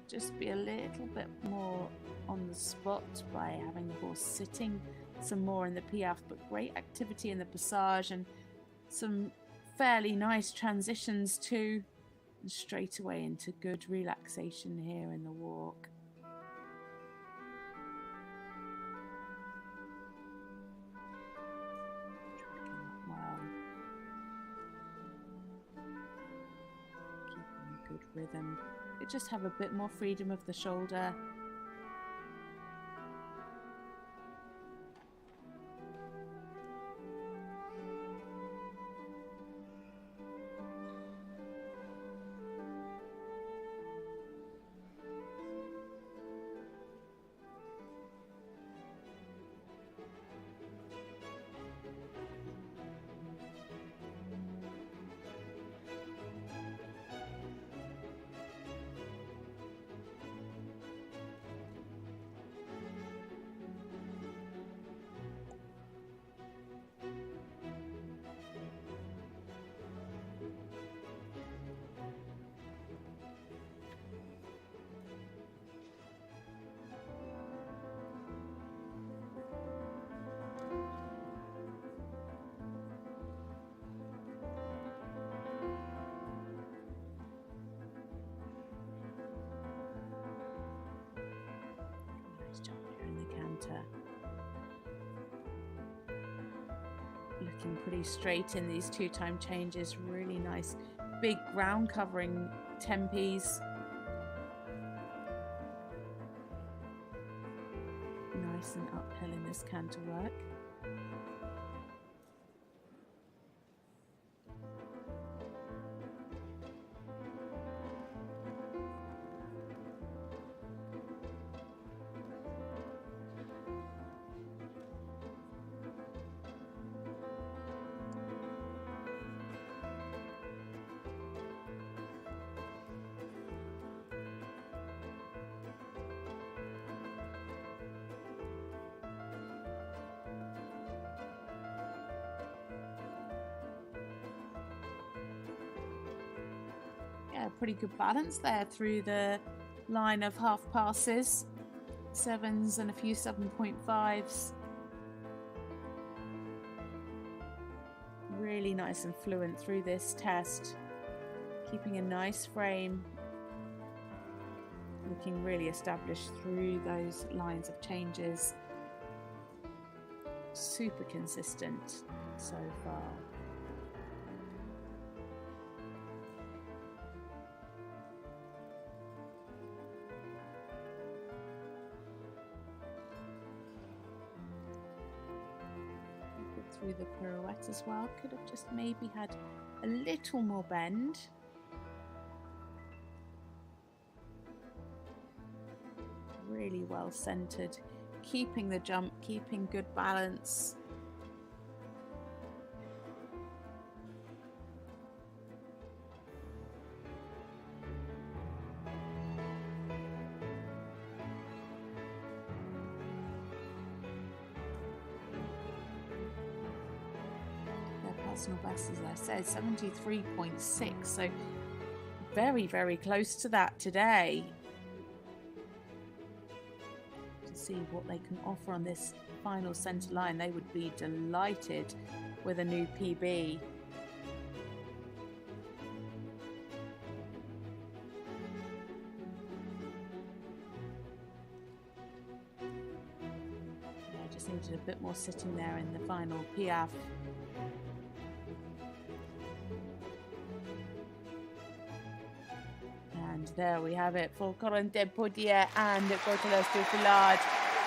Just be a little bit more on the spot by having the horse sitting some more in the piaffe, but great activity in the passage and some fairly nice transitions too, and straight away into good relaxation here in the walk. Well, keeping a good rhythm. You just have a bit more freedom of the shoulder. Looking pretty straight in these 2-time changes. Really nice big ground covering tempes. Nice and uphill in this canter work. Yeah, pretty good balance there through the line of half passes. 7s and a few 7.5s. Really nice and fluent through this test. Keeping a nice frame. Looking really established through those lines of changes. Super consistent so far. Through the pirouette as well. Could have just maybe had a little more bend. Really well centered, keeping the jump, keeping good balance. Personal best, as I said, 73.6, so very, very close to that today. To see what they can offer on this final centre line, they would be delighted with a new PB. Yeah, just needed a bit more sitting there in the final piaffe. And there we have it for Corentin Pottier and Courtelis Defalque.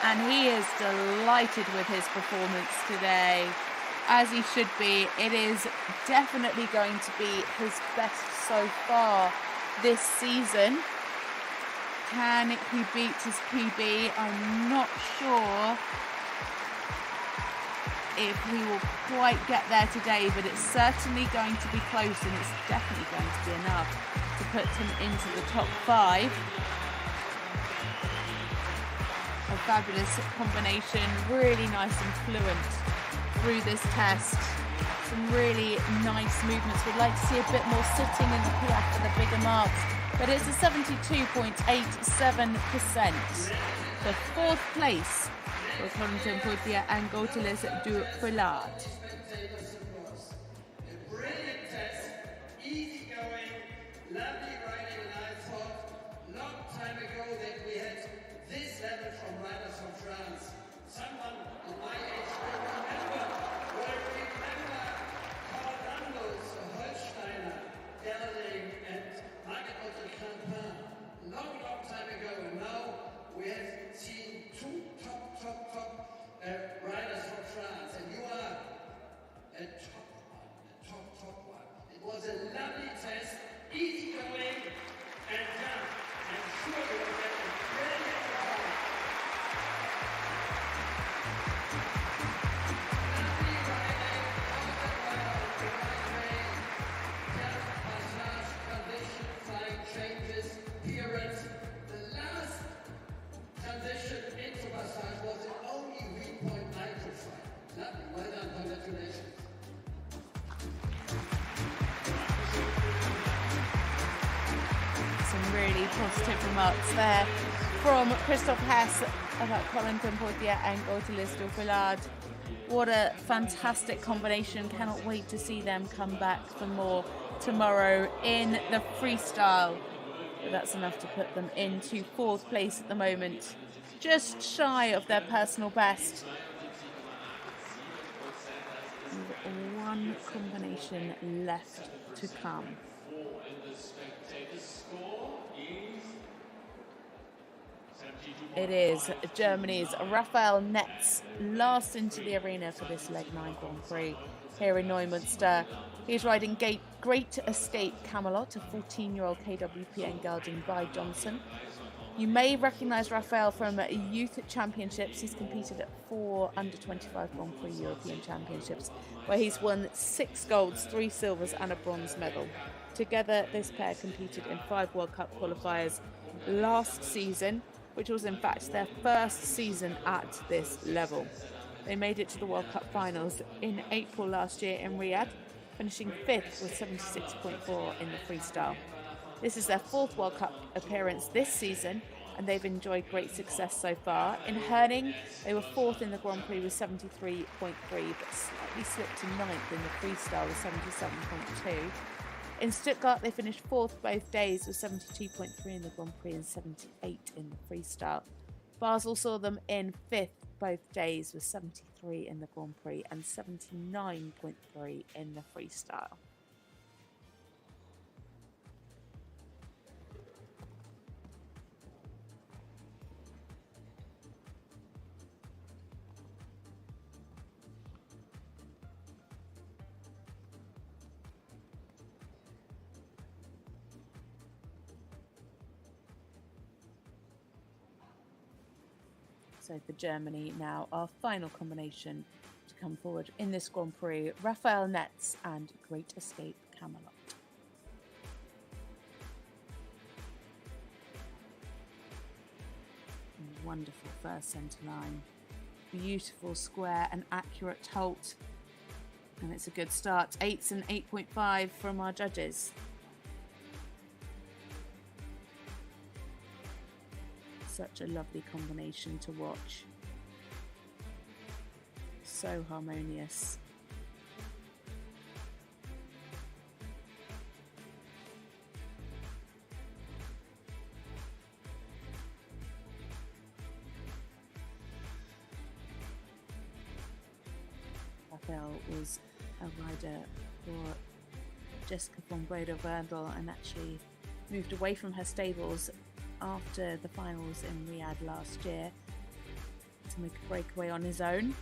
And he is delighted with his performance today, as he should be. It is definitely going to be his best so far this season. Can he beat his PB? I'm not sure if he will quite get there today, but it's certainly going to be close, and it's definitely going to be enough to put him into the top 5. A fabulous combination, really nice and fluent through this test. Some really nice movements. We'd like to see a bit more sitting in the piaffe for the bigger marks, but it's a 72.87%. The 4th place for Corentin Pottier and Courtelis Defalque. Lovely riding, and I thought long time ago that we had this level from riders from France. Someone in my age will remember Carl Landers, Holsteiner, Gerling, and Marieke de Crampin. Long time ago, and now we have seen 2 top riders from France, and you are a top one. It was a lovely test. Easy going, and I'm sure you will get a brilliant performance. Lovely riding, all the while on the right way. Just passage, transition, flying changes, pirouettes. The last transition into passage was the only weak point I could find. Lovely, well done, congratulations. Some really positive remarks there from Christoph Hess about Corentin Pottier and Courtelis Defalque. What a fantastic combination. Cannot wait to see them come back for more tomorrow in the freestyle. But that's enough to put them into 4th place at the moment, just shy of their personal best. combination left to come. It is Germany's Raphael Netz last into the arena for this Leg 9 Grand Prix here in Neumünster. He's riding Great Escape Camelot, a 14-year-old KWPN gelding by Johnson. You may recognise Raphael from youth championships. He's competed at 4 under-25 Grand Prix European Championships, where he's won 6 golds, 3 silvers and a bronze medal. Together, this pair competed in 5 World Cup qualifiers last season, which was in fact their first season at this level. They made it to the World Cup finals in April last year in Riyadh, finishing 5th with 76.4 in the freestyle. This is their 4th World Cup appearance this season, and they've enjoyed great success so far. In Herning, they were 4th in the Grand Prix with 73.3, but slightly slipped to 9th in the freestyle with 77.2. In Stuttgart, they finished 4th both days with 72.3 in the Grand Prix and 78 in the freestyle. Basel saw them in 5th both days with 73 in the Grand Prix and 79.3 in the freestyle. So for Germany now, our final combination to come forward in this Grand Prix, Raphael Netz and Great Escape Camelot. Wonderful first centre line. Beautiful square and accurate halt. And it's a good start. 8s and 8.5 from our judges. Such a lovely combination to watch. So harmonious. Raphael was a rider for Jessica von Breda-Werndl and actually moved away from her stables after the finals in Riyadh last year to make a breakaway on his own.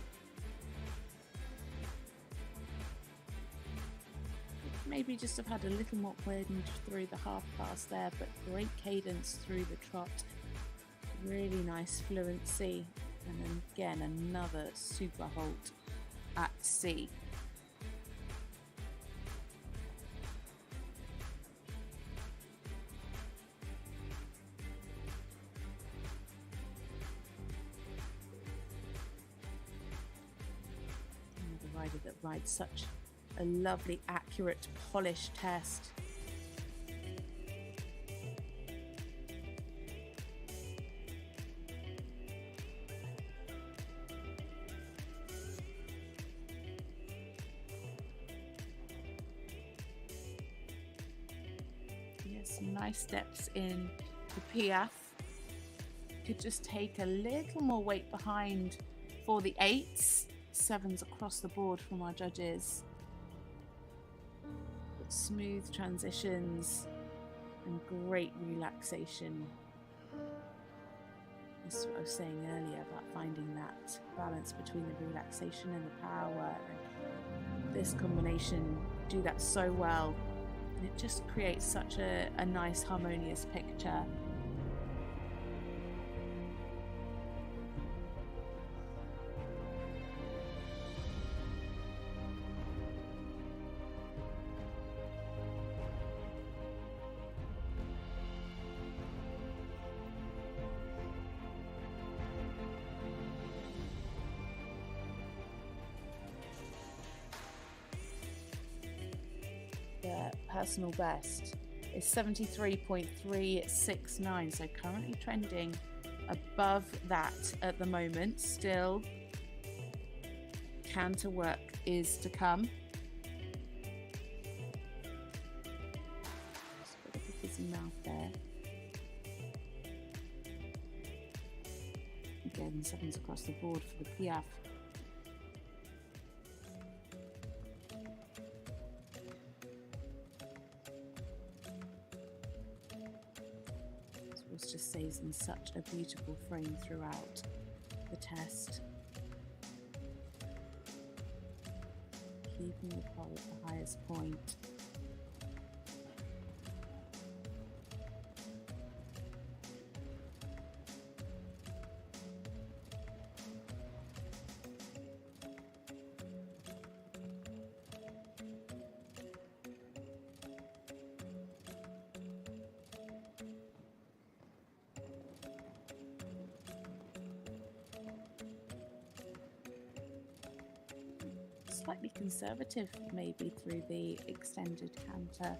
Maybe just have had a little more wind through the half pass there, but great cadence through the trot. Really nice fluency, and then again another super halt at sea. Rider that rides such a lovely, accurate, polished test. Yes, some nice steps in the Piaf. Could just take a little more weight behind for the 8s. 7s across the board from our judges. But smooth transitions and great relaxation. This is what I was saying earlier about finding that balance between the relaxation and the power. And this combination do that so well. And it just creates such a nice harmonious picture. Their personal best is 73.369, so currently trending above that at the moment. Still, canter work is to come. Just got a busy mouth there. Again, 7s across the board for the Piaf. course, just stays in such a beautiful frame throughout the test. Keeping the pole at the highest point. Slightly conservative maybe through the extended canter.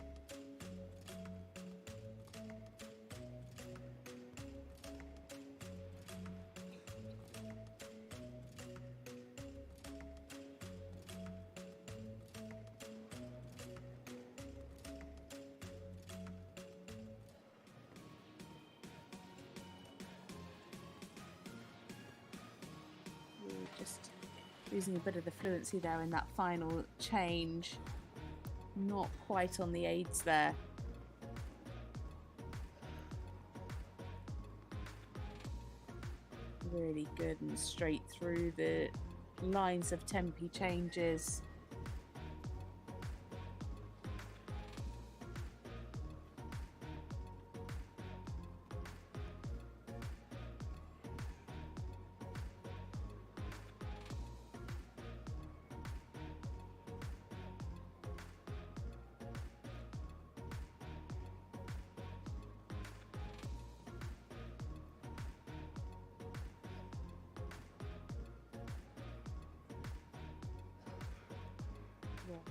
Just losing a bit of the fluency there in that final change. Not quite on the aids there. Really good and straight through the lines of tempi changes.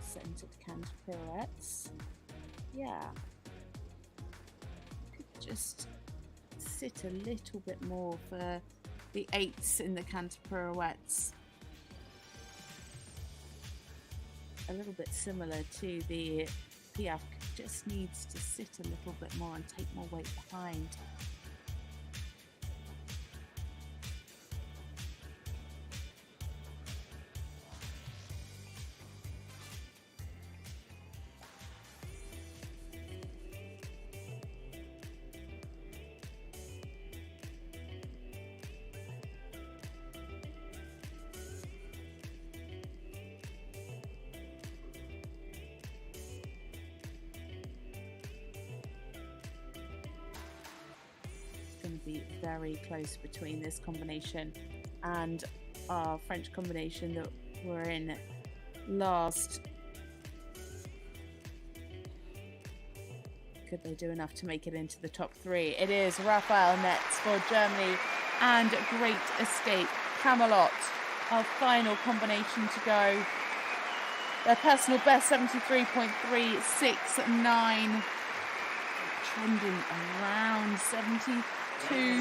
Centered canter pirouettes. Yeah. Could just sit a little bit more for the eights in the canter pirouettes. A little bit similar to the Piaf, just needs to sit a little bit more and take more weight behind. Be very close between this combination and our French combination that we're in last. Could they do enough to make it into the top three? It is Raphael Netz for Germany and Great Escape Camelot, our final combination to go. Their personal best 73.369, trending around 72,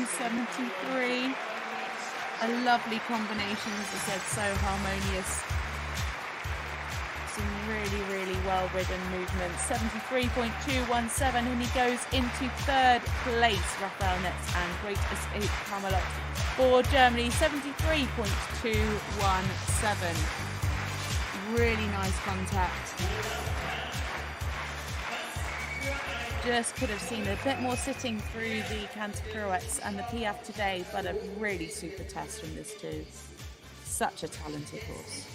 73. A lovely combination, as I said, so harmonious. Some really well ridden movements. 73.217, and he goes into third place. Raphael Netz and Great Escape Camelot for Germany. 73.217. Really nice contact. Just could have seen a bit more sitting through the canter pirouettes and the Piaf today, but a really super test from this too. Such a talented horse.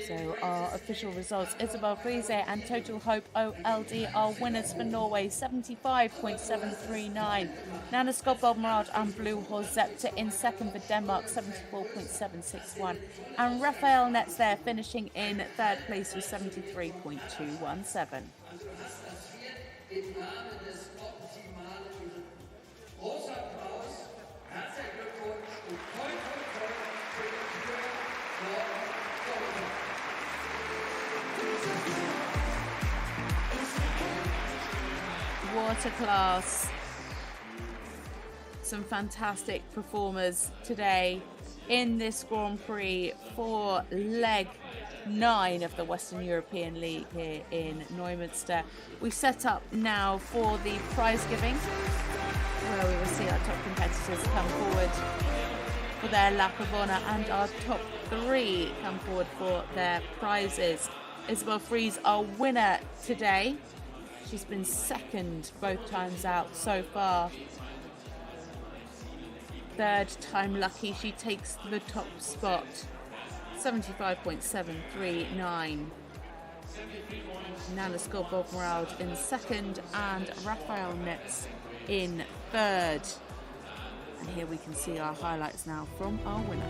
So our official results, Isabel Freese and Total Hope OLD are winners for Norway, 75.739. Nanna Skodborg Merrald and Blue Horzepte in second for Denmark, 74.761. And Raphael Netz there finishing in third place with 73.217. What a class. Some fantastic performers today in this Grand Prix for leg 9 of the Western European League here in Neumünster. We set up now for the prize giving, where we will see our top competitors come forward for their lap of honour and our top 3 come forward for their prizes. Isabel Freese, our winner today. She's been second both times out so far. Third time lucky, she takes the top spot. 75.739. Nanna Skodborg Merrald in second and Raphael Netz in third. And here we can see our highlights now from our winner.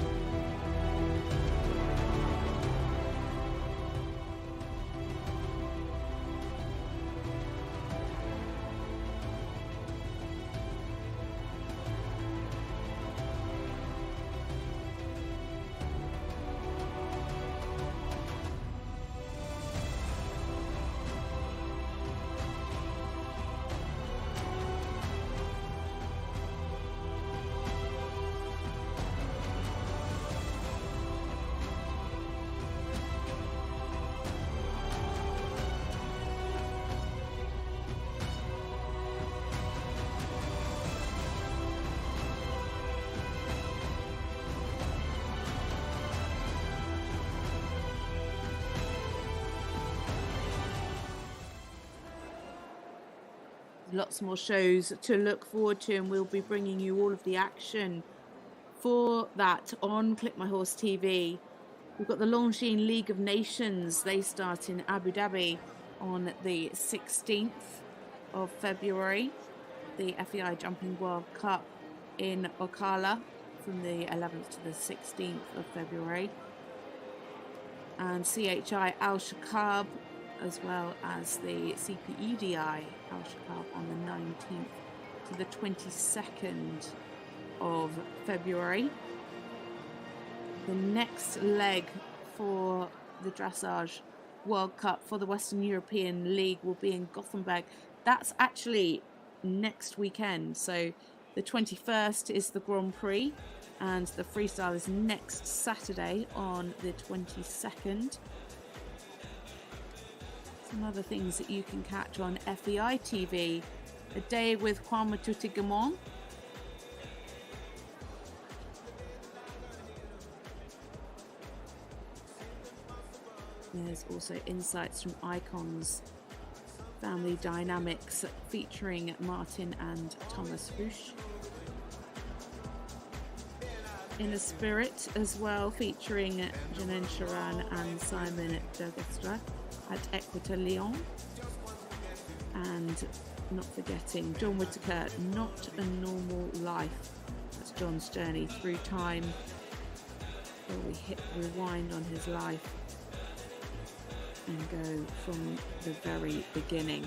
Lots more shows to look forward to, and we'll be bringing you all of the action for that on Click My Horse TV. We've got the Longines League of Nations. They start in Abu Dhabi on the 16th of February. The FEI Jumping World Cup in Ocala from the 11th to the 16th of February. And CHI Al Shakab, as well as the CPEDI Al Shakab on the 19th to the 22nd of February. The next leg for the Dressage World Cup for the Western European League will be in Gothenburg. That's actually next weekend. So the 21st is the Grand Prix, and the freestyle is next Saturday on the 22nd. Some other things that you can catch on FEI TV. A day with Juan Matute Gamon. There's also insights from Icons Family Dynamics featuring Martin and Thomas Rusch. Inner Spirit as well, featuring Janine Charan and Simon Dergestra at Equator Lyon. And not forgetting John Whittaker, Not a Normal Life. That's John's journey through time, where we hit rewind on his life and go from the very beginning.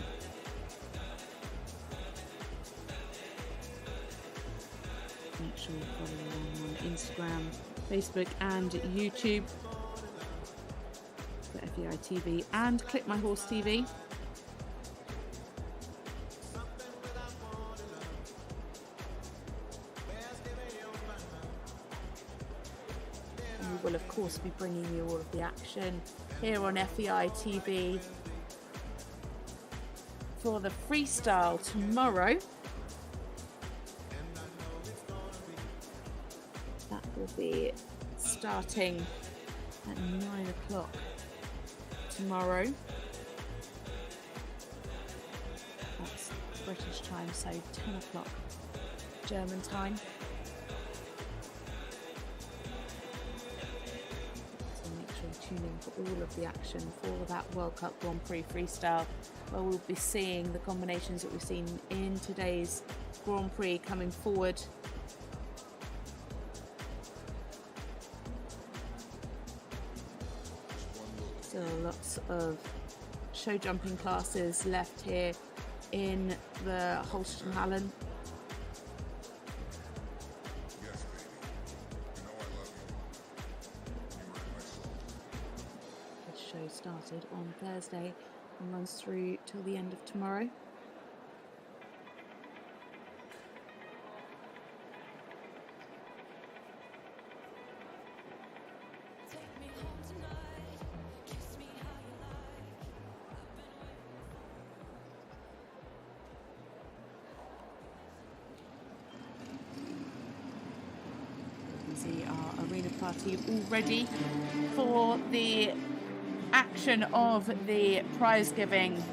Make sure you follow along on Instagram, Facebook and YouTube for FEI TV and Click My Horse TV. And we will of course be bringing you all of the action here on FEI TV for the freestyle tomorrow. That will be starting at 9 o'clock tomorrow. That's British time, so 10 o'clock German time. Tune in for all of the action for that World Cup Grand Prix freestyle, where we'll be seeing the combinations that we've seen in today's Grand Prix coming forward. Still lots of show jumping classes left here in the Holstenhallen. Started on Thursday and runs through till the end of tomorrow. Carina Party, all ready for the action of the prize giving.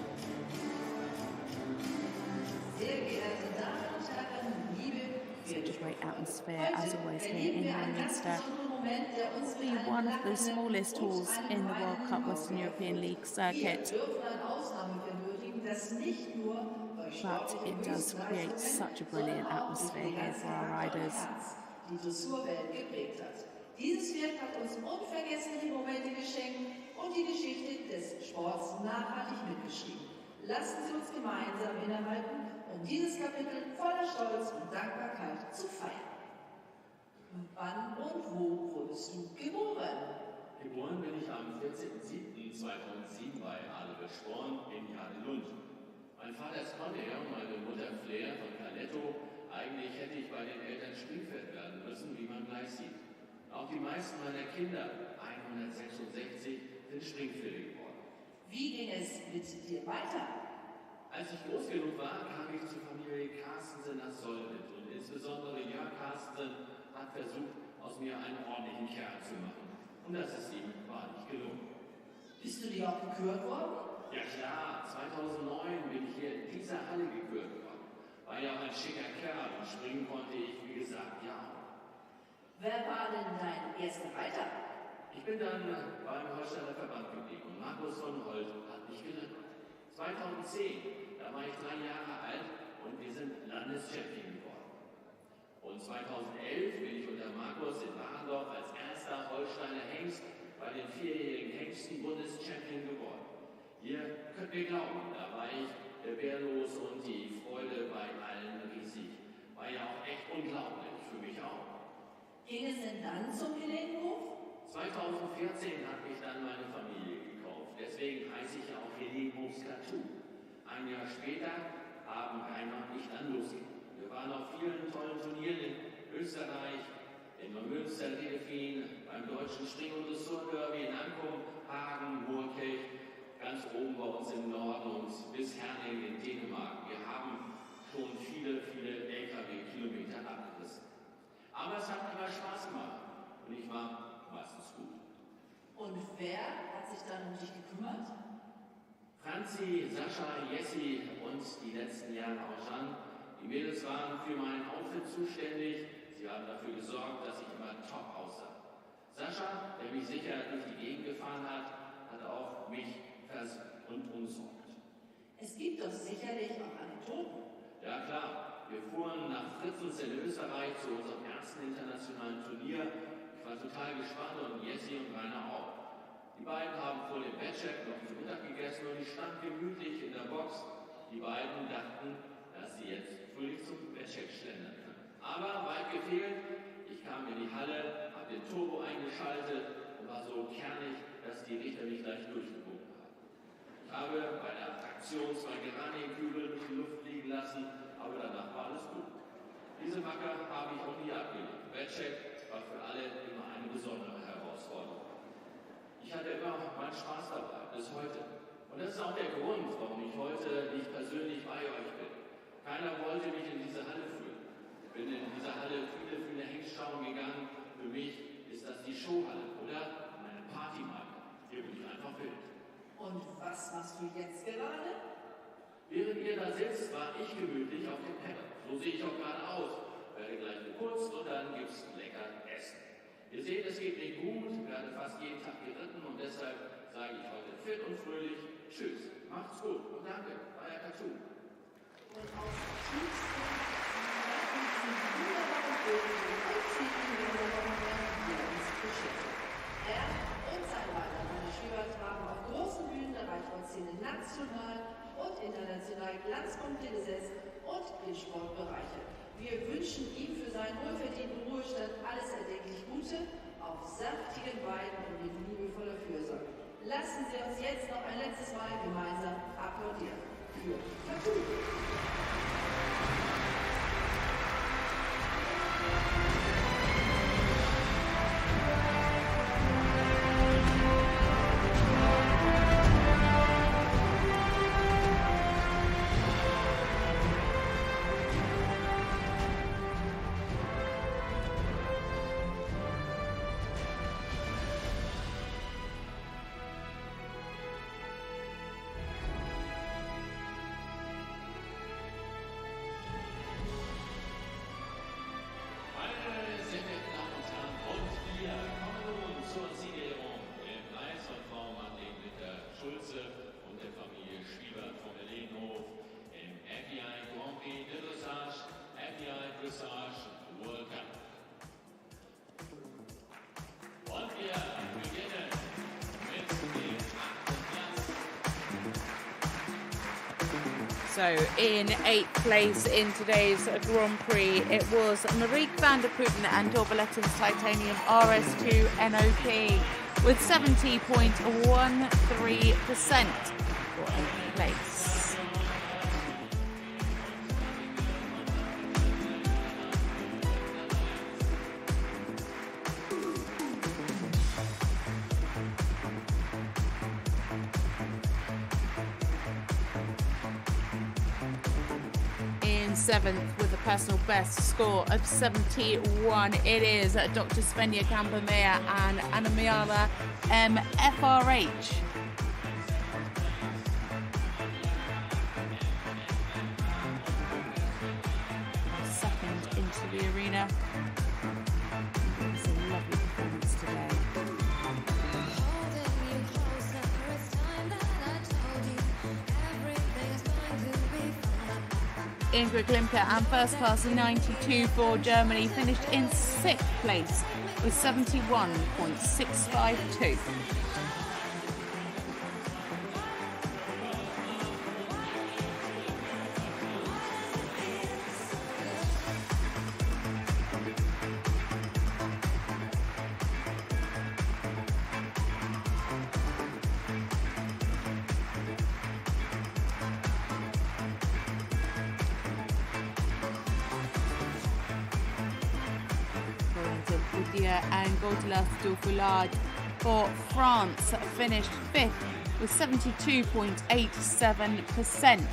Such a great atmosphere as always here in Neumünster. Probably one of the smallest halls in the World Cup Western European League circuit. But it does create such a brilliant atmosphere here for our riders. Die Dressurwelt geprägt hat. Dieses Pferd hat uns unvergessliche Momente geschenkt und die Geschichte des Sports nachhaltig mitgeschrieben. Lassen Sie uns gemeinsam innehalten, um dieses Kapitel voller Stolz und Dankbarkeit zu feiern. Wann und wo wurdest du geboren? Geboren bin ich am 14.07.2007 bei Adelbesporn in Jadelund. Mein Vater ist Conner und meine Mutter Flair von Canetto. Eigentlich hätte ich bei den Eltern Springpferd werden müssen, wie man gleich sieht. Auch die meisten meiner Kinder, 166, sind Springpferde geworden. Wie ging es mit dir weiter? Als ich groß genug war, kam ich zur Familie Carstensen nach Solwit und insbesondere Jörg Carstensen hat versucht, aus mir einen ordentlichen Kerl zu machen. Und das ist ihm wahrlich gelungen. Bist du dir auch gekürt worden? Ja klar, 2009 bin ich hier in dieser Halle gekürt worden. War ja auch ein schicker Kerl und springen konnte ich, wie gesagt, ja. Wer war denn dein erster Reiter? Ich bin dann beim Holsteiner Verband geblieben und Markus von Holt hat mich gerettet. 2010, da war ich 3 Jahre alt und wir sind Landeschampion geworden. Und 2011 bin ich unter Markus in Warendorf als erster Holsteiner Hengst bei den 4-jährigen Hengsten Bundeschampion geworden. Ihr könnt mir glauben, da war ich wehrlos und die Freude bei allen riesig. War ja auch echt unglaublich, für mich auch. Ging es denn dann zum Helenhof? 2014 hat mich dann meine Familie gekauft. Deswegen heiße ich ja auch Helenhofs Tattoo. Ein Jahr später haben Rainer und ich dann losgegangen. Wir waren auf vielen tollen Turnieren in Österreich, in Neumünster, Delfin, beim deutschen Spring- und Dressurderby in Ankum, Hagen, Moorkirch, ganz oben bei uns im Norden und bis Herning in Dänemark. Wir haben schon viele LKW-Kilometer abgerissen. Aber es hat immer Spaß gemacht und ich war meistens gut. Und wer hat sich dann um dich gekümmert? Franzi, Sascha, Jessi und die letzten Jahre auch Jeanne. Die Mädels waren für mein Outfit zuständig. Sie haben dafür gesorgt, dass ich immer top aussah. Sascha, der mich sicher durch die Gegend gefahren hat, hat auch mich und umsorgt. Es gibt doch sicherlich auch Anekdoten. Ja klar, wir fuhren nach Fritzens in Österreich zu unserem ersten internationalen Turnier. Ich war total gespannt und Jessi und Rainer auch. Die beiden haben vor dem Wettcheck noch zu Mittag gegessen und ich stand gemütlich in der Box. Die beiden dachten, dass sie jetzt fröhlich zum Wettcheck schlendern können. Aber weit gefehlt, ich kam in die Halle, habe den Turbo eingeschaltet und war so kernig, dass die Richter mich gleich durchgeguckt haben. Ich habe bei der Fraktion 2 Geraniumkübel durch die Luft fliegen lassen, aber danach war alles gut. Diese Macke habe ich auch nie abgelegt. Wettcheck war für alle immer eine besondere Herausforderung. Ich hatte immer meinen Spaß dabei, bis heute. Und das ist auch der Grund, warum ich heute nicht persönlich bei euch bin. Keiner wollte mich in diese Halle führen. Ich bin in dieser Halle viele Hengstschauen gegangen. Für mich ist das die Showhalle oder meine Partymeile. Hier bin ich einfach wild. Und was machst du jetzt gerade? Während ihr da sitzt, war ich gemütlich auf dem Paddock. So sehe ich auch gerade aus. Werde gleich geputzt und dann gibt's lecker Essen. Ihr seht, es geht mir gut, werde fast jeden Tag geritten und deshalb sage ich heute fit und fröhlich. Tschüss, macht's gut und danke, euer Tattoo. Und aus tiefstem Herzen sind wunderbare Bilder und hier uns beschäftigt. Er und sein weiterer Schüler haben auf großen Bühnen der Reitsportszene national und international Glanzpunkte gesetzt und den Sport bereichert. Wir wünschen ihm für seinen wohlverdienten Ruhestand alles erdenklich Gute, auf saftigen Beinen und in liebevoller Fürsorge. Lassen Sie uns jetzt noch ein letztes Mal gemeinsam applaudieren. Für Tattoo! So in 8th place in today's Grand Prix, it was Marieke van der Putten and Dorvaletten's Titanium RS2 NOP with 70.13% for 8th place. Seventh with a personal best score of 71. It is Dr. Svenja Kämper-Meyer and Anna FRH. Second into the arena. It's a lovely performance today. Ingrid Klimke and first class 92 for Germany finished in 6th place with 71.652. And Gaudelas du Foulard for France finished 5th with 72.87%.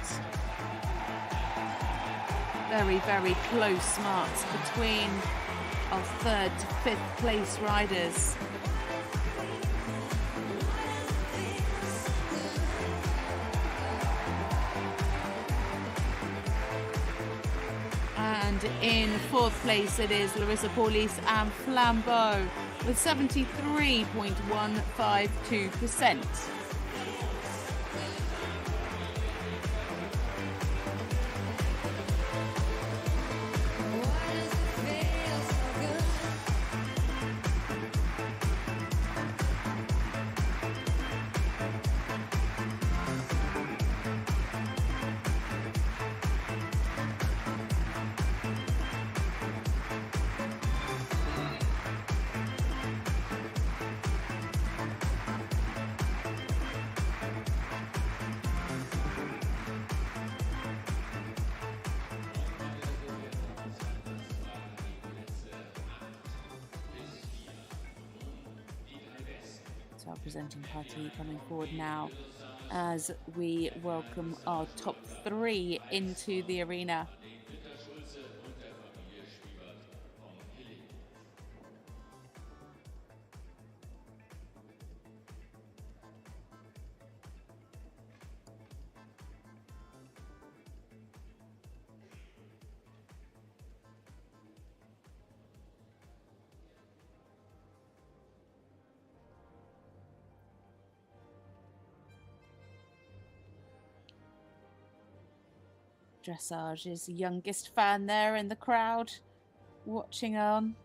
Very, very close marks between our 3rd to 5th place riders. And in 4th place it is Larissa Pauluis and Flambeau with 73.152%. Our presenting party coming forward now as we welcome our top 3 into the arena. Dressage's youngest fan there in the crowd, watching on.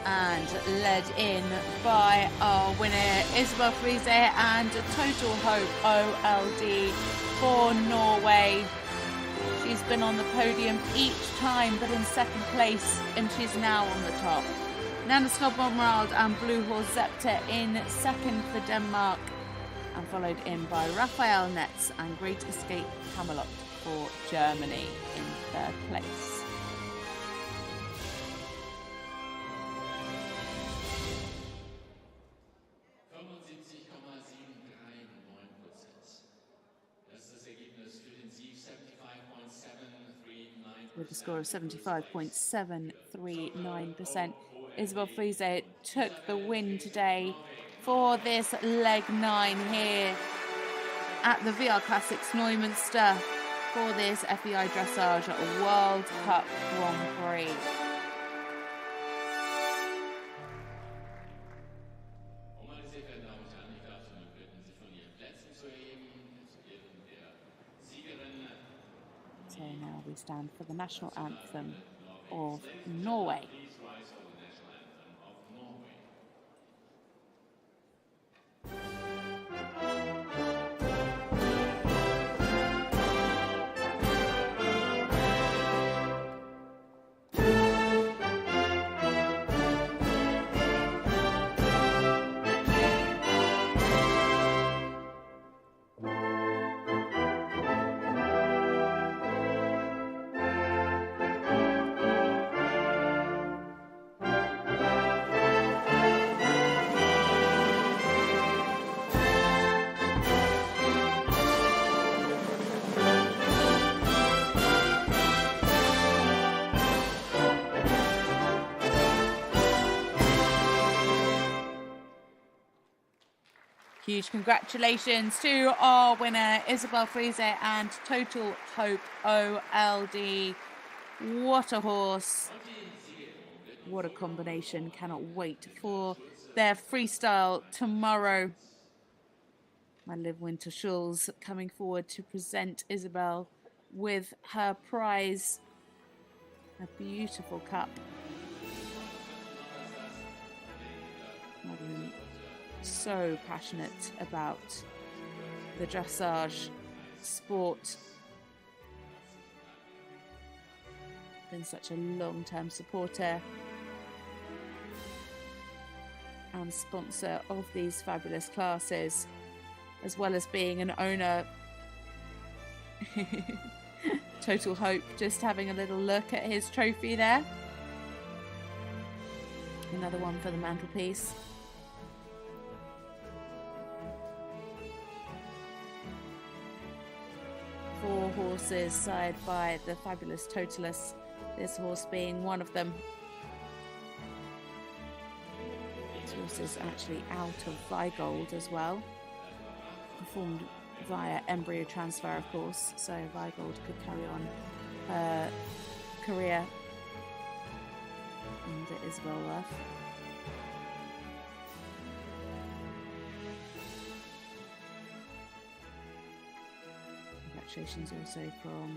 And led in by our winner, Isabel Freese and Total Hope OLD for Norway. She's been on the podium each time, but in 2nd place, and she's now on the top. Nanna Skodborg Merrald and Blue Horse Zepter in 2nd for Denmark, and followed in by Raphael Netz and Great Escape Camelot for Germany in 3rd place. With a score of 75.739%. Isabel Freese took the win today for this leg 9 here at the VR Classics Neumünster for this FEI Dressage World Cup Grand Prix. So now we stand for the national anthem of Norway. Huge congratulations to our winner, Isabel Freese and Total Hope OLD. What a horse. What a combination. Cannot wait for their freestyle tomorrow. My Liv Winter Schulz coming forward to present Isabel with her prize. A beautiful cup. Madeline, so passionate about the dressage sport. Been such a long-term supporter and sponsor of these fabulous classes, as well as being an owner. Total Hope just having a little look at his trophy there. Another one for the mantelpiece. Four horses side by the fabulous Totalus, this horse being one of them. This horse is actually out of Vigold as well, performed via embryo transfer, of course, so Vigold could carry on her career, and it is well worth. Congratulations also from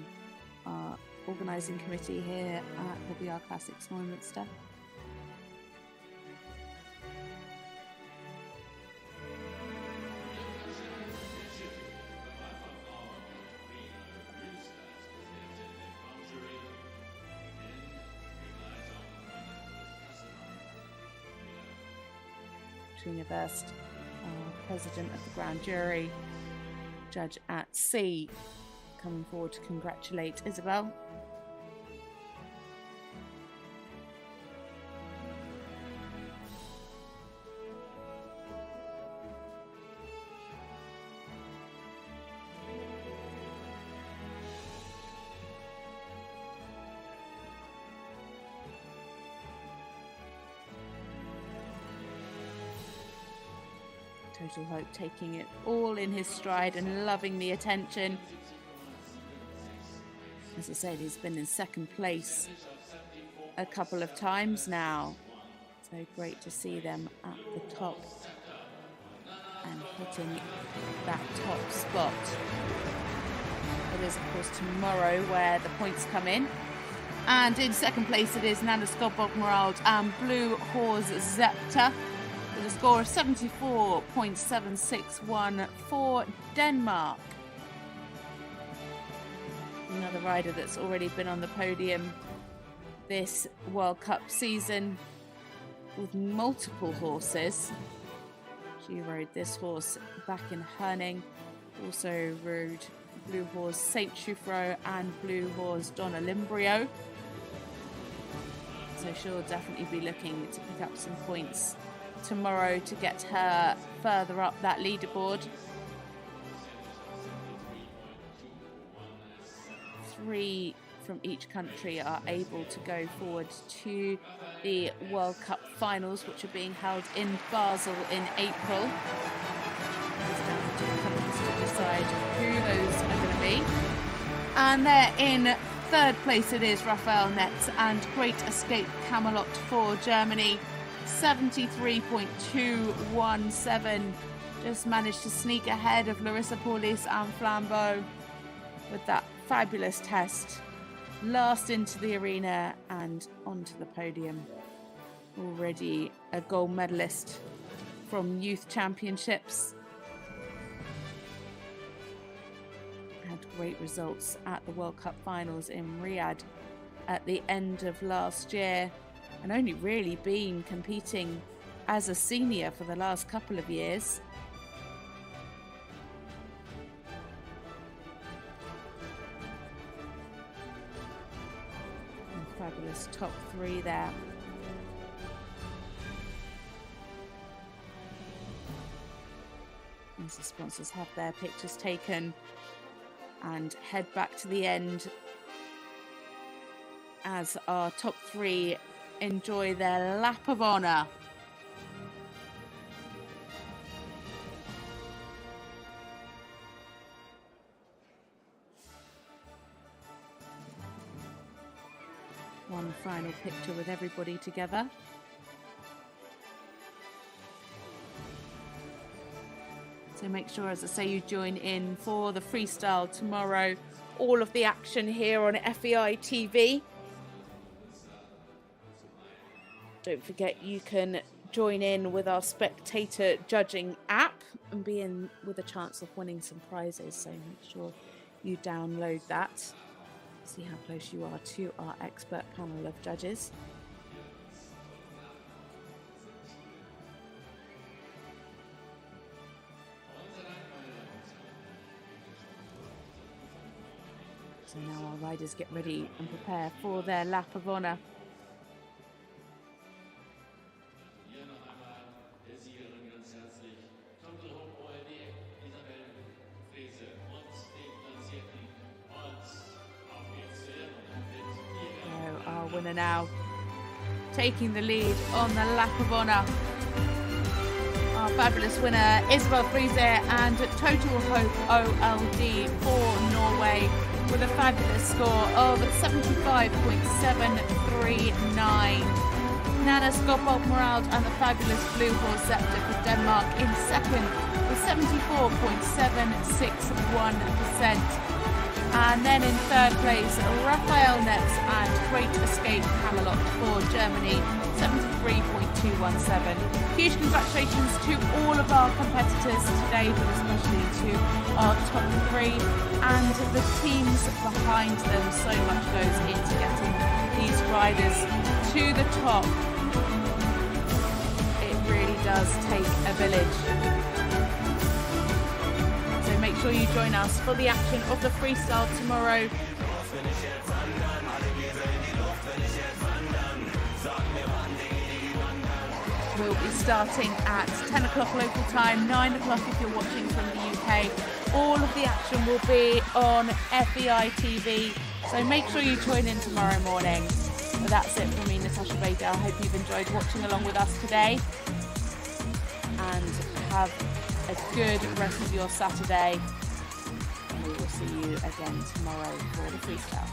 our organising committee here at the BR Classics Neumünster. Trina Best, president of the grand jury, judge at sea, coming forward to congratulate Isabel. Total Hope taking it all in his stride and loving the attention. As I said, he's been in second place a couple of times now. So great to see them at the top and hitting that top spot. It is, of course, tomorrow where the points come in. And in second place it is Nanna Skodborg Merrald and Blue Horse Zepter, with a score of 74.761 for Denmark. Another rider that's already been on the podium this World Cup season with multiple horses. She rode this horse back in Herning, also rode Blue Horse Saint Choufreau and Blue Horse Don Olimbrio. So she'll definitely be looking to pick up some points tomorrow to get her further up that leaderboard. 3 from each country are able to go forward to the World Cup finals, which are being held in Basel in April. It's down to companies to decide who those are going to be. And they're in third place it is Raphael Netz and Great Escape Camelot for Germany. 73.217. Just managed to sneak ahead of Larissa Pauluis and Flambeau with that fabulous test last into the arena and onto the podium. Already a gold medalist from Youth Championships. Had great results at the World Cup finals in Riyadh at the end of last year, and only really been competing as a senior for the last couple of years. And fabulous top three there. As the sponsors have their pictures taken and head back to the end as our top three enjoy their lap of honour. One final picture with everybody together. So make sure, as I say, you join in for the freestyle tomorrow. All of the action here on FEI TV. Don't forget you can join in with our spectator judging app and be in with a chance of winning some prizes. So make sure you download that. See how close you are to our expert panel of judges. So now our riders get ready and prepare for their lap of honour. So our winner now taking the lead on the lap of honour. Our fabulous winner, Isabel Freese and Total Hope OLD for Norway, with a fabulous score of 75.739. Nanna Skodborg Merrald and the fabulous Blue Horse Scepter for Denmark in second with 74.761%. And then in third place, Raphael Netz and Great Escape Camelot for Germany, 73.217. Huge congratulations to all of our competitors today, but especially to our top three and the teams behind them. So much goes into getting these riders to the top. It really does take a village. So make sure you join us for the action of the freestyle tomorrow. We'll be starting at 10 o'clock local time, 9 o'clock if you're watching from the UK. All of the action will be on FEI TV, so make sure you join in tomorrow morning. But that's it from me, Natasha Baker. I hope you've enjoyed watching along with us today, and have a good rest of your Saturday. And we will see you again tomorrow for the freestyle.